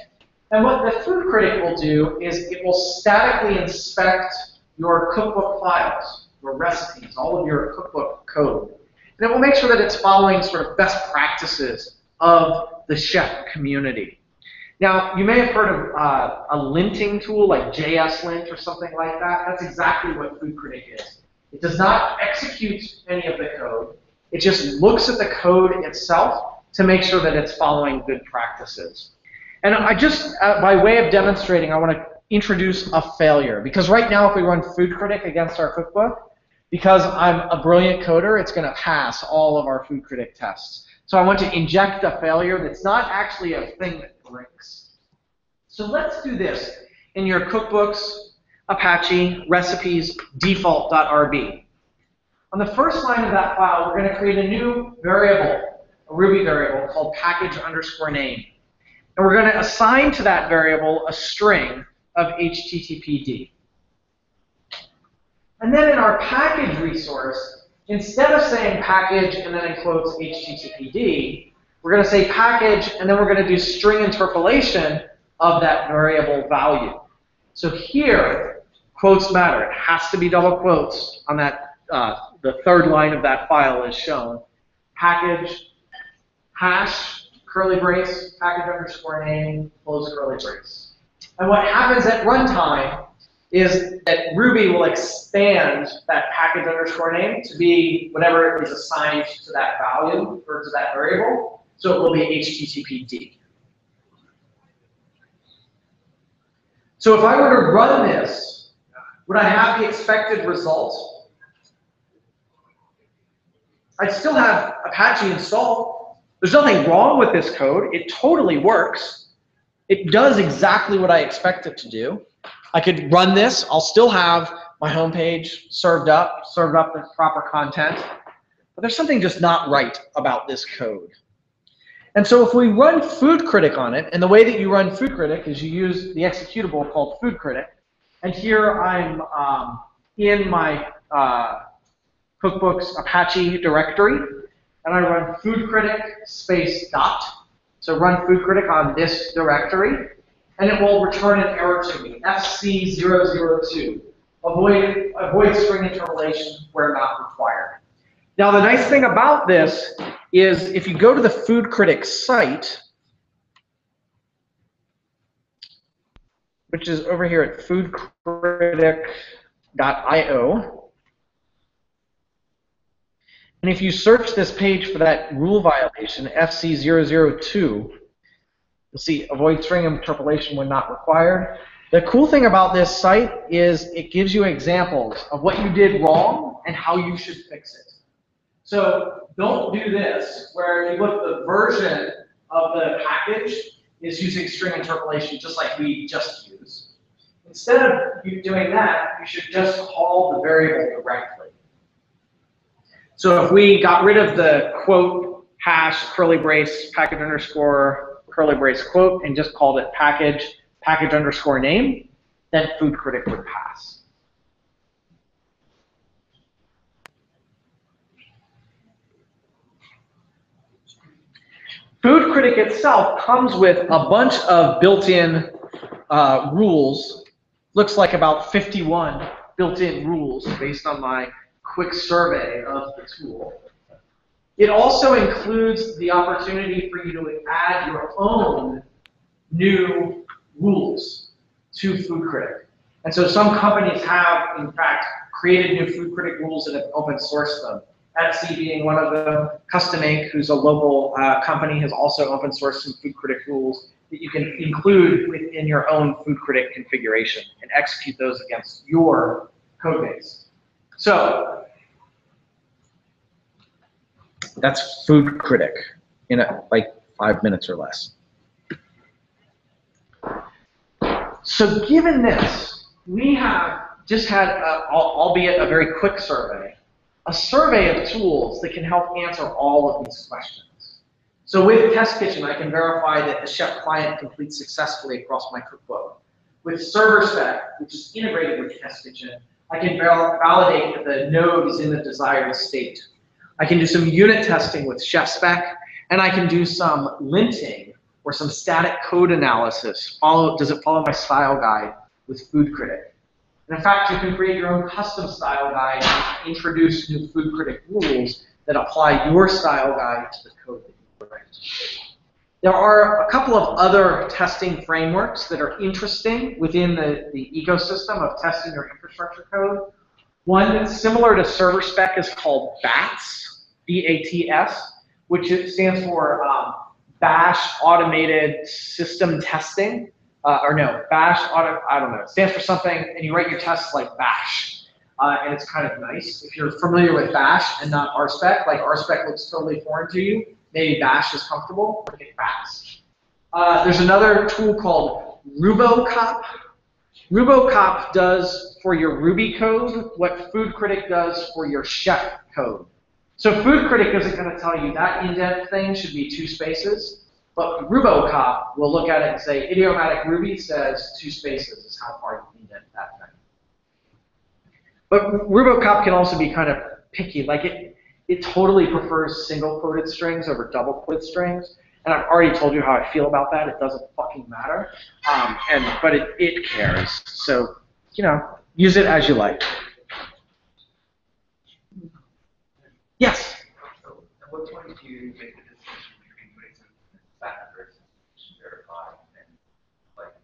And what the Food Critic will do is it will statically inspect your cookbook files, your recipes, all of your cookbook code. And it will make sure that it's following sort of best practices of the chef community. Now, you may have heard of a linting tool like JSLint or something like that. That's exactly what Food Critic is. It does not execute any of the code. It just looks at the code itself to make sure that it's following good practices. And I just, by way of demonstrating, I want to introduce a failure. Because right now, if we run Food Critic against our cookbook, because I'm a brilliant coder, it's going to pass all of our Food Critic tests. So I want to inject a failure that's not actually a thing that breaks. So let's do this in your cookbooks, Apache, recipes, default.rb. On the first line of that file, we're going to create a new variable, a Ruby variable called package_name. And we're going to assign to that variable a string of HTTPD. And then in our package resource, instead of saying package and then in quotes HTTPD, we're going to say package and then we're going to do string interpolation of that variable value. So here, quotes matter. It has to be double quotes on that, the third line of that file is shown. Package, hash, curly brace, package_name, close curly brace. And what happens at runtime is that Ruby will expand that package_name to be whatever is assigned to that value or to that variable. So it will be HTTPD. So if I were to run this, would I have the expected result? I'd still have Apache installed. There's nothing wrong with this code. It totally works. It does exactly what I expect it to do. I could run this. I'll still have my home page served up with proper content. But there's something just not right about this code. And so if we run Food Critic on it, and the way that you run Food Critic is you use the executable called Food Critic. And here I'm in my Cookbooks Apache directory, and I run Food Critic space dot. So run Food Critic on this directory, and it will return an error to me, FC002. Avoid string interpolation where not required. Now the nice thing about this is if you go to the Food Critic site, which is over here at foodcritic.io, and if you search this page for that rule violation, FC002, you'll see avoid string interpolation when not required. The cool thing about this site is it gives you examples of what you did wrong and how you should fix it. So don't do this, where if you look, the version of the package is using string interpolation just like we just used. Instead of you doing that, you should just call the variable directly. So if we got rid of the quote, hash, curly brace, package underscore, curly brace quote, and just called it package underscore name, then Food Critic would pass. Food Critic itself comes with a bunch of built-in rules. Looks like about 51 built-in rules based on my quick survey of the tool. It also includes the opportunity for you to add your own new rules to Food Critic. And so some companies have, in fact, created new Food Critic rules and have open sourced them. Etsy being one of them. Custom Inc., who's a local company, has also open sourced some Food Critic rules that you can include within your own Food Critic configuration and execute those against your code base. So that's Food Critic in like 5 minutes or less. So given this, we have just had, albeit a very quick survey, a survey of tools that can help answer all of these questions. So with Test Kitchen, I can verify that the Chef client completes successfully across my cookbook. With ServerSpec, which is integrated with Test Kitchen, I can validate that the node is in the desired state. I can do some unit testing with ChefSpec, and I can do some linting or some static code analysis. Does it follow my style guide with Food Critic? And in fact, you can create your own custom style guide and introduce new Food Critic rules that apply your style guide to the code that you write. There are a couple of other testing frameworks that are interesting within the ecosystem of testing your infrastructure code. One that's similar to ServerSpec is called BATS, B-A-T-S, which stands for Bash Automated System Testing. Bash Auto, I don't know, it stands for something, and you write your tests like Bash. And it's kind of nice. If you're familiar with Bash and not RSpec, like RSpec looks totally foreign to you, maybe Bash is comfortable, pick Bash. There's another tool called RuboCop. RuboCop does for your Ruby code what Food Critic does for your Chef code. So Food Critic isn't going to tell you that indent thing should be 2 spaces, but RuboCop will look at it and say, idiomatic Ruby says 2 spaces is how far you indent that thing. But RuboCop can also be kind of picky. Like it totally prefers single-quoted strings over double-quoted strings. And I've already told you how I feel about that. It doesn't fucking matter. But it cares. So, use it as you like. Yes? So at what point do you make the decision between putting something back versus verify and like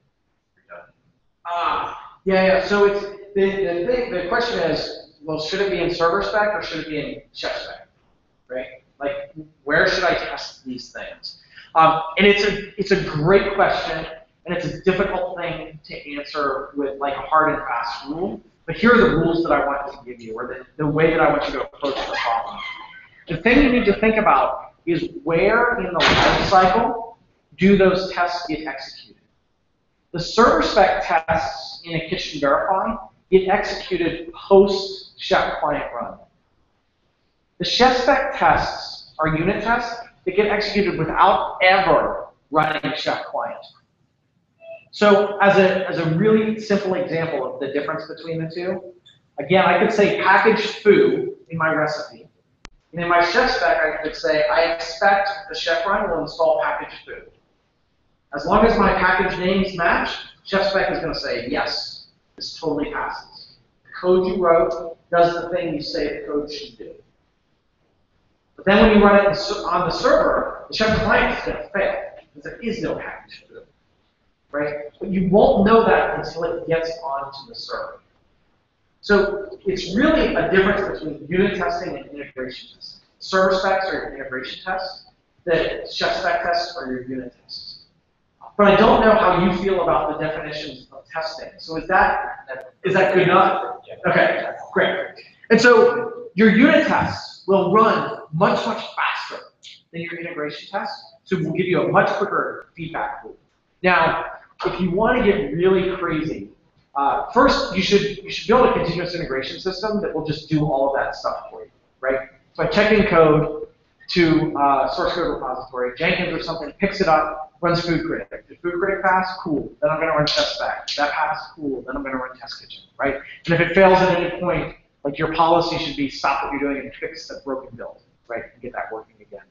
redundant? Yeah. So it's the question is, well, should it be in ServerSpec or should it be in ChefSpec, right? Like, where should I test these things? And it's a great question, and it's a difficult thing to answer with like a hard and fast rule. But here are the rules that I want to give you, or the way that I want you to approach the problem. The thing you need to think about is where in the life cycle do those tests get executed. The ServerSpec tests in a Kitchen Verify get executed post Chef client run. The ChefSpec tests are unit tests that get executed without ever running a Chef client. So as a really simple example of the difference between the two, again, I could say packaged food in my recipe. And in my chef spec, I could say, I expect the chef run will install packaged food. As long as my package names match, chef spec is going to say, yes, this totally passes. The code you wrote does the thing you say the code should do. But then when you run it on the server, the chef client is going to fail, because there is no packaged food. Right? But you won't know that until it gets onto the server. So it's really a difference between unit testing and integration testing. Server specs are your integration tests. The chef spec tests are your unit tests. But I don't know how you feel about the definitions of testing. So is that good enough? Okay, great. And so your unit tests will run much, much faster than your integration tests. So we'll give you a much quicker feedback loop. Now, if you want to get really crazy, first you should build a continuous integration system that will just do all of that stuff for you, right? So I check in code to source code repository, Jenkins or something, picks it up, runs Food Critic. Did Food Critic pass? Cool. Then I'm going to run test spec. That passed? Cool. Then I'm going to run test kitchen, right? And if it fails at any point, like your policy should be stop what you're doing and fix the broken build, right? And get that working again.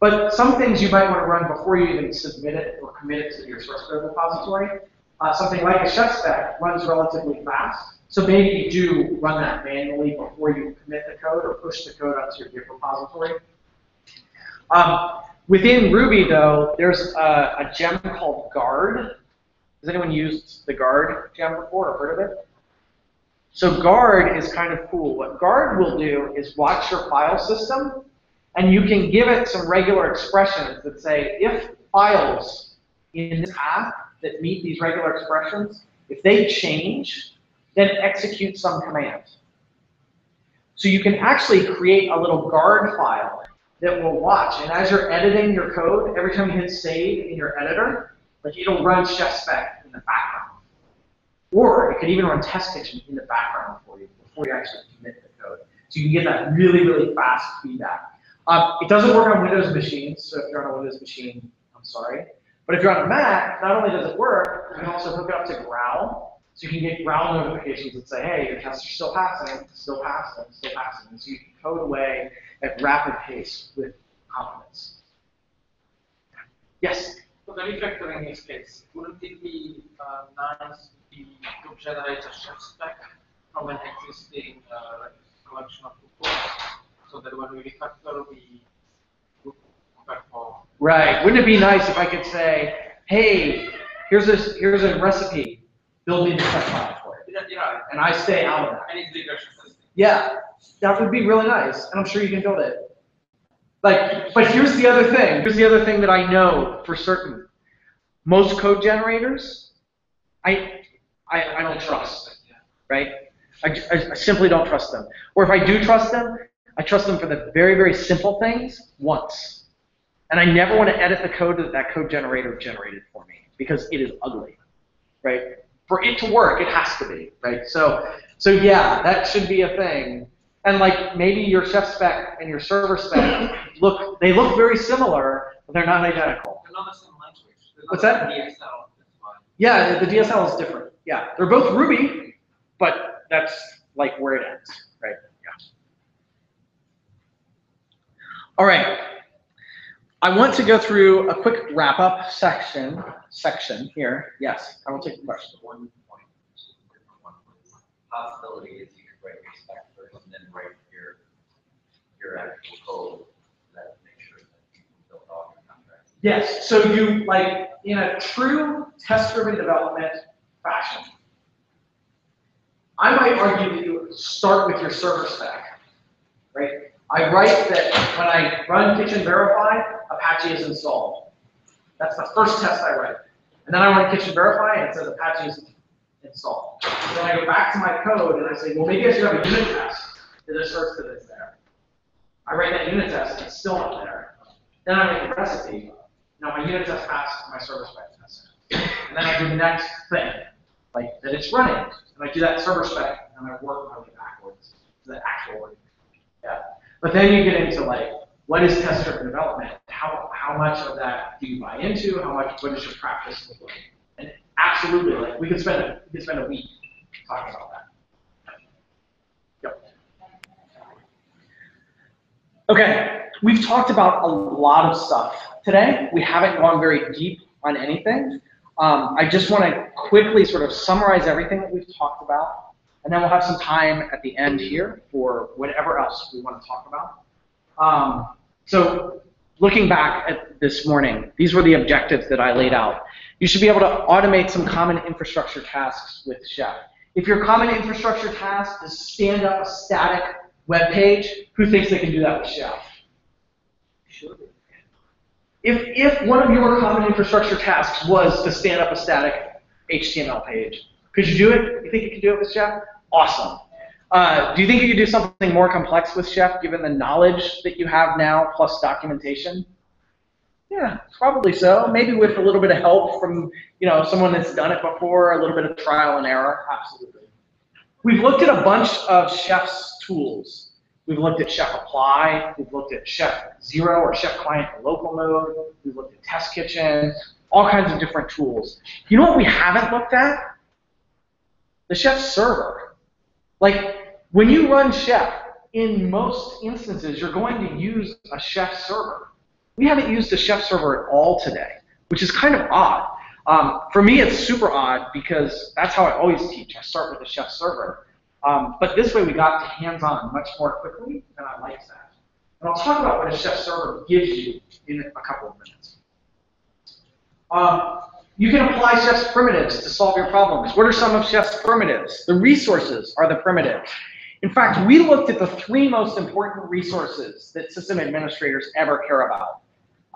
But some things you might want to run before you even submit it or commit it to your source code repository. Something like a chef spec runs relatively fast. So maybe you do run that manually before you commit the code or push the code up to your Git repository. Within Ruby, though, there's a gem called Guard. Has anyone used the Guard gem before or heard of it? So Guard is kind of cool. What Guard will do is watch your file system, and you can give it some regular expressions that say, if files in this path that meet these regular expressions, if they change, then execute some command. So you can actually create a little Guard file that will watch, and as you're editing your code, every time you hit save in your editor, like it'll run chef spec in the background. Or it could even run test kitchen in the background for you before you actually commit the code. So you can get that really, really fast feedback. It doesn't work on Windows machines, so if you're on a Windows machine, I'm sorry. But if you're on a Mac, not only does it work, you can also hook it up to Growl. So you can get Growl notifications that say, hey, your tests are still passing, still passing, still passing. And so you can code away at rapid pace with confidence. Yes? For the refactoring use case, wouldn't it be nice to generate a chef spec from an existing collection of reports, so that when we refactor, we look for. Right. Wouldn't it be nice if I could say, hey, here's a recipe, build me the test file for it. Yeah, And I stay out of that. I need to be version system. Yeah, that would be really nice, and I'm sure you can build it. Like, but here's the other thing. Here's the other thing that I know for certain. Most code generators, I don't trust, right? I simply don't trust them. Or if I do trust them, I trust them for the very, very simple things once. And I never want to edit the code that that code generator generated for me, because it is ugly, right? For it to work, it has to be, right? So yeah, that should be a thing. And like maybe your chef spec and your server spec look very similar, but they're not identical. They're not the same language. What's that? DSL. That's why. Yeah, the DSL is different. Yeah, they're both Ruby, but that's like where it ends, right? Yeah. All right. I want to go through a quick wrap-up section here. Yes, I will take the question. One point, different one. Possibility is you could write your spec first and then write your actual code that make sure that you can build all your contracts. Yes, so you, like, in a true test-driven development fashion, I might argue that you start with your server spec, right? I write that when I run kitchen verify, Apache is installed. That's the first test I write. And then I run kitchen verify, and it says Apache is installed. Then I go back to my code, and I say, well, maybe I should have a unit test that asserts that it's there. I write that unit test, and it's still not there. Then I make a recipe. Now my unit test passed my server spec test. And then I do the next thing, like that it's running. And I do that server spec, and I work my way backwards to the actual work. Yeah. But then you get into like What is test-driven development? How much of that do you buy into? What does your practice look like? And absolutely, like we could spend a week talking about that. Yep. Okay, we've talked about a lot of stuff today. We haven't gone very deep on anything. I just want to quickly sort of summarize everything that we've talked about, and then we'll have some time at the end here for whatever else we want to talk about. So looking back at this morning, these were the objectives that I laid out. You should be able to automate some common infrastructure tasks with Chef. If your common infrastructure task is stand up a static web page, who thinks they can do that with Chef? Sure. If one of your common infrastructure tasks was to stand up a static HTML page, could you do it? You think you could do it with Chef? Awesome. Do you think you could do something more complex with Chef, given the knowledge that you have now plus documentation? Yeah, probably so. Maybe with a little bit of help from someone that's done it before, a little bit of trial and error. Absolutely. We've looked at a bunch of Chef's tools. We've looked at Chef Apply. We've looked at Chef Zero or Chef Client in local mode. We've looked at Test Kitchen, all kinds of different tools. You know what we haven't looked at? The Chef server. Like, when you run Chef, in most instances, you're going to use a Chef server. We haven't used a Chef server at all today, which is kind of odd. For me, it's super odd because that's how I always teach. I start with a Chef server. But this way, we got to hands-on much more quickly, and I like that. And I'll talk about what a Chef server gives you in a couple of minutes. You can apply Chef's primitives to solve your problems. What are some of Chef's primitives? The resources are the primitives. In fact, we looked at the 3 most important resources that system administrators ever care about: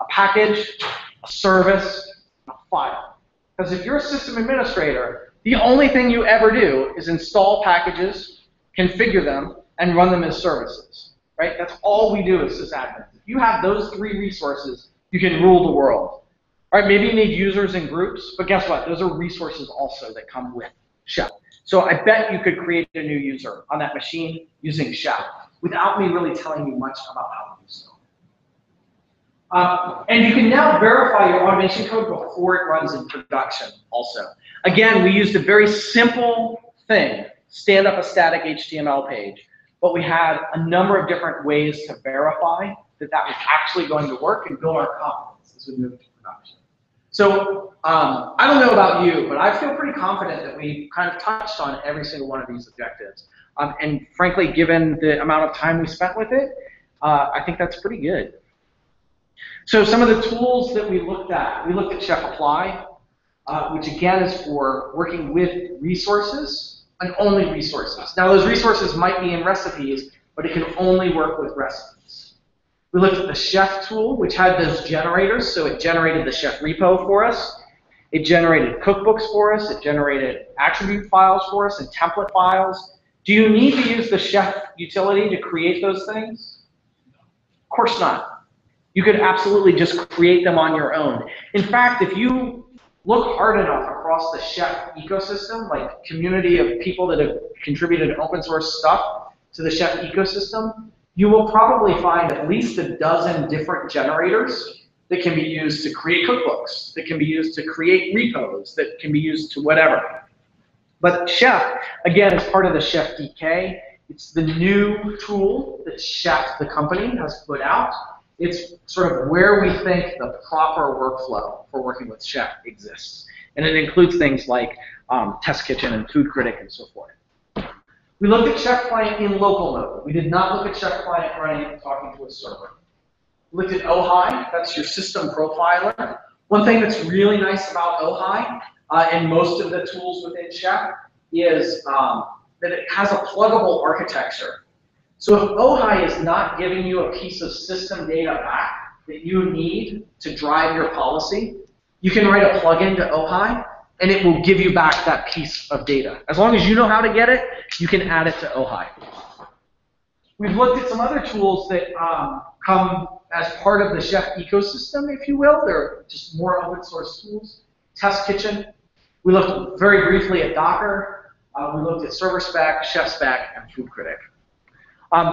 a package, a service, and a file. Because if you're a system administrator, the only thing you ever do is install packages, configure them, and run them as services. Right? That's all we do as sysadmins. If you have those 3 resources, you can rule the world. All right, maybe you need users and groups, but guess what? Those are resources also that come with Chef. So I bet you could create a new user on that machine using Chef without me really telling you much about how to use them. And you can now verify your automation code before it runs in production also. Again, we used a very simple thing, stand up a static HTML page, but we had a number of different ways to verify that that was actually going to work and build our confidence as we move to production. So I don't know about you, but I feel pretty confident that we kind of touched on every single one of these objectives. And frankly, given the amount of time we spent with it, I think that's pretty good. So some of the tools that we looked at Chef Apply, which again is for working with resources and only resources. Now those resources might be in recipes, but it can only work with recipes. We looked at the Chef tool, which had those generators, so it generated the Chef repo for us. It generated cookbooks for us. It generated attribute files for us and template files. Do you need to use the Chef utility to create those things? Of course not. You could absolutely just create them on your own. In fact, if you look hard enough across the Chef ecosystem, like community of people that have contributed open source stuff to the Chef ecosystem, you will probably find at least a dozen different generators that can be used to create cookbooks, that can be used to create repos, that can be used to whatever. But Chef, again, is part of the Chef DK. It's the new tool that Chef, the company, has put out. It's sort of where we think the proper workflow for working with Chef exists. And it includes things like Test Kitchen and Food Critic and so forth. We looked at Chef Client in local mode. We did not look at Chef Client running and talking to a server. We looked at OHI, that's your system profiler. One thing that's really nice about OHI and most of the tools within Chef is that it has a pluggable architecture. So if OHI is not giving you a piece of system data back that you need to drive your policy, you can write a plugin to OHI and it will give you back that piece of data. As long as you know how to get it, you can add it to OHI. We've looked at some other tools that come as part of the Chef ecosystem, if you will. They're just more open source tools. Test Kitchen. We looked very briefly at Docker. We looked at Server Spec, Chef Spec, and Food Critic.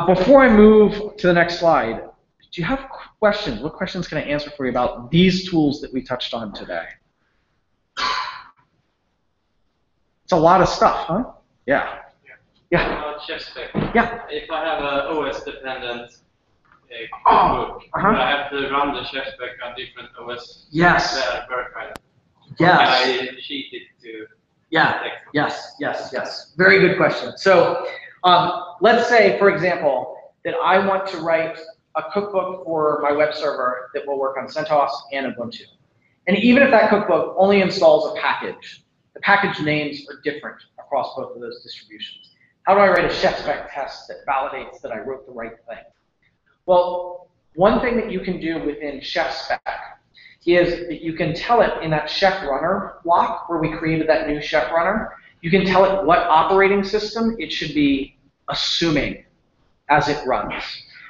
Before I move to the next slide, Do you have questions? What questions can I answer for you about these tools that we touched on today? It's a lot of stuff, huh? Yeah. Yeah. Chef spec. Yeah. If I have a OS dependent Oh, cookbook, uh-huh. I have to run the chef spec on different OS. Yes. That are verified. Yes. Can I cheat it to Yeah. text? Yes. Very good question. So let's say, for example, that I want to write a cookbook for my web server that will work on CentOS and Ubuntu. And even if that cookbook only installs a package, the package names are different across both of those distributions. How do I write a chef spec test that validates that I wrote the right thing? Well, one thing that you can do within chef spec is that you can tell it in that chef runner block where we created that new chef runner, you can tell it what operating system it should be assuming as it runs.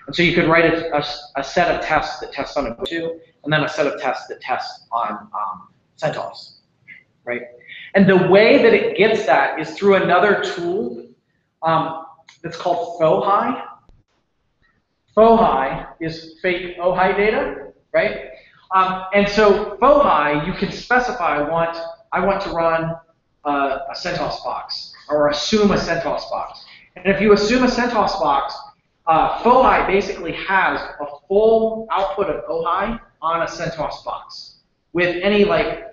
And so you could write a set of tests that test on Ubuntu, and then a set of tests that test on CentOS, right? And the way that it gets that is through another tool that's called FOHI. FOHI is fake OHI data, right? And so FOHI, you can specify, I want to run a CentOS box, or assume a CentOS box. And if you assume a CentOS box, FOHI basically has a full output of OHI on a CentOS box with any like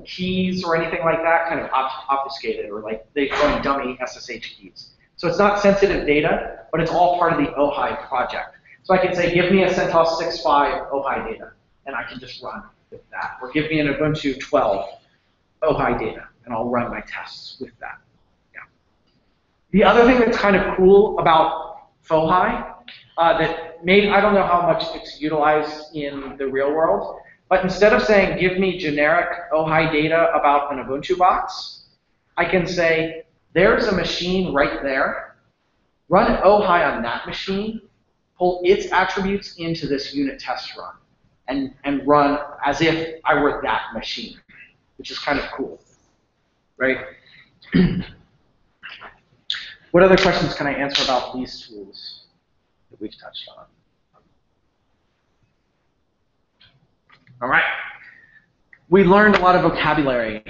keys or anything like that kind of obfuscated, or like they throw in dummy SSH keys. So it's not sensitive data, but it's all part of the OHI project. So I can say, give me a CentOS 6.5 OHI data, and I can just run with that. Or give me an Ubuntu 12 OHI data, and I'll run my tests with that. Yeah. The other thing that's kind of cool about FOHI, that maybe, I don't know how much it's utilized in the real world, but instead of saying, give me generic OHI data about an Ubuntu box, I can say, there's a machine right there. Run OHI on that machine, pull its attributes into this unit test run, and run as if I were that machine, which is kind of cool, right? What other questions can I answer about these tools that we've touched on? All right. We learned a lot of vocabulary.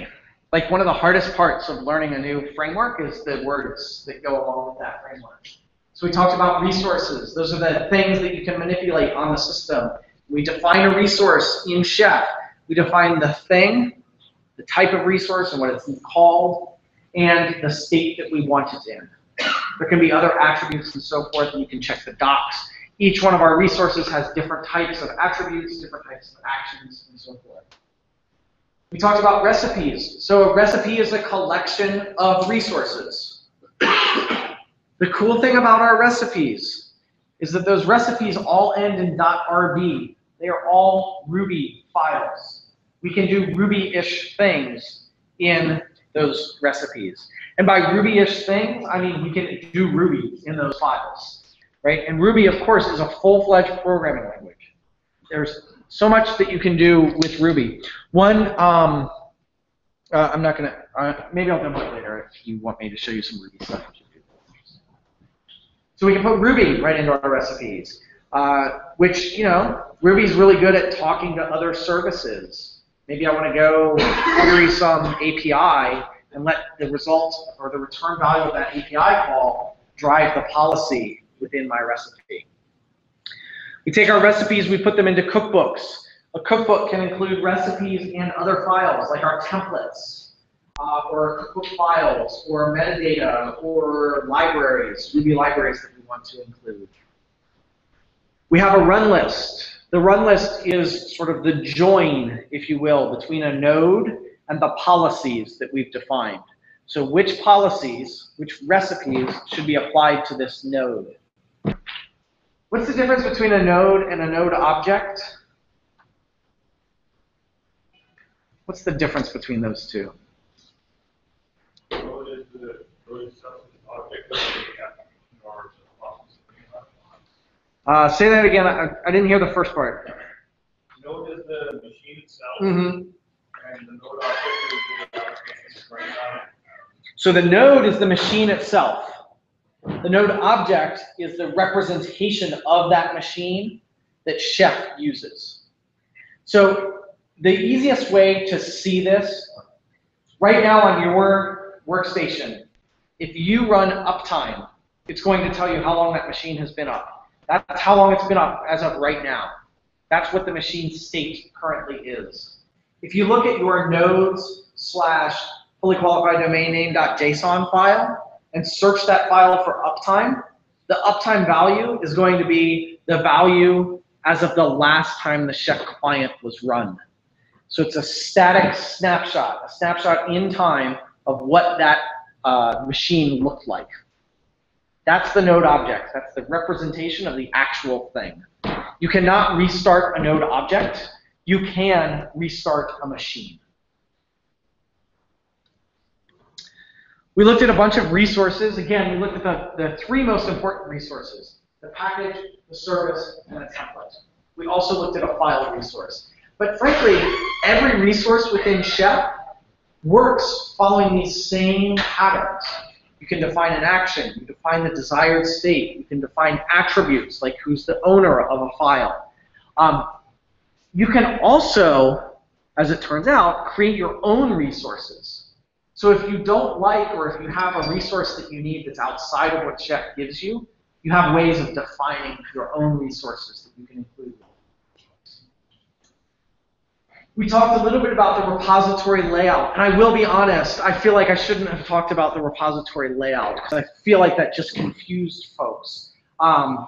Like, one of the hardest parts of learning a new framework is the words that go along with that framework. So we talked about resources. Those are the things that you can manipulate on the system. We define a resource in Chef. We define the thing, the type of resource and what it's called, and the state that we want it in. There can be other attributes and so forth, and you can check the docs. Each one of our resources has different types of attributes, different types of actions, and so forth. We talked about recipes. So a recipe is a collection of resources. The cool thing about our recipes is that those recipes all end in .rb. They are all Ruby files. We can do Ruby-ish things in those recipes. And by Ruby-ish things, I mean we can do Ruby in those files, right? And Ruby, of course, is a full-fledged programming language. There's so much that you can do with Ruby. One, I'm not going to, maybe I'll demo it later if you want me to show you some Ruby stuff. So we can put Ruby right into our recipes, which, you know, Ruby's really good at talking to other services. Maybe I want to go query some API and let the result or the return value of that API call drive the policy within my recipe. We take our recipes, we put them into cookbooks. A cookbook can include recipes and other files, like our templates, or cookbook files, or metadata, or libraries, Ruby libraries that we want to include. We have a run list. The run list is sort of the join, if you will, between a node and the policies that we've defined. So which policies, which recipes should be applied to this node? What's the difference between a node and a node object? What's the difference between those two? Node is the object that we have in order to Say that again. I didn't hear the first part. Node is the machine itself, Mm-hmm. and the node object is the application running on it. So the node is the machine itself. The node object is the representation of that machine that Chef uses. So the easiest way to see this, right now on your workstation, if you run uptime, it's going to tell you how long that machine has been up. That's how long it's been up as of right now. That's what the machine state currently is. If you look at your nodes/fully qualified domain name.json file and search that file for uptime, the uptime value is going to be the value as of the last time the Chef client was run. So it's a static snapshot, a snapshot in time of what that machine looked like. That's the node object. That's the representation of the actual thing. You cannot restart a node object. You can restart a machine. We looked at a bunch of resources. Again, we looked at the three most important resources: the package, the service, and the template. We also looked at a file resource. But frankly, every resource within Chef works following these same patterns. You can define an action, you define the desired state, you can define attributes like who's the owner of a file. You can also, as it turns out, create your own resources. So if you don't like, or if you have a resource that you need that's outside of what Chef gives you, you have ways of defining your own resources that you can include. We talked a little bit about the repository layout, and I will be honest, I feel like I shouldn't have talked about the repository layout, because I feel like that just confused folks. I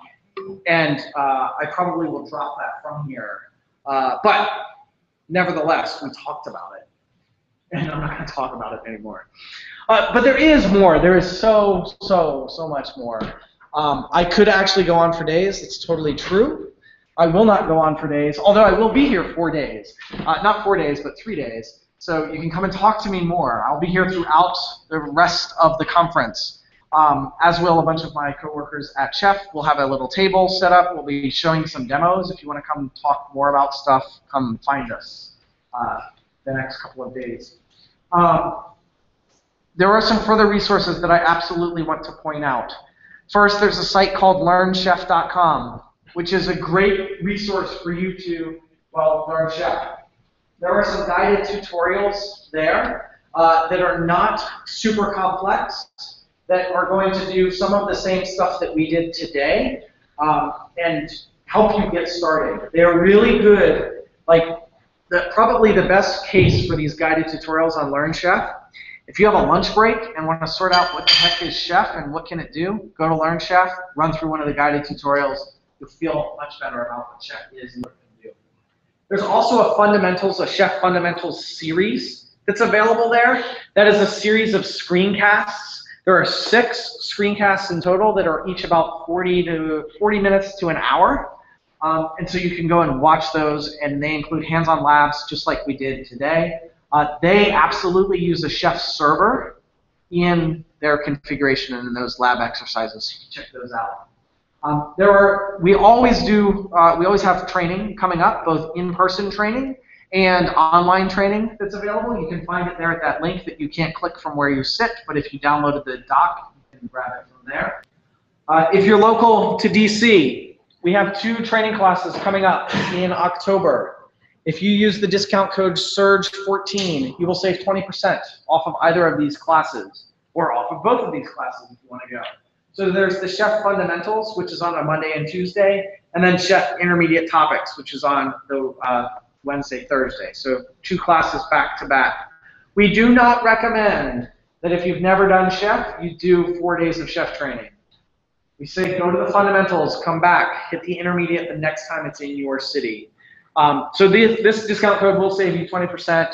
probably will drop that from here. But nevertheless, we talked about it, and I'm not going to talk about it anymore. But there is more. There is so much more. I could actually go on for days. It's totally true. I will not go on for days, although I will be here 4 days. Not 4 days, but 3 days. So you can come and talk to me more. I'll be here throughout the rest of the conference, as will a bunch of my coworkers at Chef. We'll have a little table set up. We'll be showing some demos. If you want to come talk more about stuff, come find us the next couple of days. There are some further resources that I absolutely want to point out. First, there's a site called LearnChef.com, which is a great resource for you to, well, learn Chef. There are some guided tutorials there that are not super complex, that are going to do some of the same stuff that we did today and help you get started. They're really good. Like, probably the best case for these guided tutorials on Learn Chef, if you have a lunch break and want to sort out what the heck is Chef and what can it do, go to Learn Chef, run through one of the guided tutorials. You'll feel much better about what Chef is and what it can do. There's also a Chef Fundamentals series that's available there. That is a series of screencasts. There are 6 screencasts in total that are each about 40 minutes to an hour. And so you can go and watch those, and they include hands-on labs just like we did today. They absolutely use a Chef server in their configuration and in those lab exercises. So you can check those out. We always have training coming up, both in-person training and online training that's available. You can find it there at that link that you can't click from where you sit, but if you downloaded the doc, you can grab it from there. If you're local to DC, we have 2 training classes coming up in October. If you use the discount code SURGE14, you will save 20% off of either of these classes, or off of both of these classes if you want to go. So there's the Chef Fundamentals, which is on a Monday and Tuesday, and then Chef Intermediate Topics, which is on the Wednesday, Thursday. So 2 classes back to back. We do not recommend that if you've never done Chef, you do 4 days of Chef training. We say go to the fundamentals, come back, hit the intermediate the next time it's in your city. So this discount code will save you 20%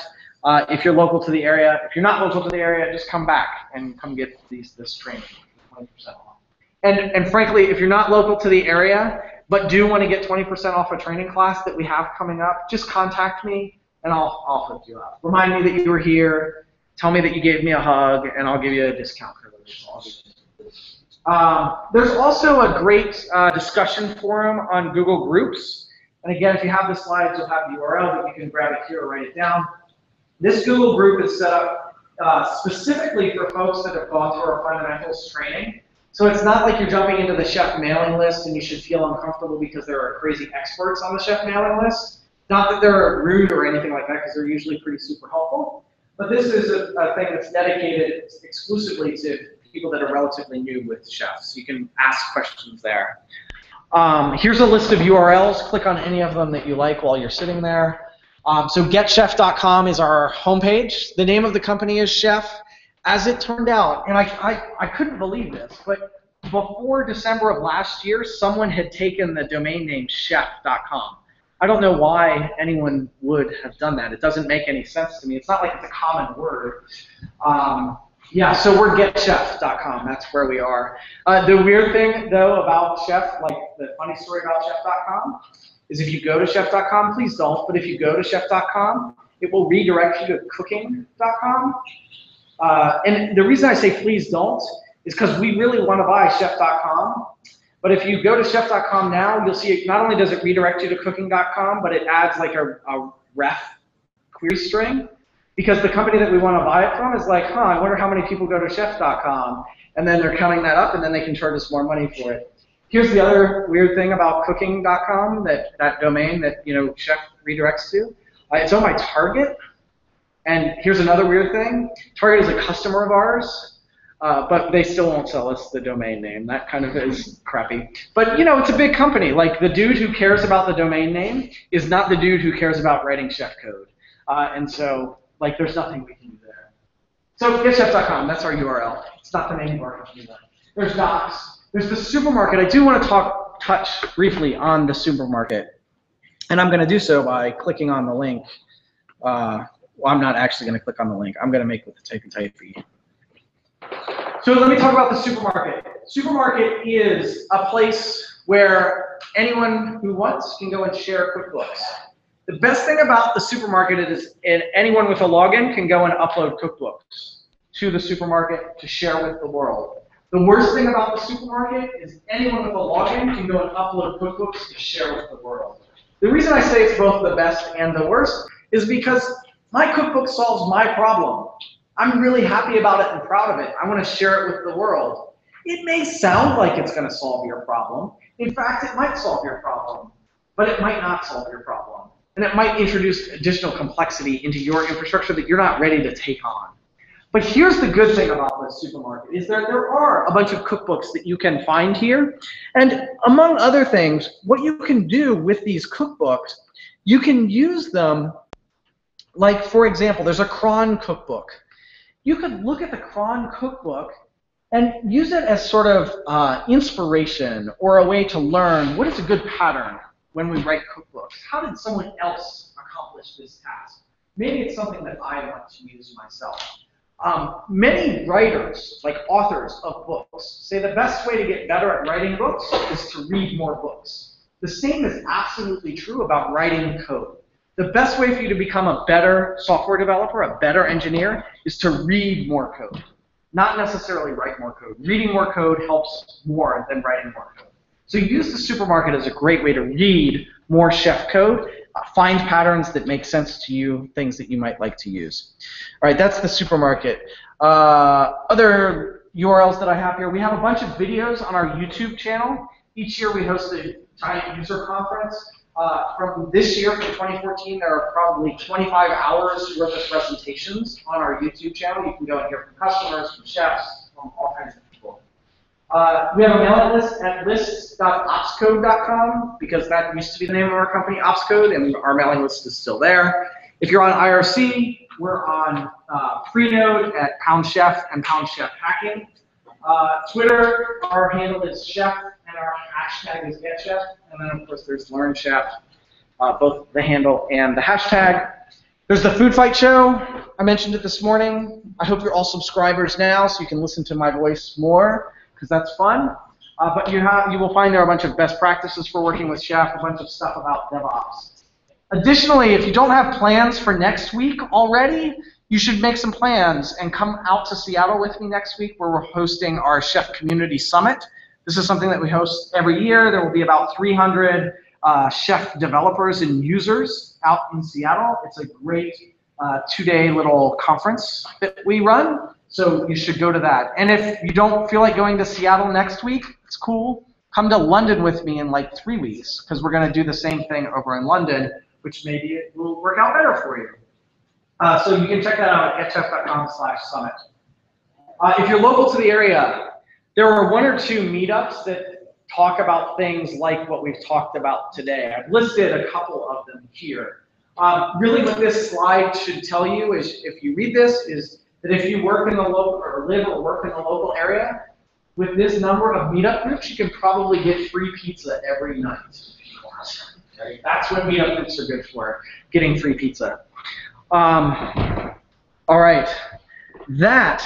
if you're local to the area. If you're not local to the area, just come back and come get this training, 20% off. And frankly, if you're not local to the area, but do want to get 20% off a training class that we have coming up, just contact me and I'll hook you up. Remind me that you were here, tell me that you gave me a hug, and I'll give you a discount code. There's also a great discussion forum on Google Groups. And again, if you have the slides, you'll have the URL, but you can grab it here or write it down. This Google group is set up specifically for folks that have gone through our fundamentals training So it's not like you're jumping into the chef mailing list and you should feel uncomfortable because there are crazy experts on the chef mailing list. Not that they're rude or anything like that, because they're usually pretty super helpful. But this is a thing that's dedicated exclusively to people that are relatively new with chefs. You can ask questions there. Here's a list of URLs. Click on any of them that you like while you're sitting there. So getchef.com is our homepage. The name of the company is Chef. As it turned out, and I couldn't believe this, but before December of last year, someone had taken the domain name chef.com. I don't know why anyone would have done that. It doesn't make any sense to me. It's not like it's a common word. Yeah, so we're getchef.com. That's where we are. The weird thing, though, about Chef, like the funny story about chef.com, is if you go to chef.com, please don't, but if you go to chef.com, it will redirect you to cooking.com. And the reason I say please don't is because we really want to buy chef.com. But if you go to chef.com now, you'll see not only does it redirect you to cooking.com, but it adds like a ref query string. Because the company that we want to buy it from is like, huh, I wonder how many people go to chef.com. And then they're counting that up, and then they can charge us more money for it. Here's the other weird thing about cooking.com, that domain that Chef redirects to. It's owned by Target. And here's another weird thing. Target is a customer of ours, but they still won't sell us the domain name. That kind of is crappy. But, it's a big company. Like, the dude who cares about the domain name is not the dude who cares about writing chef code. And so, like, there's nothing we can do there. So getchef.com, that's our URL. It's not the name of our company, though. There's Docs. There's the supermarket. I do want to touch briefly on the supermarket. And I'm going to do so by clicking on the link. Well, I'm not actually going to click on the link. I'm going to make it with the type and type for you. So let me talk about the supermarket. Supermarket is a place where anyone who wants can go and share QuickBooks. The best thing about the supermarket is anyone with a login can go and upload QuickBooks to the supermarket to share with the world. The worst thing about the supermarket is anyone with a login can go and upload QuickBooks to share with the world. The reason I say it's both the best and the worst is because my QuickBooks solves my problem. I'm really happy about it and proud of it. I want to share it with the world. It may sound like it's going to solve your problem. In fact, it might solve your problem, but it might not solve your problem. And it might introduce additional complexity into your infrastructure that you're not ready to take on. But here's the good thing about the supermarket is that there are a bunch of cookbooks that you can find here. And among other things, what you can do with these cookbooks, you can use them. Like, for example, there's a cron cookbook. You could look at the cron cookbook and use it as sort of inspiration or a way to learn what is a good pattern when we write cookbooks. How did someone else accomplish this task? Maybe it's something that I want to use myself. Many writers, like authors of books, say the best way to get better at writing books is to read more books. The same is absolutely true about writing code. The best way for you to become a better software developer, a better engineer, is to read more code. Not necessarily write more code. Reading more code helps more than writing more code. So use the supermarket as a great way to read more chef code, find patterns that make sense to you, things that you might like to use. All right, that's the supermarket. Other URLs that I have here, we have a bunch of videos on our YouTube channel. Each year we host a giant user conference. From this year, from 2014, there are probably 25 hours worth of presentations on our YouTube channel. You can go and hear from customers, from chefs, from all kinds of people. We have a mailing list at lists.opscode.com because that used to be the name of our company, Opscode, and our mailing list is still there. If you're on IRC, we're on Freenode at #chef and #chef hacking. Twitter, our handle is chef, and our hashtag is getchef. And then, of course, there's Learn Chef, both the handle and the hashtag. There's the Food Fight Show. I mentioned it this morning. I hope you're all subscribers now so you can listen to my voice more, because that's fun. But you will find there are a bunch of best practices for working with Chef, a bunch of stuff about DevOps. Additionally, if you don't have plans for next week already, you should make some plans and come out to Seattle with me next week where we're hosting our Chef Community Summit. This is something that we host every year. There will be about 300 chef developers and users out in Seattle. It's a great 2-day little conference that we run. So you should go to that. And if you don't feel like going to Seattle next week, it's cool. Come to London with me in like 3 weeks, because we're going to do the same thing over in London, which maybe it will work out better for you. So you can check that out at getchef.com/summit. If you're local to the area, there are 1 or 2 meetups that talk about things like what we've talked about today. I've listed a couple of them here. Really what this slide should tell you is, if you read this, is that if you work in the local, or live or work in the local area, with this number of meetup groups, you can probably get free pizza every night. Right? That's what meetup groups are good for, getting free pizza. All right, that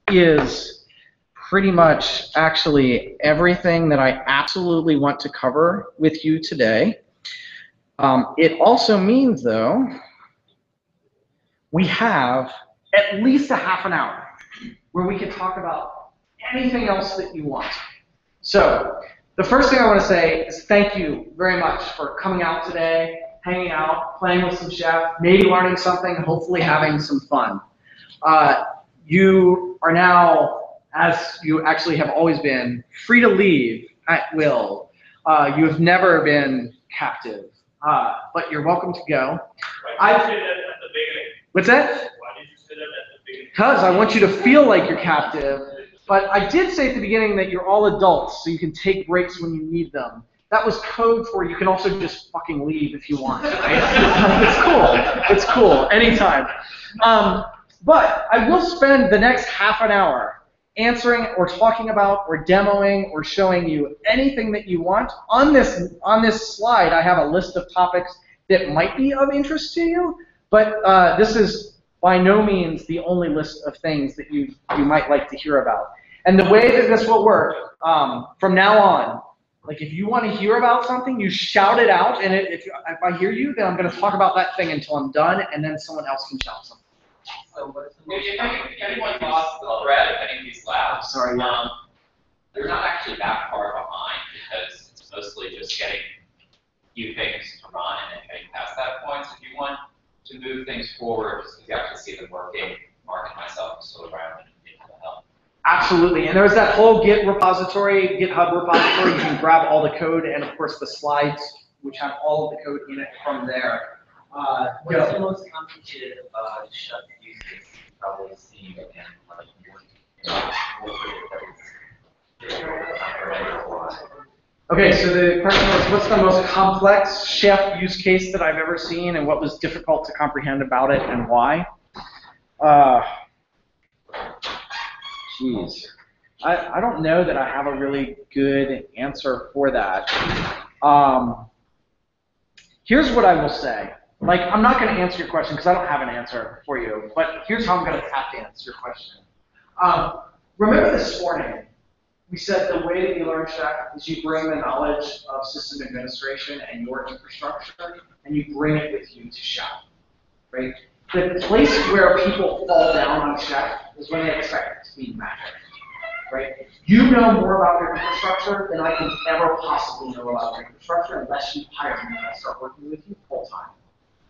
is pretty much actually everything that I absolutely want to cover with you today. It also means, though, we have at least a half an hour where we can talk about anything else that you want. So the first thing I want to say is thank you very much for coming out today, hanging out, playing with some chef, maybe learning something, hopefully having some fun. You are now, as you actually have always been, free to leave at will. You have never been captive, but you're welcome to go. Why did you say that at the beginning? What's that? Why did you say that at the beginning? Because I want you to feel like you're captive. But I did say at the beginning that you're all adults, so you can take breaks when you need them. That was code for you can also just fucking leave if you want. Right? It's cool. It's cool. Anytime. But I will spend the next half an hour answering or talking about or demoing or showing you anything that you want. On this slide, I have a list of topics that might be of interest to you, but this is by no means the only list of things that you might like to hear about. And the way that this will work, from now on, like if you want to hear about something, you shout it out, and if I hear you, then I'm going to talk about that thing until I'm done, and then someone else can shout something. So if anyone lost the thread of any of these labs, Sorry, yeah. they're not actually that far behind, because it's mostly just getting few things to run and then getting past that point. So if you want to move things forward, just to actually see them working, Mark and myself are still around and need to help. Absolutely, and there's that whole Git repository, GitHub repository. You can grab all the code and, of course, the slides, which have all of the code in it from there. What's the most complicated chef use case you've probably seen and Okay, so the question was, what's the most complex chef use case that I've ever seen, and what was difficult to comprehend about it, and why? Geez. I don't know that I have a really good answer for that. Here's what I will say. Like, I'm not going to answer your question because I don't have an answer for you, but here's how I'm going to have to answer your question. Remember this morning, we said the way that you learn chef is you bring the knowledge of system administration and your infrastructure, and you bring it with you to chef, right? The place where people fall down on chef is when they expect it to be magic, right? You know more about your infrastructure than I can ever possibly know about your infrastructure unless you hire me and I start working with you full time,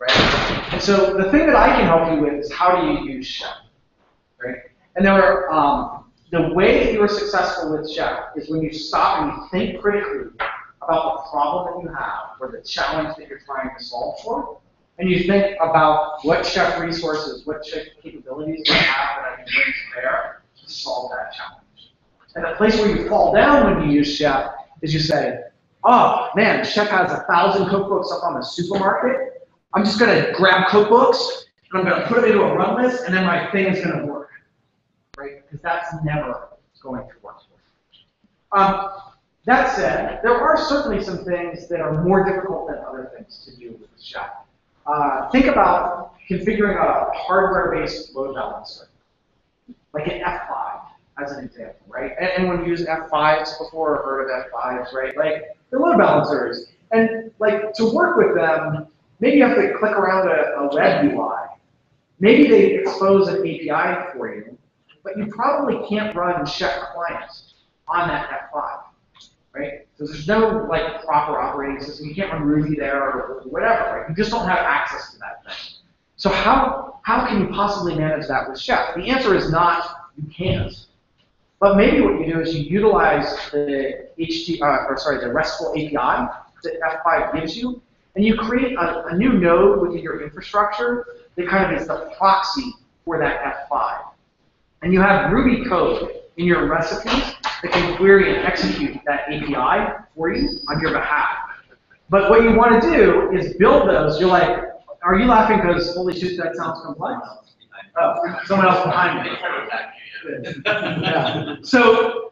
right? And so the thing that I can help you with is how do you use Chef, right? And there are, the way that you are successful with Chef is when you stop and you think critically about the problem that you have or the challenge that you're trying to solve for, and you think about what Chef resources, what Chef capabilities do I have that I can bring to bear to solve that challenge. And the place where you fall down when you use Chef is you say, oh man, Chef has 1,000 cookbooks up on the supermarket. I'm just gonna grab cookbooks and I'm gonna put them into a run list and then my thing is gonna work, right? Because that's never going to work. That said, there are certainly some things that are more difficult than other things to do with Chef. Think about configuring a hardware-based load balancer, like an F5 as an example, right? Anyone used F5s before or heard of F5s, right? Like, they're load balancers. And like, to work with them, maybe you have to click around a web UI. Maybe they expose an API for you, but you probably can't run Chef clients on that F5, right? So there's no like proper operating system. You can't run Ruby there or whatever, right? You just don't have access to that thing. So how can you possibly manage that with Chef? The answer is not You can't. But maybe what you do is you utilize the the RESTful API that F5 gives you, and you create a new node within your infrastructure that kind of is the proxy for that F5. And you have Ruby code in your recipes that can query and execute that API for you on your behalf. But what you want to do is build those. You're like, are you laughing because, holy shit, that sounds complex? Oh, someone else behind me. Yeah. So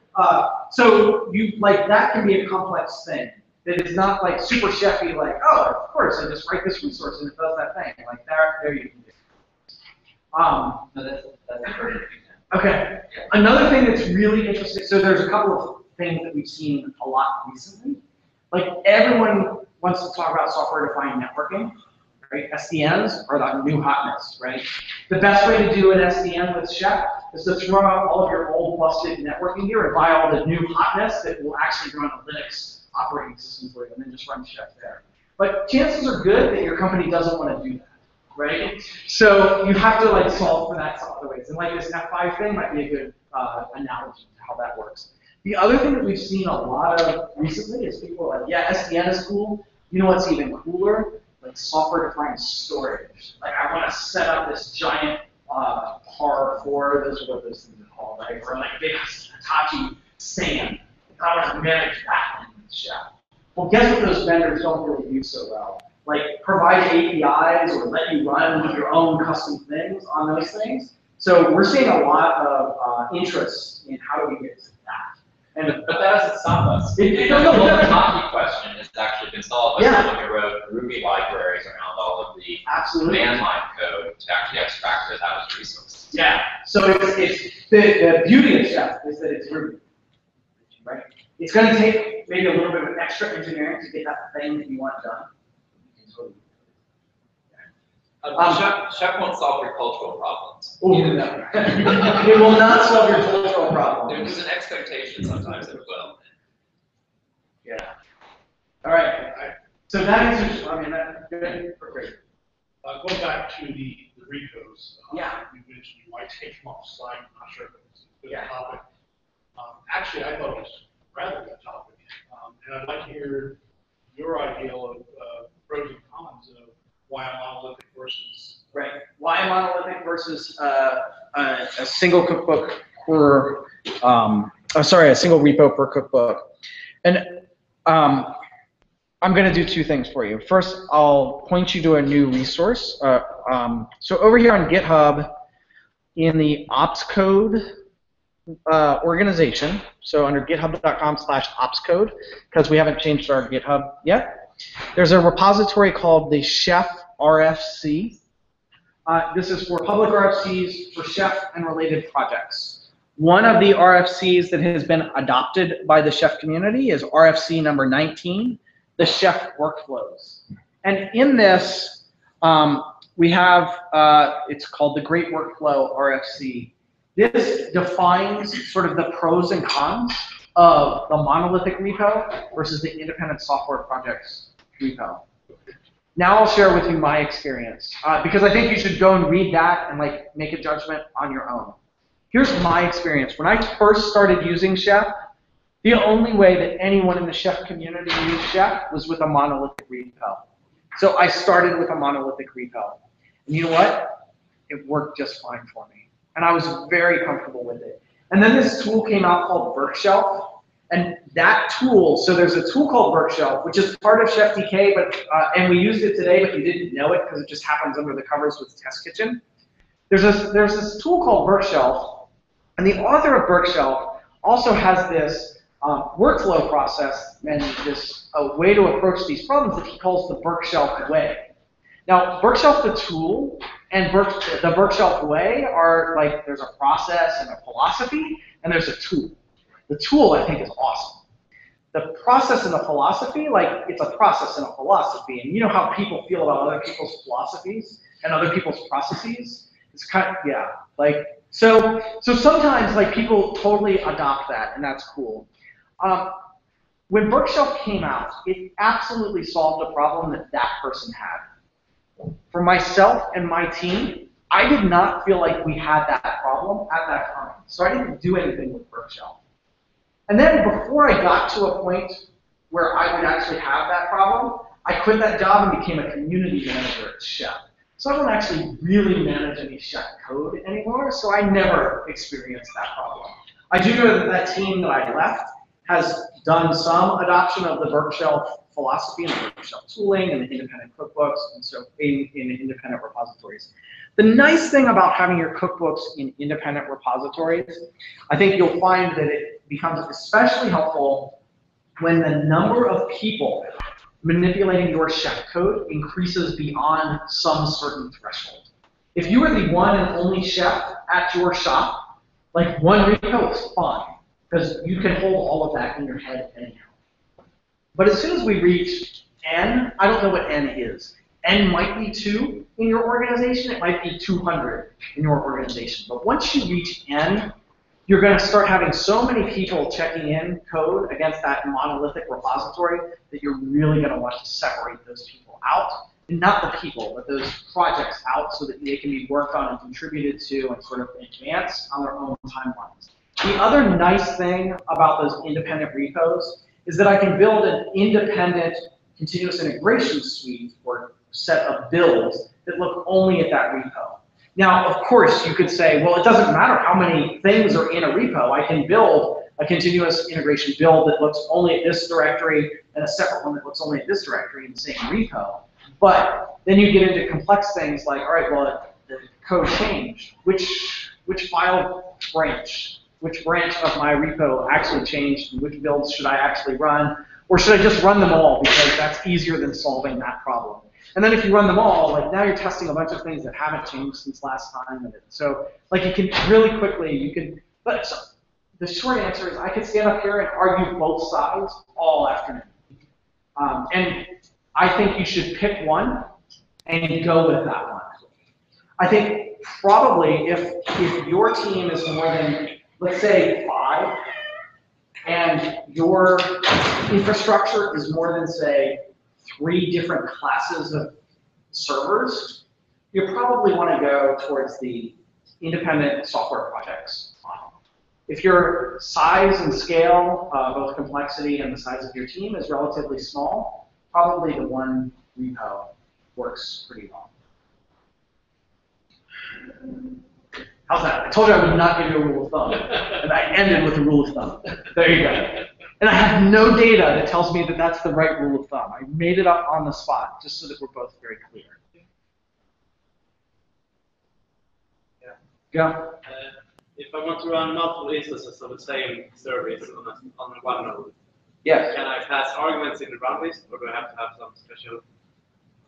you like that can be a complex thing. That is not like super chefy, like, oh, of course, I just write this resource and it does that thing. Like there you can do. No, that's a perfect example. Okay. Another thing that's really interesting. So there's a couple of things that we've seen a lot recently. Like everyone wants to talk about software-defined networking. Right? SDNs are the new hotness, right? The best way to do an SDN with Chef is to throw out all of your old busted networking gear and buy all the new hotness that will actually run a Linux operating system for you, and then just run Chef there. But chances are good that your company doesn't want to do that, right? So you have to like solve for that some other ways. And like this F5 thing might be a good analogy to how that works. The other thing that we've seen a lot of recently is people are like, yeah, SDN is cool. You know what's even cooler? Like software-defined storage. Like I want to set up this giant PAR4, those are what those things are called, right? Or like big Hitachi SAN. I want to manage that in Chef. Well, guess what those vendors don't really do so well? Like provide APIs or let you run your own custom things on those things. So we're seeing a lot of interest in how do we get to that. But that doesn't stop us. The whole hockey question has actually been solved by Yeah. someone who wrote Ruby libraries around all of the Absolutely. command line code to actually extract those out as resources. Yeah. So it's the beauty of Chef is that it's Ruby, right? It's going to take maybe a little bit of extra engineering to get that thing that you want done. Chef won't solve your cultural problems. Ooh, no. It will not solve your cultural problem. There's an expectation sometimes it will. Yeah. All right. So that answers. I mean, that's good. Great. Going back to the repos. Yeah. You mentioned you might take them off site. I'm not sure if it's a good Yeah. topic. Actually, I thought it was a rather good topic. And I'd like to hear your ideal of pros and cons of why a monolithic versus. Right. Why a monolithic versus a single cookbook per, a single repo per cookbook. And I'm going to do two things for you. First, I'll point you to a new resource. So over here on GitHub, in the ops code organization, so under github.com/opscode, because we haven't changed our GitHub yet, there's a repository called the Chef RFC. This is for public RFCs for Chef and related projects. One of the RFCs that has been adopted by the Chef community is RFC number 19, the Chef workflows. And in this, we have, it's called the Great Workflow RFC. This defines sort of the pros and cons of the monolithic repo versus the independent software projects repo. Now I'll share with you my experience, because I think you should go and read that and like make a judgment on your own. Here's my experience. When I first started using Chef, the only way that anyone in the Chef community used Chef was with a monolithic repo. So I started with a monolithic repo. And you know what? It worked just fine for me. And I was very comfortable with it. And then this tool came out called Workshelf. And that tool, so there's a tool called Workshelf, which is part of Chef DK, but and we used it today, but you didn't know it because it just happens under the covers with Test Kitchen. There's this tool called Workshelf, and the author of Workshelf also has this workflow process and this way to approach these problems that he calls the Workshelf way. Now, Workshelf the tool and the Workshelf way are like, there's a process and a philosophy, and there's a tool. The tool, I think, is awesome. The process and the philosophy, like, it's a process and a philosophy, and you know how people feel about other people's philosophies and other people's processes? It's kind of, yeah, like, so sometimes, like, people totally adopt that, and that's cool. When Workshelf came out, it absolutely solved a problem that that person had. For myself and my team, I did not feel like we had that problem at that time, so I didn't do anything with Workshell. And then before I got to a point where I would actually have that problem, I quit that job and became a community manager at Chef. So I don't actually really manage any Chef code anymore, so I never experienced that problem. I do know that that team that I left has done some adoption of the Workshell philosophy and the Workshell tooling and the independent cookbooks and so in independent repositories. The nice thing about having your cookbooks in independent repositories, I think you'll find that it becomes especially helpful when the number of people manipulating your chef code increases beyond some certain threshold. If you are the one and only chef at your shop, like one repo is fine, because you can hold all of that in your head anyhow. But as soon as we reach N, I don't know what N is. N might be 2 in your organization, it might be 200 in your organization. But once you reach N, you're going to start having so many people checking in code against that monolithic repository that you're really going to want to separate those people out. And not the people, but those projects out so that they can be worked on and contributed to and sort of advance on their own timelines. The other nice thing about those independent repos is that I can build an independent continuous integration suite or set of builds that look only at that repo. Now, of course, you could say, well, it doesn't matter how many things are in a repo. I can build a continuous integration build that looks only at this directory and a separate one that looks only at this directory in the same repo. But then you get into complex things like, all right, well, the code changed. Which file branch, which branch of my repo actually changed, and which builds should I actually run? Or should I just run them all because that's easier than solving that problem? And then if you run them all, like now you're testing a bunch of things that haven't changed since last time. And so like you can really quickly, but so the short answer is I could stand up here and argue both sides all afternoon. And I think you should pick one and go with that one. I think probably if your team is more than, let's say, 5, and your infrastructure is more than, say, 3 different classes of servers, you probably want to go towards the independent software projects model. If your size and scale, both complexity and the size of your team is relatively small, probably the one repo works pretty well. How's that? I told you I would not give you a rule of thumb, and I ended with a rule of thumb. There you go. And I have no data that tells me that that's the right rule of thumb. I made it up on the spot, just so that we're both very clear. Yeah. Go. If I want to run multiple instances of the same service on one node, Yes. can I pass arguments in the run list, or do I have to have some special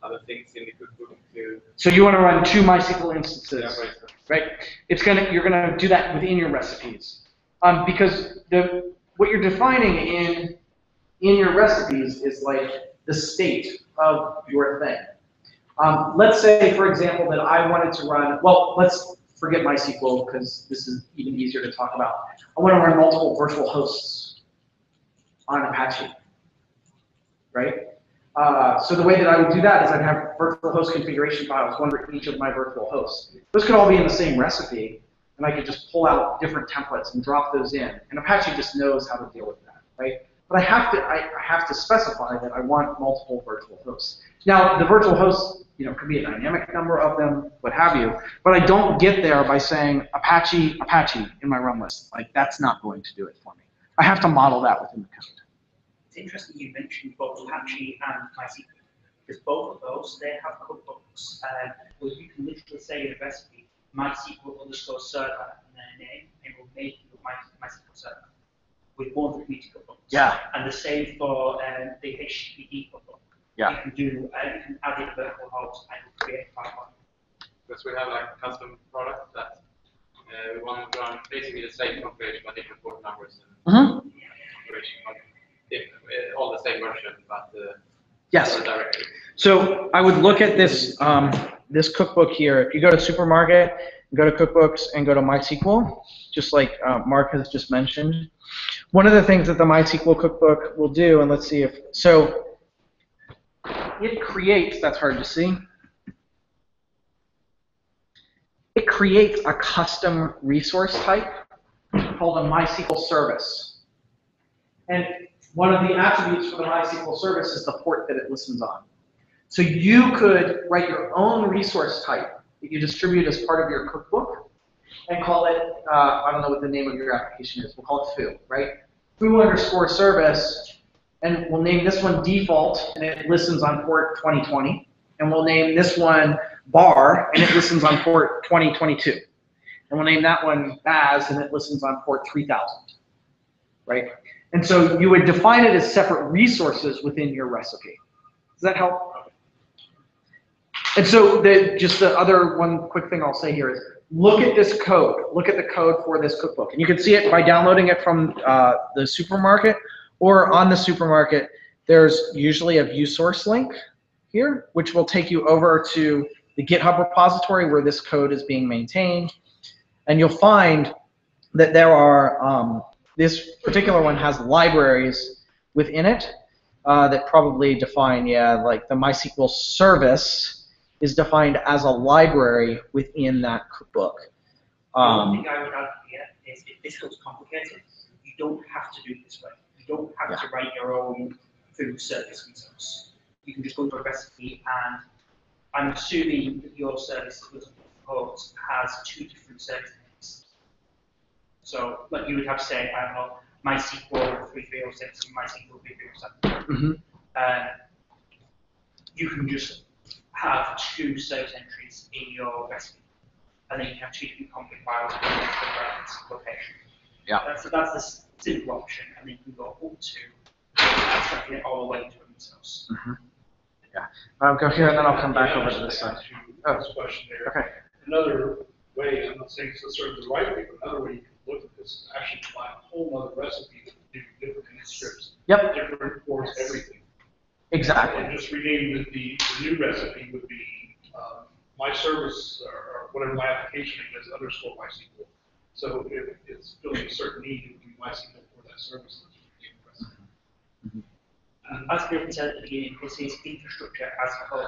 other things in the cookbook to? So you want to run 2 MySQL instances, Yeah, right? You're gonna do that within your recipes, because what you're defining in your recipes is like the state of your thing. Let's say, for example, that I wanted to run. Well, let's forget MySQL because this is even easier to talk about. I want to run multiple virtual hosts on Apache, right? So the way that I would do that is I'd have virtual host configuration files, one for each of my virtual hosts. Those could all be in the same recipe, and I could just pull out different templates and drop those in. And Apache just knows how to deal with that, right? But I have to specify that I want multiple virtual hosts. Now, the virtual hosts, could be a dynamic number of them, what have you. But I don't get there by saying Apache in my run list. Like, that's not going to do it for me. I have to model that within the code. It's interesting you mentioned both Apache and MySQL, because both of those, they have cookbooks where you can literally say in a recipe, MySQL _server and then a name, and it will make you a MySQL server with 100-meter cookbooks. Yeah. And the same for the HTTP cookbook. Yeah. You can add in vertical host and create a pipeline. Because we have like a custom product that we want to run basically the same configuration but different port numbers and configuration, but all the same version, but yes. directly. So I would look at this this cookbook here. If you go to Supermarket, go to Cookbooks, and go to MySQL, just like Mark has just mentioned. One of the things that the MySQL cookbook will do, and let's see if so. It creates. That's hard to see. it creates a custom resource type called a MySQL service. And one of the attributes for the MySQL service is the port that it listens on. So you could write your own resource type that you distribute as part of your cookbook and call it, I don't know what the name of your application is, we'll call it foo, right? Foo_service, and we'll name this one default, and it listens on port 2020. And we'll name this one bar, and it listens on port 2022. And we'll name that one Baz, and it listens on port 3000, right? And so you would define it as separate resources within your recipe. Does that help? And so just the other one quick thing I'll say here is look at this code. Look at the code for this cookbook. And you can see it by downloading it from the supermarket, or on the supermarket, there's usually a view source link here, which will take you over to the GitHub repository where this code is being maintained. And you'll find that there are, this particular one has libraries within it that probably define, like the MySQL service is defined as a library within that cookbook. The only thing I would add here is if this looks complicated, you don't have to do it this way. You don't have to write your own food service resource. You can just go to a recipe, and I'm assuming that your service that was proposed has 2 different service names. So, like you would have said, I don't know, MySQL 3306 and MySQL 3307. You can just have 2 service entries in your recipe, and then you have 2 different config files for different location. Yeah. That's the simple option, and then you can go up to abstracting it all the way to a resource. Yeah. I'll go here, and then I'll come back over to this side. Oh, this question there. Okay. Another way, I'm not saying it's necessarily the right way, but another way you can look at this is actually find a whole other recipe that do different scripts. Yep. Different ports, everything. Exactly. And just rename the new recipe would be my service or whatever my application name is underscore MySQL. So if it's filling a certain need, it would be MySQL for that service. As Griffin said at the beginning, this is infrastructure as code.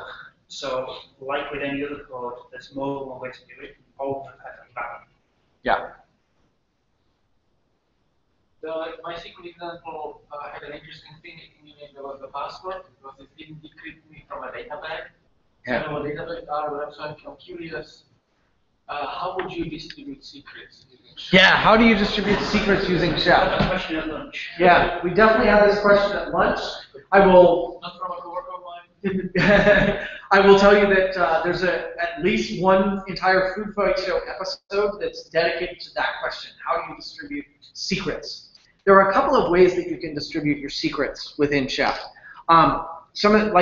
So, like with any other code, there's more than one way to do it. All perfectly valid. Yeah. The MySQL example had an interesting thing in it was the password, because it didn't decrypt me from a data bag. Yeah. So a data bag are so I'm curious, how would you distribute secrets? Yeah, how do you distribute secrets using Chef? Question at lunch. Yeah, we definitely had this question at lunch. I will Not from a coworker of mine. I will tell you that there's at least one entire Food Fight Show episode that's dedicated to that question. How do you distribute secrets? There are a couple of ways that you can distribute your secrets within Chef. Some of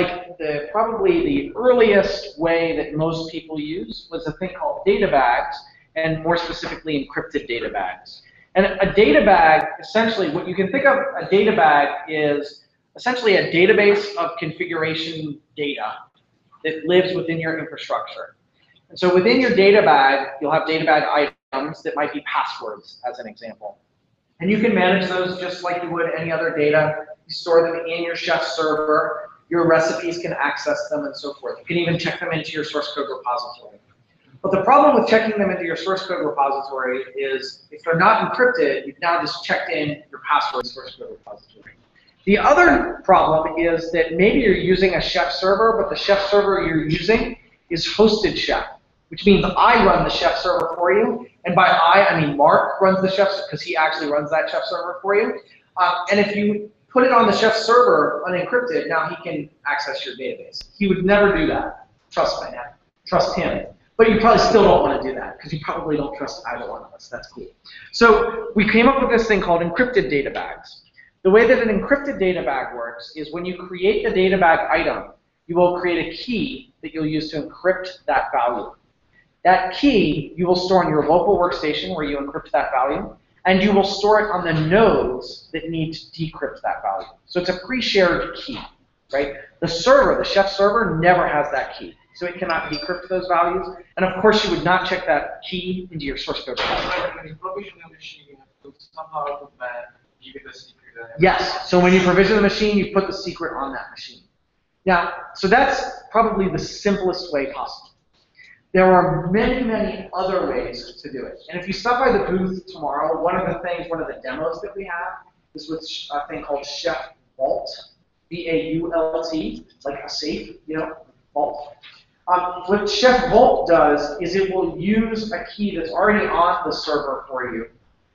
probably the earliest way that most people use was a thing called data bags, and more specifically encrypted data bags. And a data bag, essentially, what you can think of a data bag is essentially a database of configuration data that lives within your infrastructure. And so within your data bag, you'll have data bag items that might be passwords, as an example. And you can manage those just like you would any other data. You store them in your Chef server. Your recipes can access them and so forth. You can even check them into your source code repository. But the problem with checking them into your source code repository is if they're not encrypted, you've now just checked in your password source code repository. The other problem is that maybe you're using a Chef server, but the Chef server you're using is hosted Chef, which means I run the Chef server for you. And by I mean Mark runs the Chef, because he actually runs that Chef server for you. And if you put it on the Chef server unencrypted, now he can access your database. He would never do that. Trust me, trust him. But you probably still don't want to do that, because you probably don't trust either one of us. That's cool. So we came up with this thing called encrypted data bags. The way that an encrypted data bag works is when you create the data bag item, you will create a key that you'll use to encrypt that value. That key you will store on your local workstation where you encrypt that value, and you will store it on the nodes that need to decrypt that value. So it's a pre-shared key, right? The server, the Chef server, never has that key, so it cannot decrypt those values. And of course, you would not check that key into your source code repository. When you provision a machine, you have to somehow give it a secret. Yes, so when you provision the machine, you put the secret on that machine. Now, so that's probably the simplest way possible. There are many, many other ways to do it. And if you stop by the booth tomorrow, one of the demos that we have is with a thing called Chef Vault, V-A-U-L-T, like a safe, vault. What Chef Vault does is it will use a key that's already on the server for you.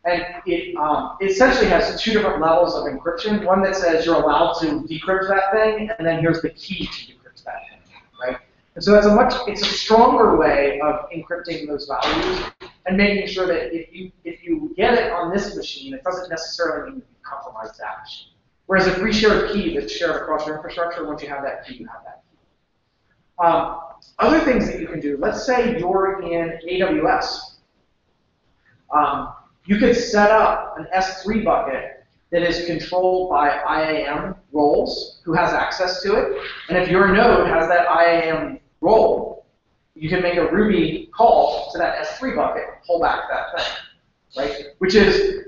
And it essentially has two different levels of encryption. One that says you're allowed to decrypt that thing, and then here's the key to decrypt that thing, right? And so it's a stronger way of encrypting those values and making sure that if you get it on this machine, it doesn't necessarily mean you compromise that machine. Whereas a free shared key that's shared across your infrastructure, once you have that key, you have that key. Other things that you can do, let's say you're in AWS. You could set up an S3 bucket that is controlled by IAM roles, who has access to it. And if your node has that IAM role, you can make a Ruby call to that S3 bucket, pull back that thing, right? Which is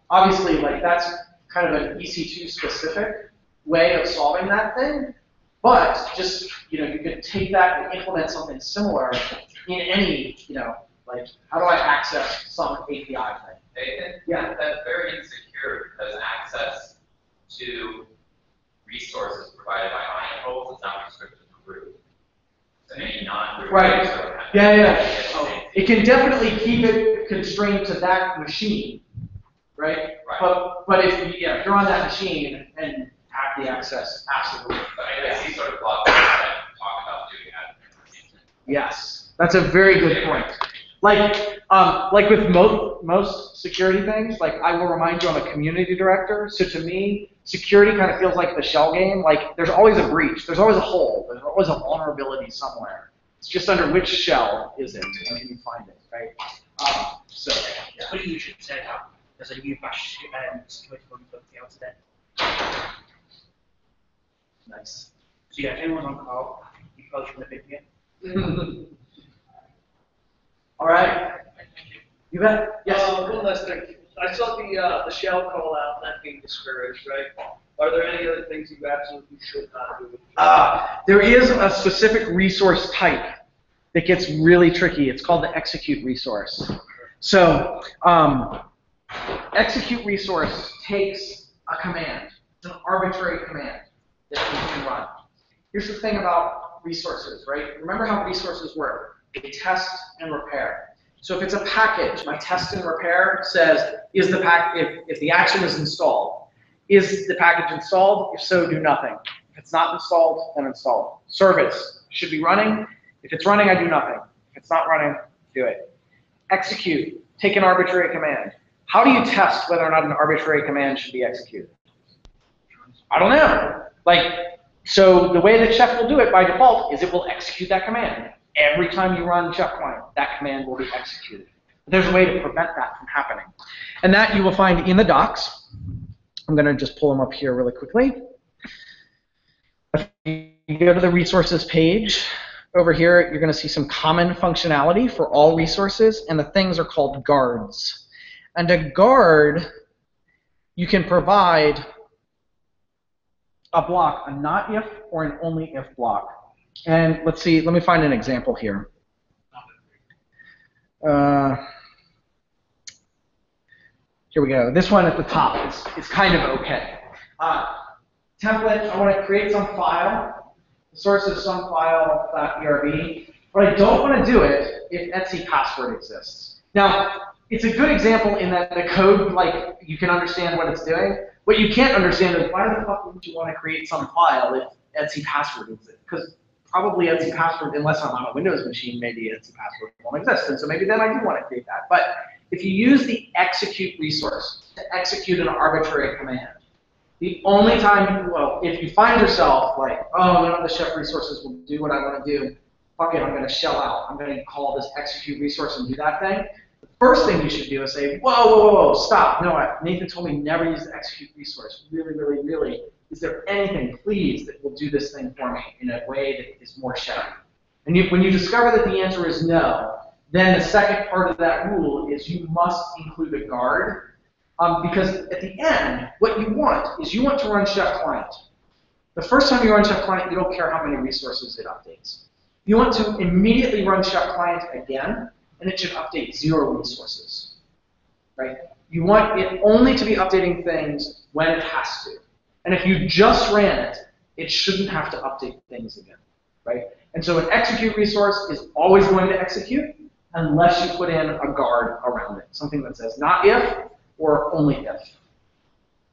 obviously that's kind of an EC2 specific way of solving that thing. But just you could take that and implement something similar in any like how do I access some API thing? Yeah, that's very insecure because access to resources provided by IAM roles is not restricted to root. So any non-root right. user It can definitely keep it constrained to that machine, right? But if you're on that machine and have the access, absolutely. But I see sort of blog posts that talk about doing that. Yes, that's a very good point. Like with most security things, like I will remind you I'm a community director, so to me, security kind of feels like the shell game. Like there's always a breach, there's always a hole, there's always a vulnerability somewhere. It's just under which shell is it, and can you find it, right? That's what you should say. There's a new bash security vulnerability out today. Nice. So yeah, if anyone's on call, you probably shouldn't have been here. All right. You bet. Yes. One last thing. I saw the shell call out not being discouraged, right? Are there any other things you absolutely should not do? There is a specific resource type that gets really tricky. It's called the execute resource. So execute resource takes a command. It's an arbitrary command that you can run. Here's the thing about resources, right? Remember how resources work. They test and repair. So if it's a package, my test and repair says, if the action is installed, is the package installed? If so, do nothing. If it's not installed, then install it. Service should be running. If it's running, I do nothing. If it's not running, do it. Execute, take an arbitrary command. How do you test whether or not an arbitrary command should be executed? I don't know. So the way that Chef will do it by default is it will execute that command. Every time you run Chef Client, that command will be executed. But there's a way to prevent that from happening. And that you will find in the docs. I'm going to just pull them up here really quickly. If you go to the resources page, over here you're going to see some common functionality for all resources, and the things are called guards. And a guard, you can provide a block, a not if or an only if block. And let's see, let me find an example here. Here we go. This one at the top is kind of okay. Template, I want to create some file. The source is some file.erb. But I don't want to do it if Etsy password exists. Now, it's a good example in that the code, you can understand what it's doing. What you can't understand is why the fuck would you want to create some file if Etsy password exists? Because probably Etsy password, unless I'm on a Windows machine, maybe Etsy password won't exist. And so maybe then I do want to create that. But if you use the execute resource to execute an arbitrary command, the only time, if you find yourself none of the Chef resources will do what I want to do, fuck it, I'm going to shell out. I'm going to call this execute resource and do that thing. The first thing you should do is say, whoa, stop. No, Nathan told me never use the execute resource. Really, is there anything, please, that will do this thing for me in a way that is more sharing? And when you discover that the answer is no, then the second part of that rule is you must include a guard. Because at the end, what you want is you want to run Chef Client. The first time you run Chef Client, you don't care how many resources it updates. You want to immediately run Chef Client again, and it should update 0 resources, right? You want it only to be updating things when it has to. And if you just ran it, it shouldn't have to update things again, right? And so an execute resource is always going to execute unless you put in a guard around it, something that says not if or only if.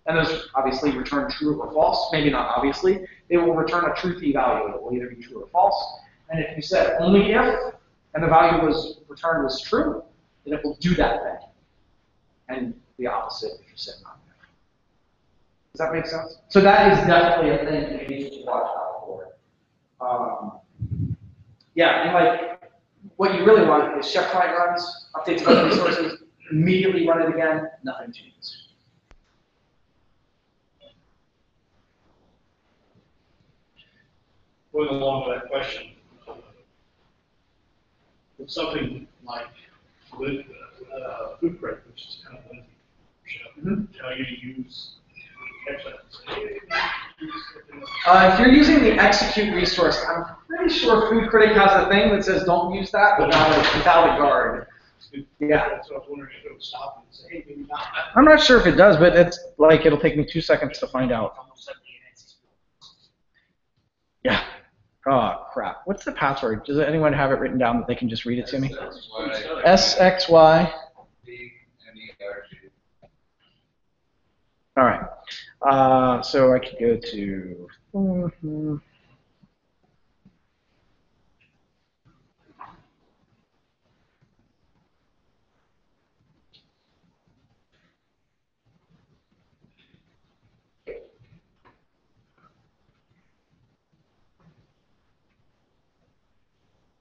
And those obviously return true or false. Maybe not obviously. They will return a truthy value. It will either be true or false. And if you said only if, and the value was returned was true, then it will do that thing. And the opposite if you said not if. Does that make sense? So that is definitely a thing you need to watch out for. Yeah, and like, what you really want is Chef Client runs, updates other resources, immediately run it again, nothing changes. Going along with that question, with something like with food prep, which is kind of lengthy, tell you to use if you're using the execute resource, I'm pretty sure Food Critic has a thing that says don't use that without a guard. Yeah. So I was wondering if it would stop and say, hey, maybe not. I'm not sure if it does, but it's like it'll take me 2 seconds to find out. Yeah. Oh, crap. What's the password? Does anyone have it written down that they can just read it to me? SXY. All right. So I could go to.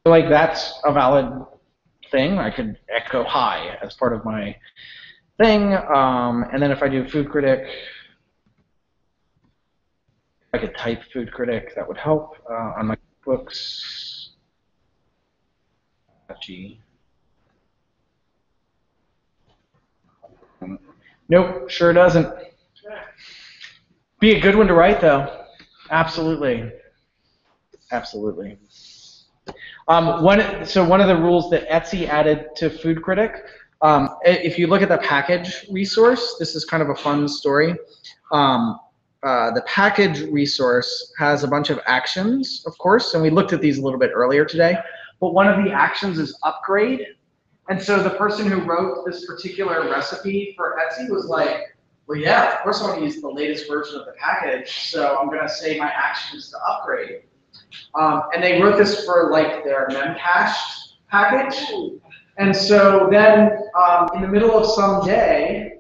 Like that's a valid thing. I could echo hi as part of my thing, and then if I do Food Critic, I could type Food Critic. That would help on my books. G. Nope, sure doesn't. Be a good one to write though. Absolutely. Absolutely. So one of the rules that Etsy added to Food Critic, if you look at the package resource, this is kind of a fun story. The package resource has a bunch of actions, of course, and we looked at these a little bit earlier today. But one of the actions is upgrade. And so the person who wrote this particular recipe for Etsy was like, well, yeah, of course I want to use the latest version of the package, so I'm going to say my action is to upgrade. And they wrote this for like their Memcache package. And so then in the middle of some day,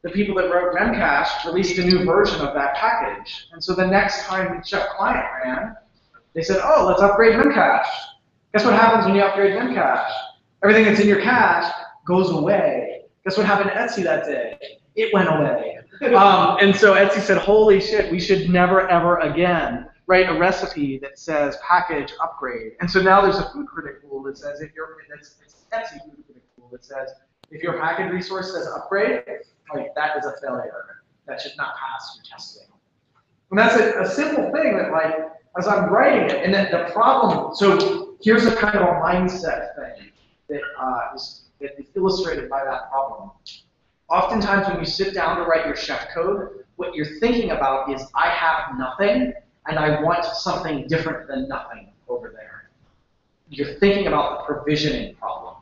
the people that wrote Memcache released a new version of that package. And so the next time Chef Client ran, they said, oh, let's upgrade Memcache. Guess what happens when you upgrade Memcache? Everything that's in your cache goes away. Guess what happened to Etsy that day? It went away. And so Etsy said, holy shit, we should never, ever again write a recipe that says package upgrade. And so now there's a Food Critic rule that says if your it's Etsy Food Critic rule that says if your package resource says upgrade, like that is a failure. That should not pass your testing. And that's a simple thing that like as I'm writing it, and then the problem. So here's a kind of a mindset thing that is illustrated by that problem. Oftentimes when you sit down to write your chef code, what you're thinking about is I have nothing. And I want something different than nothing over there. You're thinking about the provisioning problem.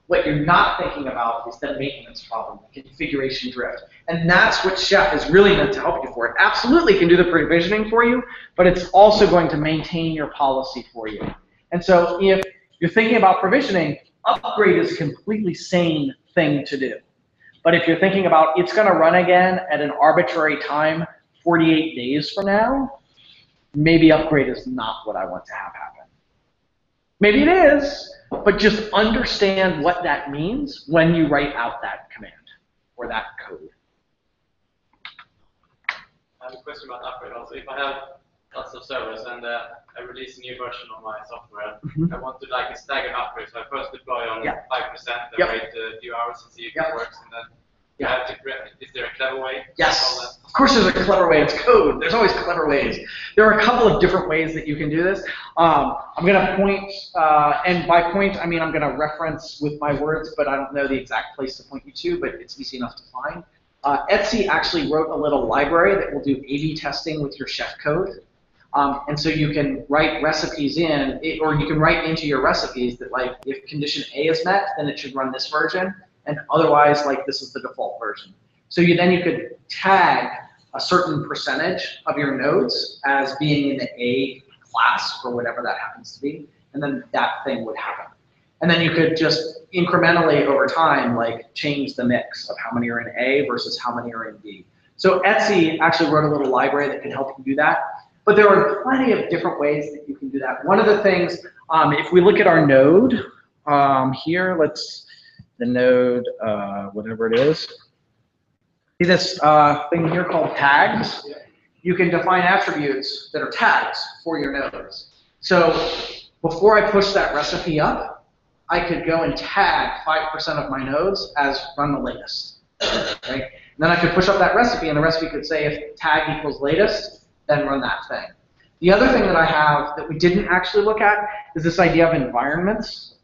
What you're not thinking about is the maintenance problem, the configuration drift. And that's what Chef is really meant to help you for. It absolutely can do the provisioning for you, but it's also going to maintain your policy for you. And so if you're thinking about provisioning, upgrade is a completely sane thing to do. But if you're thinking about it's going to run again at an arbitrary time 48 days from now, maybe upgrade is not what I want to have happen. Maybe it is, but just understand what that means when you write out that command or that code. I have a question about upgrade also. If I have lots of servers and I release a new version of my software, I want to like a staggered upgrade. So I first deploy on 5% and wait a few hours and see if it works, and then I have to. Is there a clever way? Yes, of course there's a clever way. It's code. There's always clever ways. There are a couple of different ways that you can do this. I'm going to point, and by point I mean I'm going to reference with my words, but I don't know the exact place to point you to, but it's easy enough to find. Etsy actually wrote a little library that will do A/B testing with your chef code. And so you can write recipes in, or you can write into your recipes that, like, if condition A is met, then it should run this version, and otherwise, like, this is the default version. So then you could tag a certain percentage of your nodes as being in the A class, or whatever that happens to be, and then that thing would happen. And then you could just incrementally over time, like, change the mix of how many are in A versus how many are in B. So Etsy actually wrote a little library that can help you do that. But there are plenty of different ways that you can do that. One of the things, if we look at our node here, the node, whatever it is. See this thing here called tags? You can define attributes that are tags for your nodes. So before I push that recipe up, I could go and tag 5% of my nodes as run the latest. Right? And then I could push up that recipe, and the recipe could say if tag equals latest, then run that thing. The other thing that I have that we didn't actually look at is this idea of environments,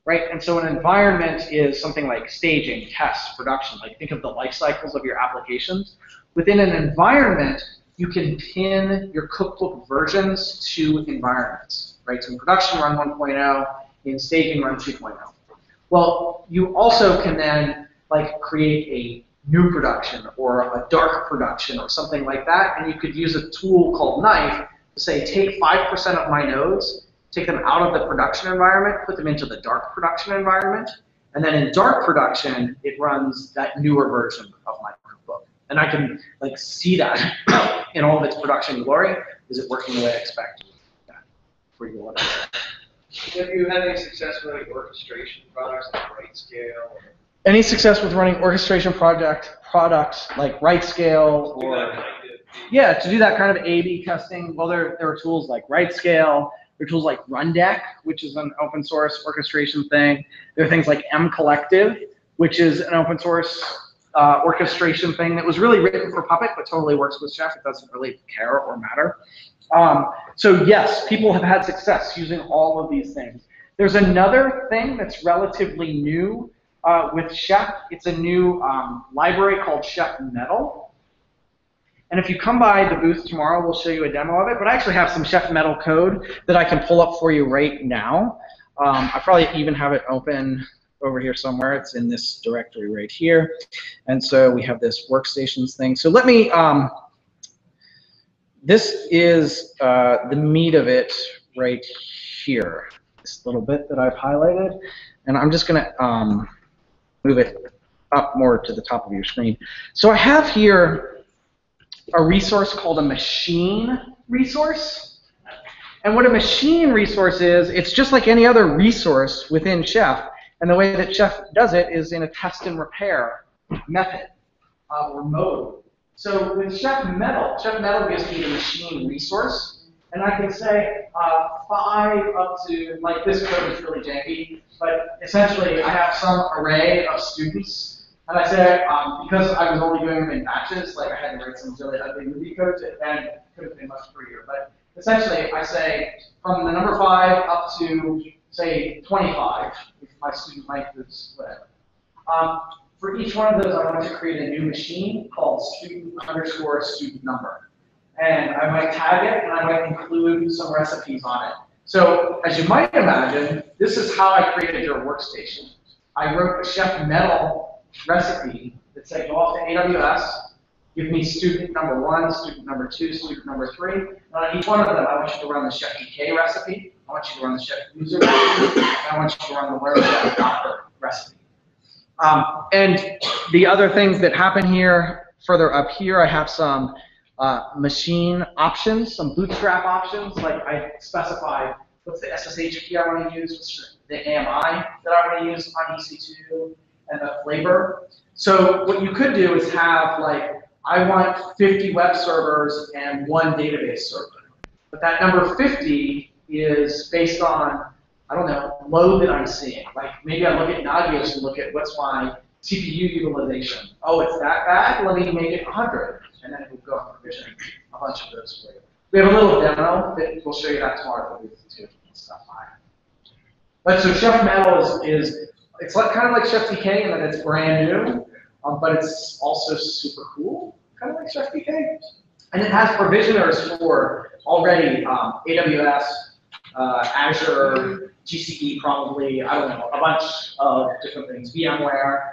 right? And so an environment is something like staging, tests, production. Like, think of the life cycles of your applications. Within an environment, you can pin your cookbook versions to environments, right? So in production, run 1.0. In staging, run 2.0. Well, you also can then, like, create a new production or a dark production or something like that, and you could use a tool called Knife to say, take 5% of my nodes, take them out of the production environment, put them into the dark production environment, and then in dark production, it runs that newer version of my cookbook. And I can, like, see that in all of its production glory. Is it working the way I expected? Yeah. For you, whatever. Have you had any success with any orchestration products like RightScale? Any success with running orchestration products like RightScale or yeah, to do that kind of A/B testing? Well, there are tools like RightScale. There are tools like Rundeck, which is an open source orchestration thing. There are things like mCollective, which is an open source orchestration thing that was really written for Puppet, but totally works with Chef. It doesn't really care or matter. So yes, people have had success using all of these things. There's another thing that's relatively new with Chef. It's a new library called Chef Metal. And if you come by the booth tomorrow, we'll show you a demo of it. But I actually have some Chef Metal code that I can pull up for you right now. I probably even have it open over here somewhere. It's in this directory right here. And so we have this workstations thing. So let me, this is the meat of it right here. This little bit that I've highlighted. And I'm just going to move it up more to the top of your screen. So I have here a resource called a machine resource. And what a machine resource is, it's just like any other resource within Chef. And the way that Chef does it is in a test and repair method or mode. So with Chef Metal gives me the machine resource. And I can say 5 up to, like, this code is really janky, but essentially I have some array of students. And I say, because I was only doing them in batches, like I had to write some really ugly Ruby code, and it could have been much prettier. But essentially, I say from the number 5 up to, say, 25, if my student length is whatever. For each one of those, I want to create a new machine called student_student number. And I might tag it, and I might include some recipes on it. So as you might imagine, this is how I created your workstation. I wrote a Chef Metal recipe that said, go off to AWS, give me student number 1, student number 2, student number 3. And on each one of them, I want you to run the Chef DK recipe, I want you to run the Chef User recipe, and I want you to run the Learn Chef Doctor recipe. And the other things that happen here, further up here, I have some machine options, some bootstrap options, like I specified what's the SSH key I want to use, what's the AMI that I want to use on EC2, and the flavor. So what you could do is have, like, I want 50 web servers and 1 database server. But that number 50 is based on, I don't know, load that I'm seeing. Like, maybe I look at Nagios and look at what's my CPU utilization. Oh, it's that bad? Let me make it 100. and then we'll go and provision a bunch of those for you. We have a little demo that we'll show you that tomorrow at the booth too, and stuff. But so Chef Metal is it's like, kind of like Chef DK in that it's brand new, but it's also super cool, kind of like Chef DK. And it has provisioners for already AWS, Azure, GCP probably, I don't know, a bunch of different things, VMware.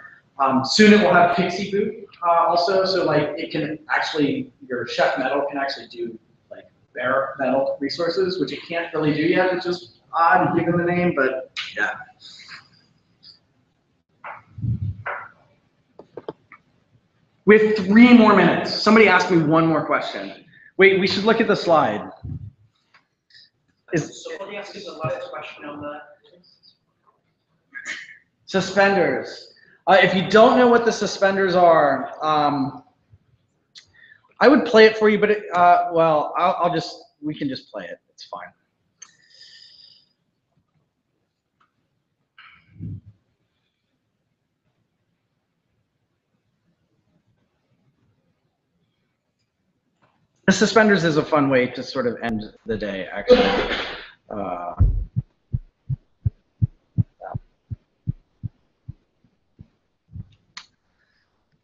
Soon it will have Pixie Boot also, so like it can actually, your Chef Metal can actually do like bare metal resources, which it can't really do yet, which is odd given the name, but yeah. We have 3 more minutes. Somebody asked me one more question. Wait, we should look at the slide. Somebody asked me the last question on that. Suspenders. If you don't know what the suspenders are, I would play it for you, but well, we can just play it. It's fine. The suspenders is a fun way to sort of end the day, actually.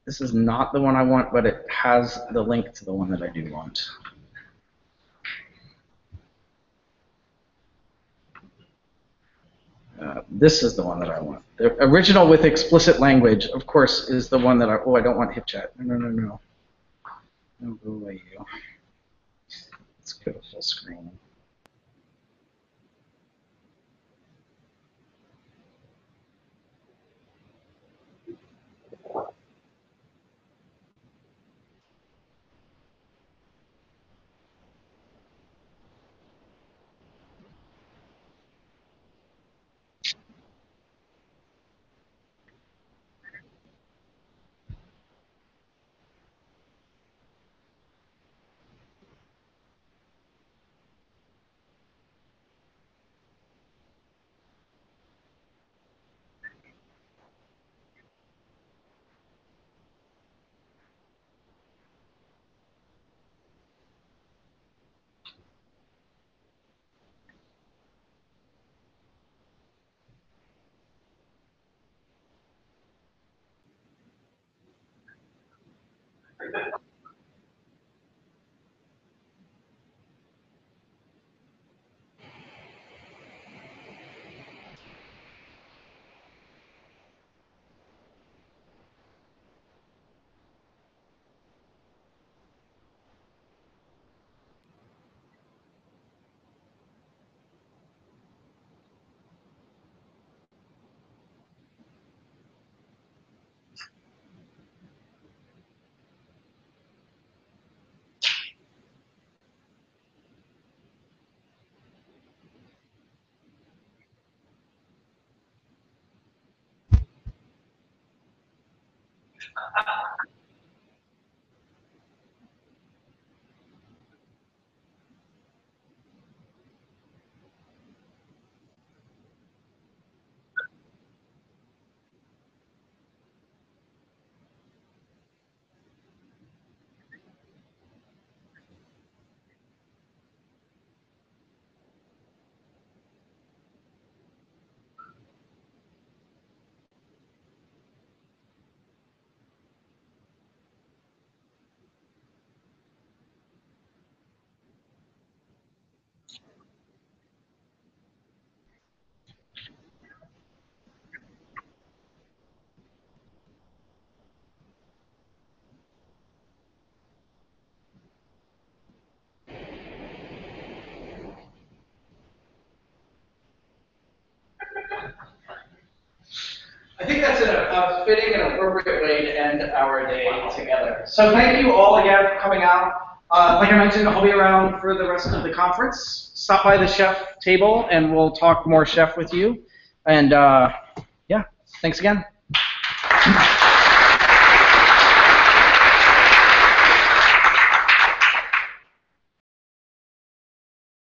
This is not the one I want, but it has the link to the one that I do want. This is the one that I want. The original with explicit language, of course, is the one that I don't want HipChat. No. No, go away, you. Let's go to full screen. I think that's a fitting and appropriate way to end our day together. So thank you all again for coming out. Like I mentioned, I'll be around for the rest of the conference. Stop by the chef table and we'll talk more chef with you. And yeah, thanks again.